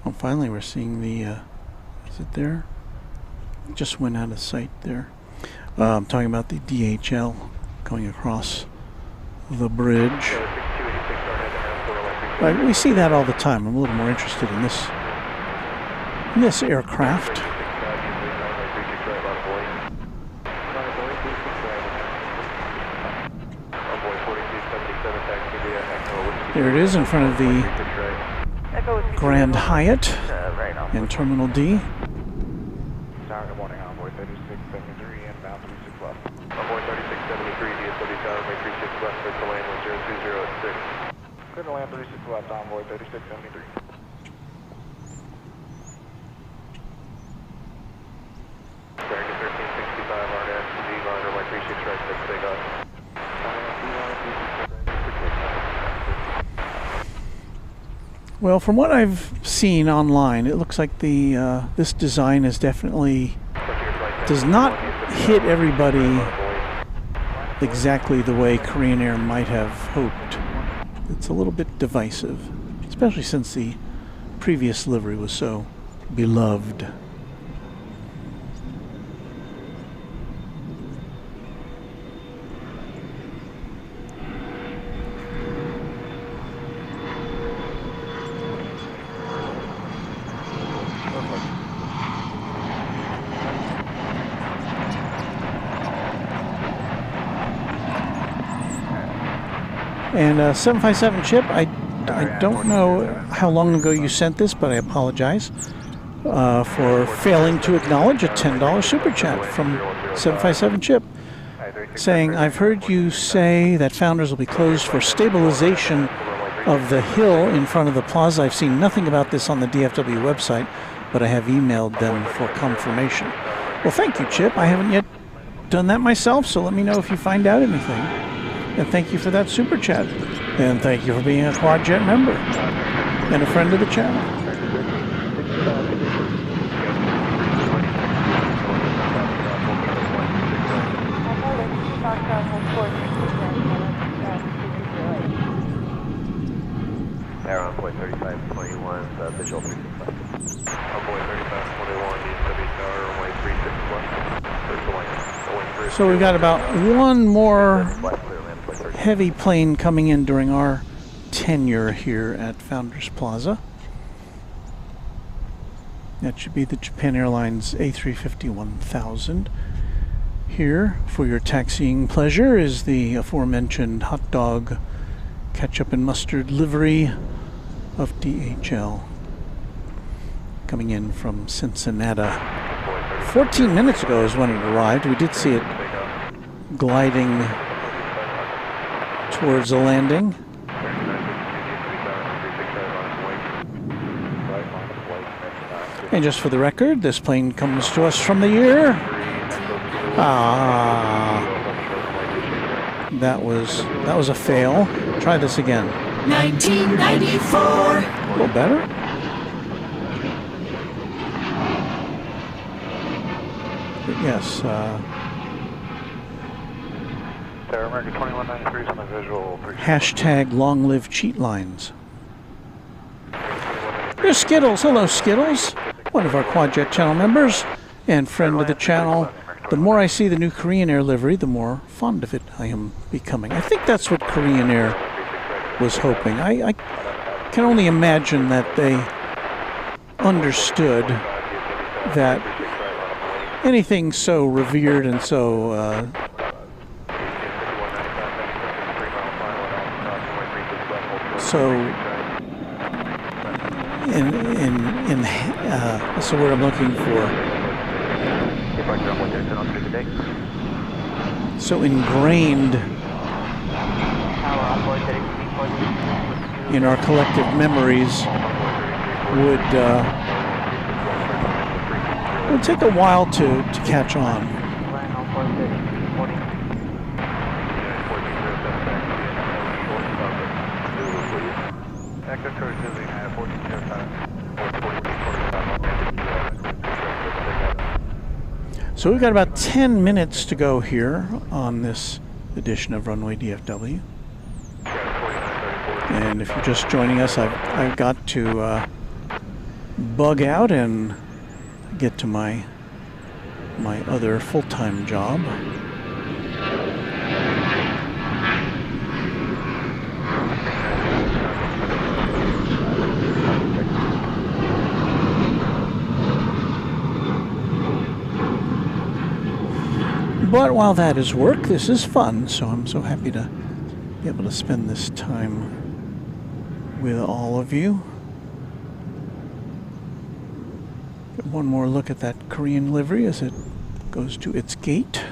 [SPEAKER 2] Well, finally we're seeing the, is it there? Just went out of sight there. I'm talking about the DHL going across the bridge. Right, we see that all the time. I'm a little more interested in this aircraft. There it is in front of the Grand Hyatt in Terminal D.
[SPEAKER 4] Saturday morning, Envoy 3673, inbound 36 left.
[SPEAKER 1] Envoy 3673, DFW Tower, runway 36 left, clear to land 10206.
[SPEAKER 4] Clear to land 36 left, Envoy 3673.
[SPEAKER 1] American 1365, RNAV, D-line, runway 36 right, clear to takeoff.
[SPEAKER 2] Well, from what I've seen online, it looks like this design is definitely does not hit everybody exactly the way Korean Air might have hoped. It's a little bit divisive, especially since the previous livery was so beloved. And 757 Chip, I don't know how long ago you sent this, but I apologize for failing to acknowledge a $10 super chat from 757 Chip, saying, I've heard you say that Founders will be closed for stabilization of the hill in front of the plaza. I've seen nothing about this on the DFW website, but I have emailed them for confirmation. Well, thank you, Chip. I haven't yet done that myself, so let me know if you find out anything. And thank you for that super chat. And thank you for being a QuadJet member and a friend of the channel.
[SPEAKER 1] Power on point 3521, visual 365. On point 3521, DFW Tower, runway 36 left.
[SPEAKER 2] So we've got about one more heavy plane coming in during our tenure here at Founders Plaza. That should be the Japan Airlines A350-1000. Here, for your taxiing pleasure, is the aforementioned hot dog, ketchup and mustard livery of DHL, coming in from Cincinnati. 14 minutes ago is when it arrived. We did see it gliding towards a landing. And just for the record, this plane comes to us from the year. That was a fail. Try this again.
[SPEAKER 8] 1994.
[SPEAKER 2] A little better. But yes.
[SPEAKER 3] American 2193 is on the visual.
[SPEAKER 2] Hashtag long live cheat lines. Here's Skittles. Hello, Skittles. One of our QuadJet channel members and friend of the channel. The more I see the new Korean Air livery, the more fond of it I am becoming. I think that's what Korean Air was hoping. I can only imagine that they understood that anything so revered and so what's the word I'm looking for? So ingrained in our collective memories would take a while to catch on. So we've got about 10 minutes to go here on this edition of Runway DFW. And if you're just joining us, I've got to bug out and get to my other full-time job. But while that is work, this is fun, so I'm so happy to be able to spend this time with all of you. Get one more look at that Korean livery as it goes to its gate.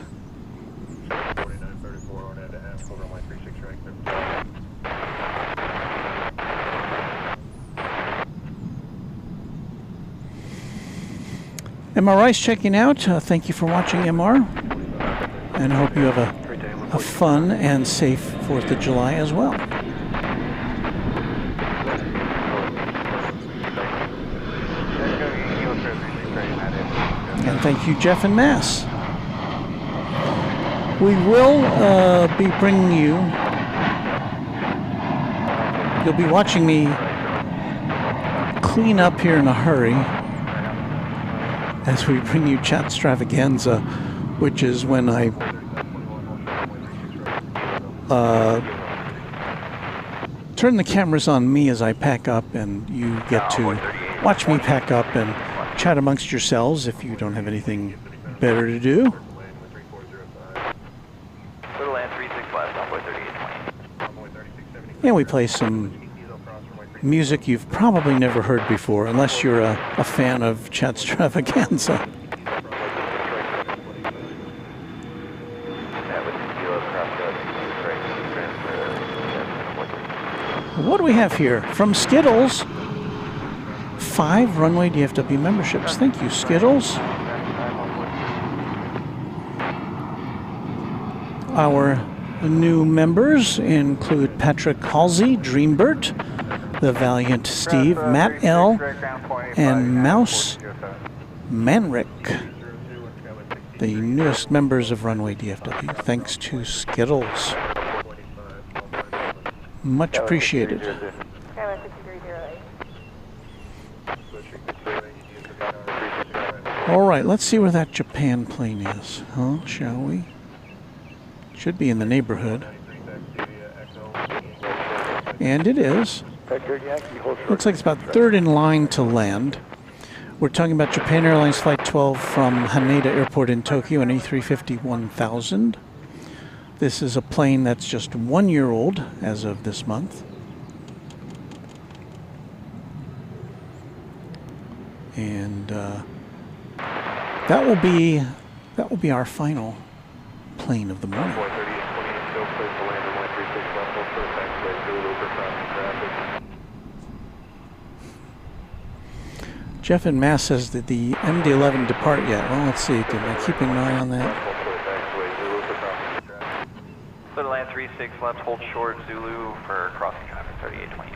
[SPEAKER 2] MR Rice checking out. Thank you for watching, MR. And I hope you have a fun and safe 4th of July as well. And thank you, Jeff and Mass. We will be bringing you, you'll be watching me clean up here in a hurry as we bring you Chat Stravaganza, which is when I turn the cameras on me as I pack up, and you get to watch me pack up and chat amongst yourselves if you don't have anything better to do.
[SPEAKER 1] Little land 36 left, 3820.
[SPEAKER 2] And we play some music you've probably never heard before, unless you're a fan of Chatstravaganza. What do we have here? From Skittles, 5 Runway DFW memberships. Thank you, Skittles. Our new members include Patrick Halsey, Dreambert, The Valiant Steve, Matt L., and Mouse Manrick, the newest members of Runway DFW. Thanks to Skittles. Much appreciated. All right, let's see where that Japan plane is, huh? Shall we? Should be in the neighborhood. And it is. Looks like it's about 3rd in line to land. We're talking about Japan Airlines Flight 12 from Haneda Airport in Tokyo, an A350-1000. This is a plane that's just 1 year old as of this month. And that will be our final plane of the morning. Jeff in Mass says that the MD-11 depart yet. Well, let's see. Am I keeping an eye on that?
[SPEAKER 1] Clear to land 36 left, hold short, Zulu for crossing traffic 3820.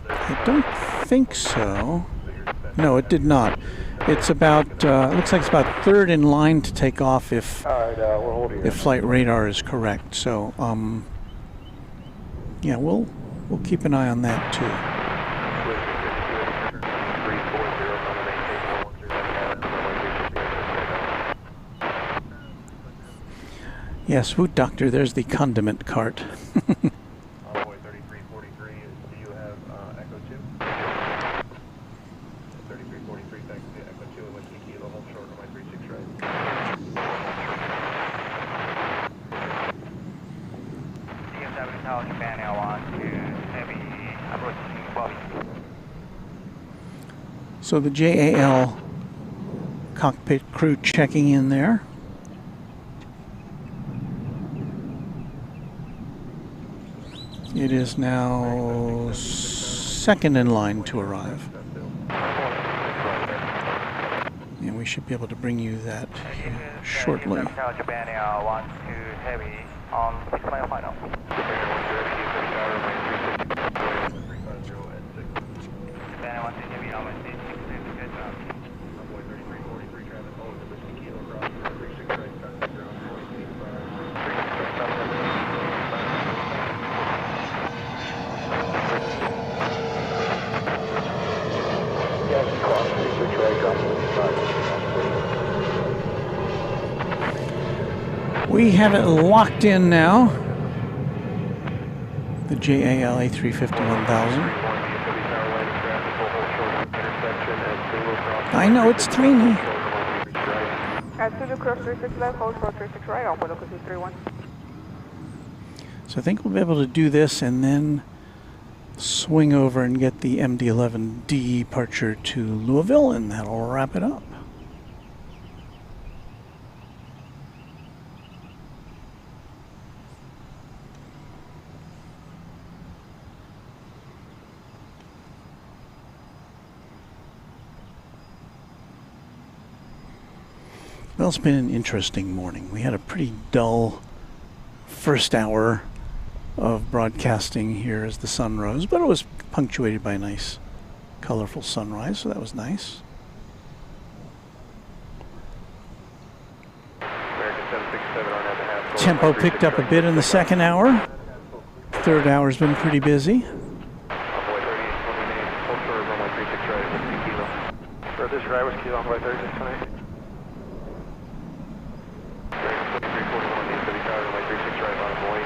[SPEAKER 2] I don't think so. No, it did not. It's about, looks like it's about 3rd in line to take off if flight radar is correct. So, yeah, we'll keep an eye on that too. Yes, Woot Doctor, there's the condiment cart.
[SPEAKER 1] Envoy 3343, do you have Echo 2? 3343, thanks to Echo 2 and Whiskey Kilo, hold short on my 36 right.
[SPEAKER 5] DFW Tower, Japan Air 1 to heavy approaching Bobby.
[SPEAKER 2] So the JAL cockpit crew checking in there. It is now 2nd in line to arrive. And we should be able to bring you that shortly.
[SPEAKER 5] Japan Air 1 to heavy on final.
[SPEAKER 1] Japan 1 to heavy on Wednesday, 6 good job. Envoy 3343, traffic hold to Whiskey Kilo, cross 36 right, contact ground 4085.
[SPEAKER 2] We have it locked in now. The JAL A350-1000. I know it's tiny.
[SPEAKER 9] Zulu cross 36 left, hold short 36 right, on local 231.
[SPEAKER 2] So I think we'll be able to do this and then swing over and get the MD-11 departure to Louisville, and that'll wrap it up. Well, it's been an interesting morning. We had a pretty dull first hour of broadcasting here as the sun rose, but it was punctuated by a nice, colorful sunrise, so that was nice. Tempo picked up a bit in the second hour. Third hour's been pretty busy.
[SPEAKER 1] Furthest right was Kilo, Envoy 36 tonight. 2341 needs to be covered by 36 right on Envoy.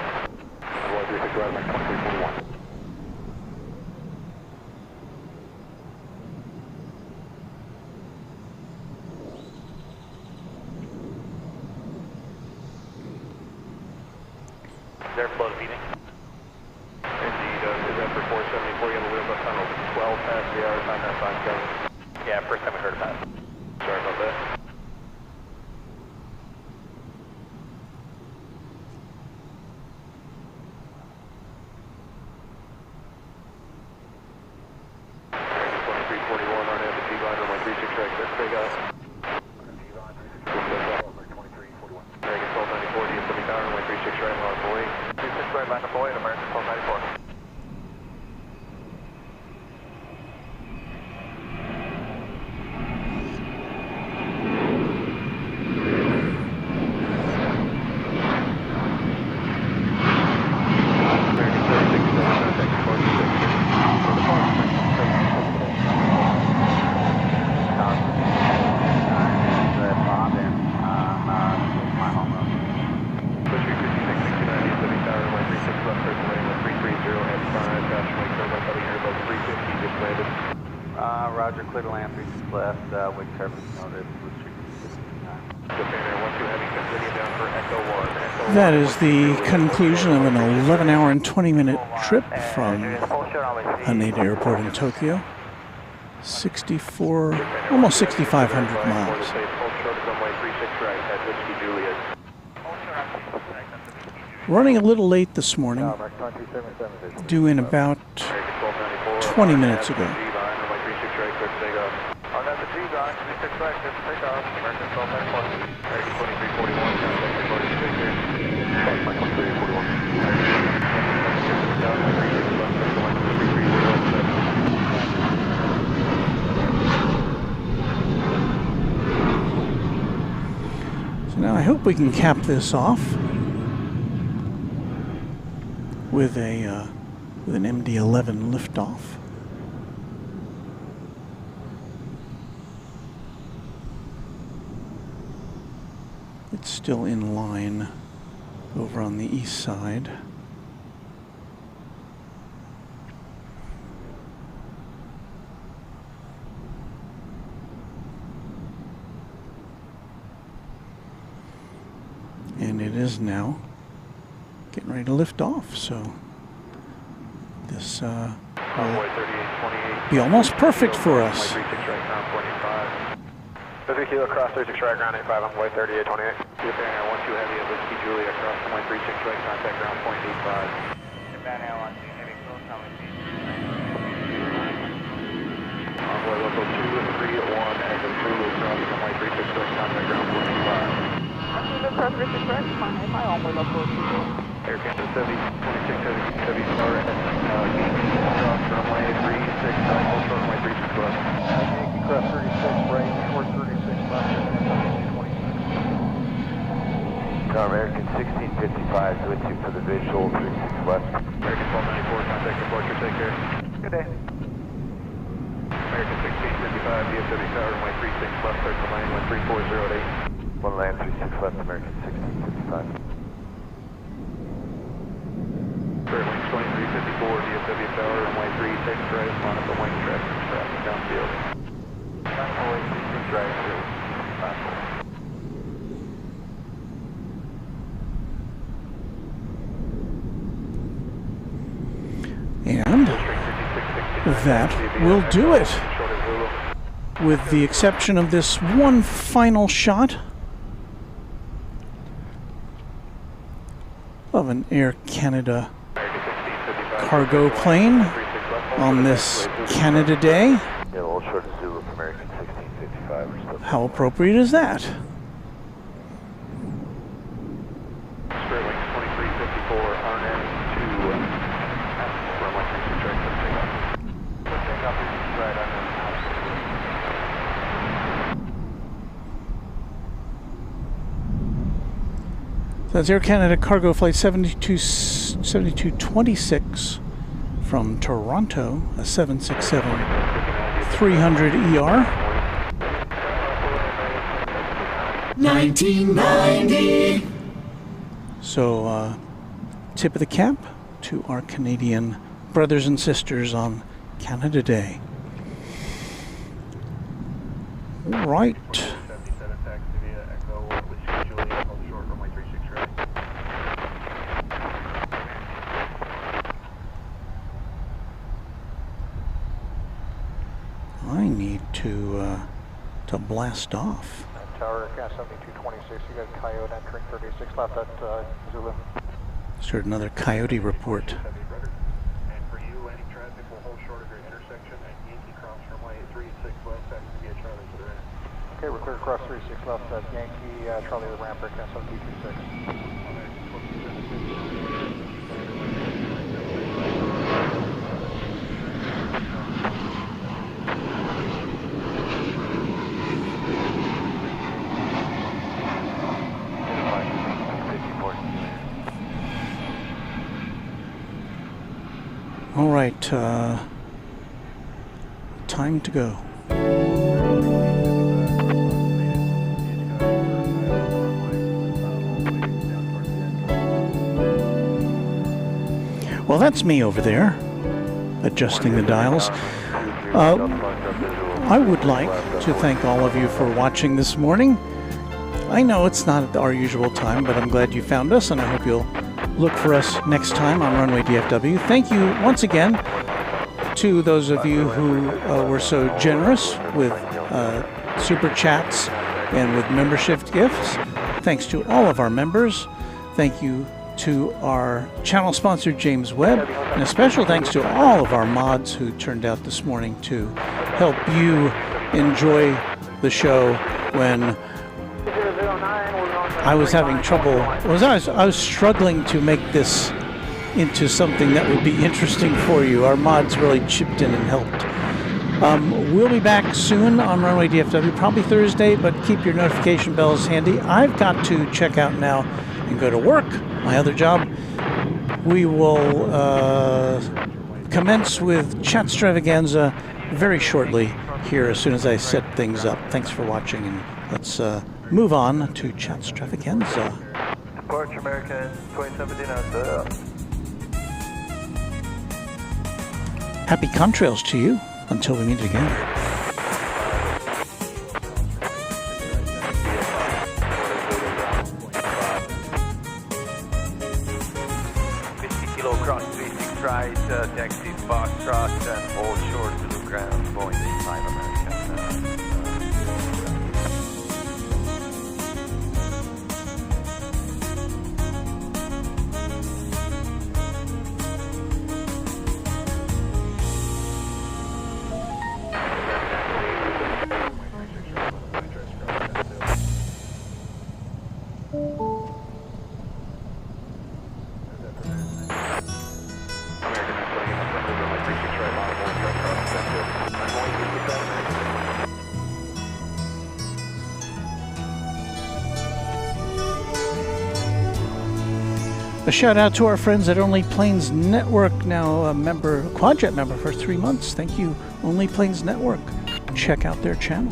[SPEAKER 1] Envoy 36 right by 2341.
[SPEAKER 5] airflow meeting.
[SPEAKER 1] Indeed, is that for 474? You have a wheel bus tunnel 12 past the hour time, that's 57.
[SPEAKER 5] Yeah, first time we heard about it.
[SPEAKER 1] Sorry about that.
[SPEAKER 4] Roger, clear to land 36 left, wake service noted,
[SPEAKER 2] That is the conclusion of an 11-hour and 20-minute trip from Haneda Airport in Tokyo. 64, almost 6,500 miles. Running a little late this morning, due in about 20 minutes ago. So now I hope we can cap this off with an MD-11 liftoff. It's still in line over on the east side. And it is now getting ready to lift off, so this will be almost perfect for us.
[SPEAKER 1] Pacific Kilo cross 36 right, ground 85, on way 3828. Japan Air 12 Heavy at Whiskey Julia, cross runway 36 right, contact ground point 85.
[SPEAKER 5] Japan Air 12 Heavy, close runway 36.
[SPEAKER 1] Envoy local 231, exit Zulu, cross runway 36 right, contact ground point 85.
[SPEAKER 9] Cross 36 right, contact my envoy local 2.
[SPEAKER 1] Air Kansas 70, 26 Heavy Star, cross runway 36 right, full short runway 36 left.
[SPEAKER 3] Cross 36 right, short 36 left, and 26.
[SPEAKER 4] American 1655, switch you for the visual 36 left.
[SPEAKER 1] American 1294, contact departure, take care.
[SPEAKER 3] Good day.
[SPEAKER 1] American 1655, DFW Tower, runway 36 left, circle lane, 13408.
[SPEAKER 4] One land 36 left, American 1655.
[SPEAKER 1] Clear wing 2354, DFW Tower, runway 36 right, line up the wing traffic downfield.
[SPEAKER 4] Runway 36 right,
[SPEAKER 2] And that will do it, with the exception of this one final shot of an Air Canada cargo plane on this Canada Day.
[SPEAKER 4] Yeah, a little short of Zulu for American 1655.
[SPEAKER 2] How appropriate is that?
[SPEAKER 1] Spirit Wings 2354, RNM to runway 36 right, for takeoff.
[SPEAKER 4] Takeoff 36 right,
[SPEAKER 2] That's Air Canada cargo flight 7226 from Toronto, a 767-300ER.
[SPEAKER 8] 1990.
[SPEAKER 2] So, tip of the cap to our Canadian brothers and sisters on Canada Day. All right. to blast off.
[SPEAKER 3] Tower, gas 7226, you got Coyote entering 36 left at Zulu.
[SPEAKER 2] Just heard another Coyote report.
[SPEAKER 1] And for you, any traffic will hold short of your intersection at Yankee Cross runway 36 left, back to via Charlie to the right.
[SPEAKER 3] Okay, we're clear across 36 left at Yankee, Charlie the ramp, gas 7226.
[SPEAKER 2] All right, time to go. Well, that's me over there, adjusting the dials. I would like to thank all of you for watching this morning. I know it's not our usual time, but I'm glad you found us, and I hope you'll look for us next time on Runway DFW. Thank you once again to those of you who were so generous with super chats and with membership gifts. Thanks to all of our members. Thank you to our channel sponsor, James Webb, and a special thanks to all of our mods who turned out this morning to help you enjoy the show when I was having trouble. I was struggling to make this into something that would be interesting for you. Our mods really chipped in and helped. We'll be back soon on Runway DFW, probably Thursday, but keep your notification bells handy. I've got to check out now and go to work, my other job. We will commence with Chat Stravaganza very shortly here as soon as I set things up. Thanks for watching, and let's move on to Chat Stravaganza.
[SPEAKER 1] Departure American 2017 out.
[SPEAKER 2] Happy contrails to you until we meet again.
[SPEAKER 1] Kilo cross 36 right, taxi Foxtrot and hold short to the ground, Boeing 85 American.
[SPEAKER 2] A shout out to our friends at Only Planes Network, now a member, Quadjet member for 3 months. Thank you, Only Planes Network. Check out their channel.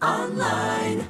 [SPEAKER 8] Online.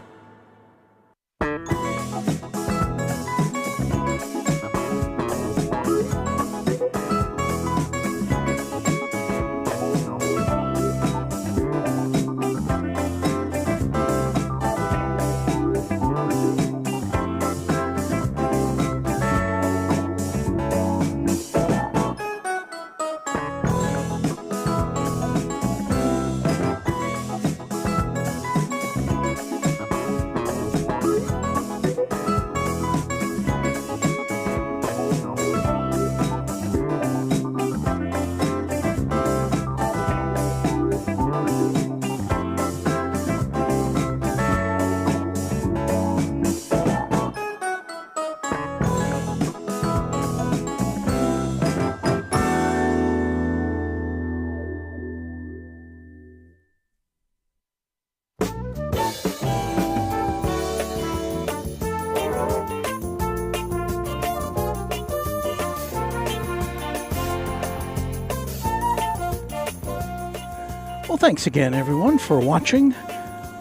[SPEAKER 2] Well, thanks again, everyone, for watching.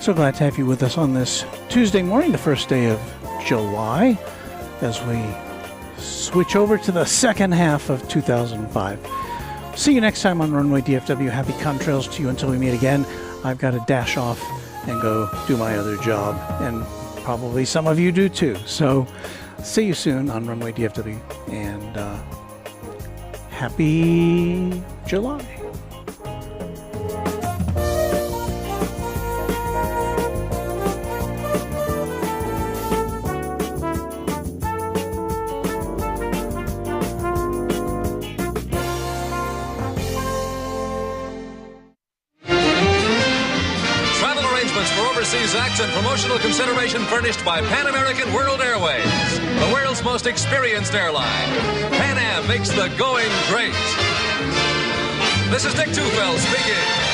[SPEAKER 2] So glad to have you with us on this Tuesday morning, the first day of July, as we switch over to the second half of 2005. See you next time on Runway DFW. Happy contrails to you until we meet again. I've got to dash off and go do my other job, and probably some of you do too. So see you soon on Runway DFW, and happy July.
[SPEAKER 10] Overseas acts and promotional consideration furnished by Pan American World Airways, the world's most experienced airline. Pan Am makes the going great. This is Dick Tufeld speaking.